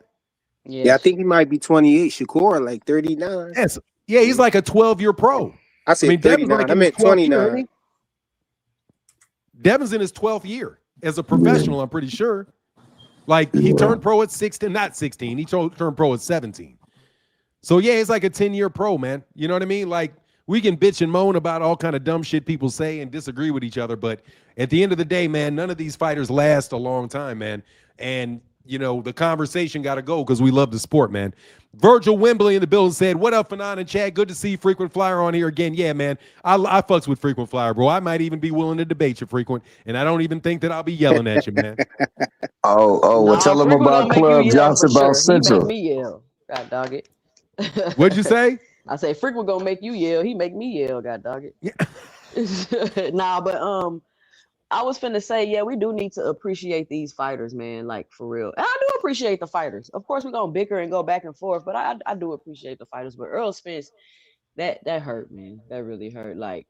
Yes. Yeah, I think he might be 28. Shakur, like 39. Yes. Yeah, he's like a 12-year pro. I said 39. Like I meant 29. Year, Devin's in his 12th year as a professional, I'm pretty sure. Like, he turned pro at 16, not 16. He turned pro at 17. So, yeah, it's like a 10-year pro, man. You know what I mean? Like, we can bitch and moan about all kind of dumb shit people say and disagree with each other. But at the end of the day, man, none of these fighters last a long time, man. And, the conversation got to go because we love the sport, man. Virgil Wembley in the building said, what up, Fanon and Chad? Good to see Frequent Flyer on here again. Yeah, man, I fucks with Frequent Flyer, bro. I might even be willing to debate you, Frequent, and I don't even think that I'll be yelling at you, man. Well, tell them about Club Johnson about Central. He make me yell. God dog it. What'd you say? I say Frequent gonna make you yell. He make me yell. God dog it. Yeah. Nah, but I was finna say, yeah, we do need to appreciate these fighters, man. Like, for real. And I do appreciate the fighters. Of course, we're gonna bicker and go back and forth, but I do appreciate the fighters. But Errol Spence, that hurt, man. That really hurt. Like,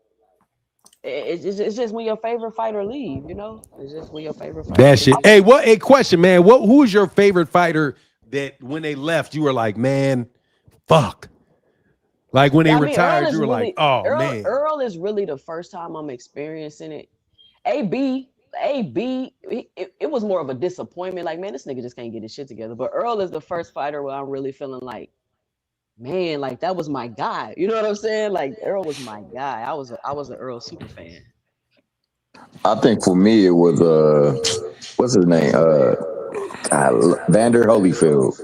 it's just when your favorite fighter leave, It's just when your favorite fighter that shit. Hey, a question, man. Who was your favorite fighter that when they left, you were like, man, fuck? Like, when they retired, you were really, like, oh, man. Earl is really the first time I'm experiencing it. AB, it was more of a disappointment. Like, man, this nigga just can't get his shit together. But Earl is the first fighter where I'm really feeling like, man, like, that was my guy. You know what I'm saying? Like, Earl was my guy. I was an Earl super fan. I think for me it was what's his name? Vander Holyfield.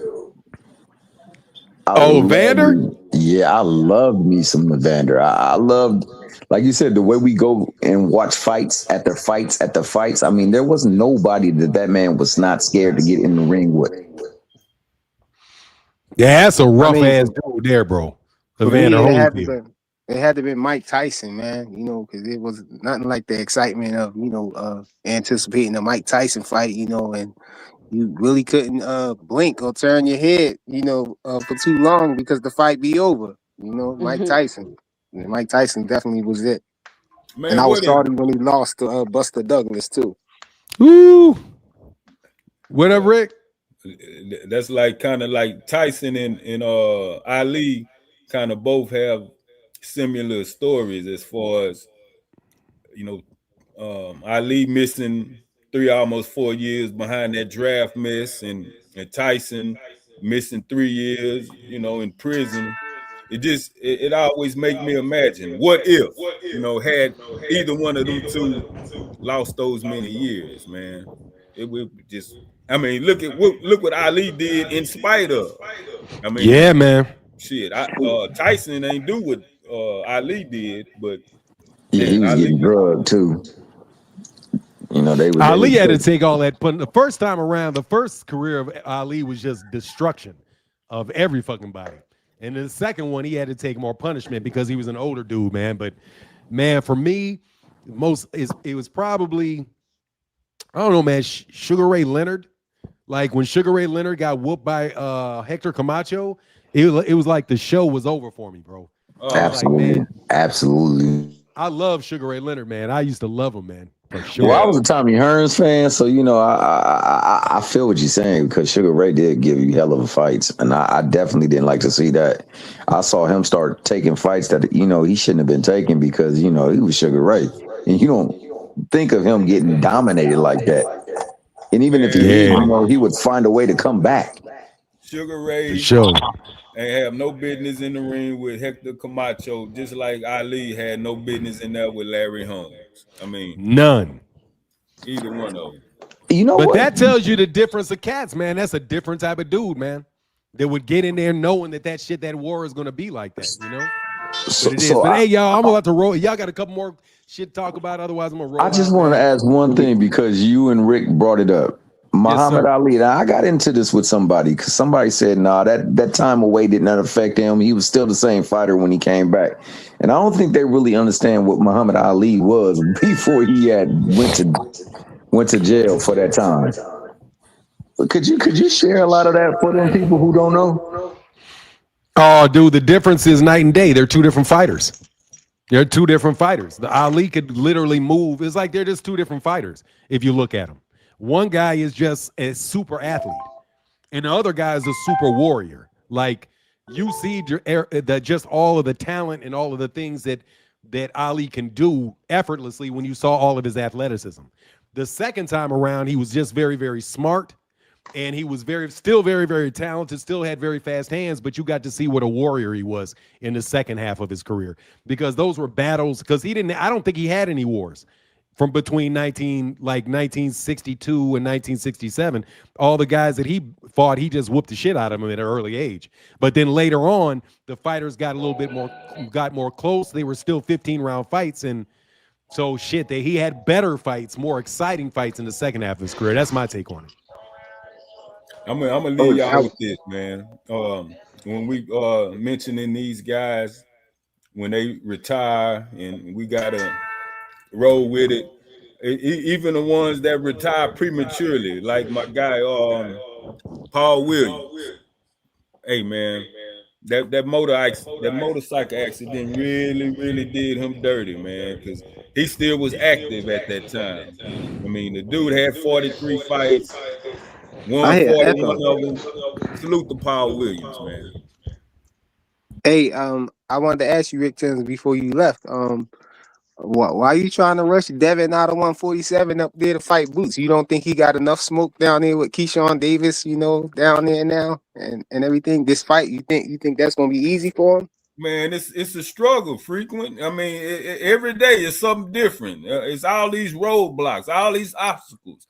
Vander? Yeah, I loved me some Vander. I loved, like you said, the way we go and watch fights after fights. I mean, there was nobody that man was not scared to get in the ring with. Yeah, that's a rough ass dude there, bro. Vander Holyfield. It had to be Mike Tyson, man, because it was nothing like the excitement of, anticipating a Mike Tyson fight, and you really couldn't blink or turn your head, for too long because the fight be over. Mike Tyson. Mike Tyson definitely was it. Man, and I was sorry when he lost to Buster Douglas too. Ooh. What up, Rick? That's like kind of like Tyson and Ali kind of both have similar stories as far as Ali missing 3, almost 4 years behind that draft mess, and Tyson missing 3 years, in prison. It always make me imagine what if, had either one of them two lost those many years, man. It would just, look what Ali did in spite of. Yeah, man. Shit, Tyson ain't do what Ali did, but yeah, he was getting drugged too. Ali had to take all that. But the first time around, the first career of Ali was just destruction of every fucking body. And the second one, he had to take more punishment because he was an older dude, man. But, man, for me, it was probably, I don't know, man, Sugar Ray Leonard. Like when Sugar Ray Leonard got whooped by Hector Camacho, it was like the show was over for me, bro. I was like, Absolutely, man, absolutely. I love Sugar Ray Leonard, man. I used to love him, man, for Well, I sure. was a Tommy Hearns fan, so I feel what you're saying because Sugar Ray did give you hell of a fights, and I definitely didn't like to see that. I saw him start taking fights that he shouldn't have been taking because he was Sugar Ray, and you don't think of him getting dominated like that. And even if he did, Yeah, he would find a way to come back. Sugar for Ray sure. ain't have no business in the ring with Hector Camacho, just like Ali had no business in there with Larry Holmes. I mean, None. either one of them. You know But what? that tells you the difference of cats, man. That's a different type of dude, man. That would get in there knowing that war is going to be like that, you know? So, But it is. so But I, hey, y'all, I'm about to roll. Y'all got a couple more shit to talk about. Otherwise, I'm going to I roll just out, want to man. ask one thing because you and Rick brought it up. Muhammad sir. Ali. Now, I got into this with somebody because somebody said, "Nah, that time away did not affect him. He was still the same fighter when he came back." And I don't think they really understand what Muhammad Ali was before he had went to jail for that time. Could you share a lot of that for them people who don't know? Oh, dude, the difference is night and day. They're two different fighters. They're two different fighters. The Ali could literally move. It's like they're just two different fighters if you look at them. One guy is just a super athlete, and the other guy is a super warrior. Like you see that just all of the talent and all of the things that Ali can do effortlessly when you saw all of his athleticism. The second time around, he was just very, very smart, and he was still very, very talented, still had very fast hands, but you got to see what a warrior he was in the second half of his career because those were battles because I don't think he had any wars from between 1962 and 1967. All the guys that he fought, he just whooped the shit out of them at an early age. But then later on, the fighters got a little bit more close. They were still 15-round fights, and so he had better fights, more exciting fights in the second half of his career. That's my take on it. I'm gonna leave y'all with this, man. When we mentioning these guys when they retire, and we gotta roll with it. Even the ones that retire prematurely, like my guy Paul Williams. Hey man, that motorcycle accident really did him dirty, man, because he still was active at that time. I mean, the dude had 43 fights, I won hear 41 echo. of them. Salute to Paul Williams, man. Hey, I wanted to ask you, Rick Tins, before you left. Why are you trying to rush Devin out of 147 up there to fight Boots? You don't think he got enough smoke down there with Keyshawn Davis, down there now and everything? This fight, you think that's gonna be easy for him? Man, it's a struggle frequent. I mean, every day is something different. It's all these roadblocks, all these obstacles.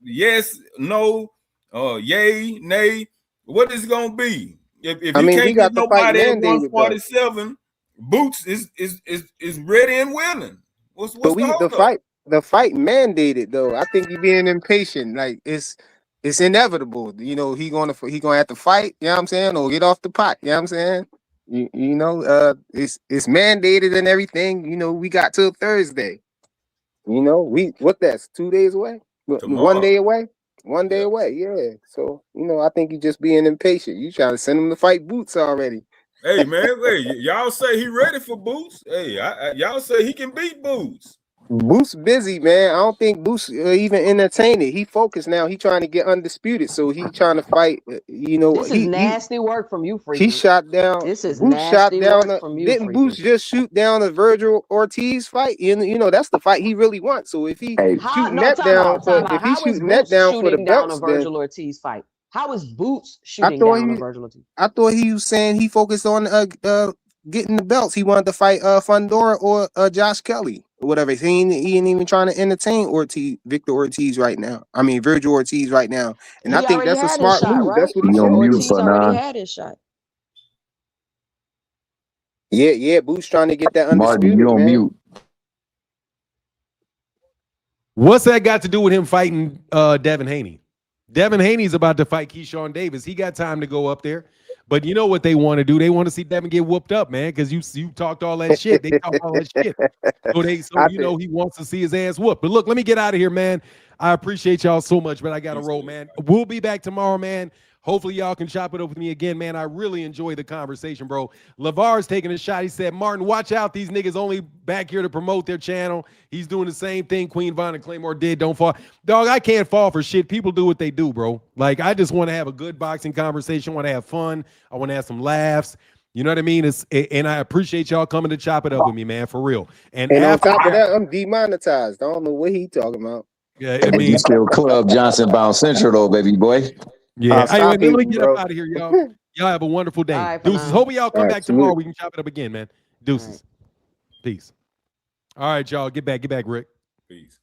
Yes, no, yay, nay. What is it gonna be? If I he mean, he can't get got the fight nobody at mandated though. 147, Boots is ready and willing. What's But the holdup? the fight mandated though. I think you being impatient. Like it's inevitable. He gonna have to fight, you know what I'm saying, or get off the pot, you know what I'm saying? It's mandated and everything. We got till Thursday. That's 2 days away? One Tomorrow. day away? One day Yeah. away, yeah. So, I think you just being impatient. You trying to send him to fight Boots already. Hey man, hey, y'all say he ready for Boots? Hey, y'all say he can beat Boots. Boots busy, man. I don't think Boots even entertain it. He focused now. He trying to get undisputed, so he trying to fight. This is nasty work from you, he Freaky. shot down. This is Boots shot nasty down. work from you, Didn't Boots Freaky. just shoot down a Virgil Ortiz fight? That's the fight he really wants. So if he Hey, shooting that down for, if he How is shooting that Boots down for the shooting down a belts, then Virgil Ortiz fight? How is Boots I shooting thought down a he, Virgil Ortiz? I thought he was saying he focused on getting the belts. He wanted to fight Fundora or Josh Kelly or whatever. He ain't even trying to entertain Victor Ortiz right now. I mean Virgil Ortiz right now. And I He think already that's a had his smart shot, move. That's right? what he you said. on mute Ortiz for already now, had his shot. Yeah. Boots trying to get that Martin. You undisputed, on man. mute? What's that got to do with him fighting Devin Haney? Devin Haney's about to fight Keyshawn Davis. He got time to go up there. But you know what they want to do? They want to see Devin get whooped up, man, because you talked all that shit. They talk all that shit. So he wants to see his ass whooped. But look, let me get out of here, man. I appreciate y'all so much, but I got to roll, man. We'll be back tomorrow, man. Hopefully y'all can chop it up with me again, man. I really enjoy the conversation, bro. LeVar's taking a shot. He said, Martin, watch out. These niggas only back here to promote their channel. He's doing the same thing Queen Von and Claymore did. Don't fall. Dog, I can't fall for shit. People do what they do, bro. Like, I just want to have a good boxing conversation. I want to have fun. I want to have some laughs. You know what I mean? And I appreciate y'all coming to chop it up with me, man, for real. And on top of that, I'm demonetized. I don't know what he talking about. Yeah, I mean, you still Club Johnson Bound Central though, baby boy. Yeah. Anyway, let me get bro. up out of here, y'all. Y'all have a wonderful day. Right, Deuces. Hope y'all come back tomorrow. Salute. We can chop it up again, man. Deuces. Peace. All right, y'all. Get back, Rick. Peace.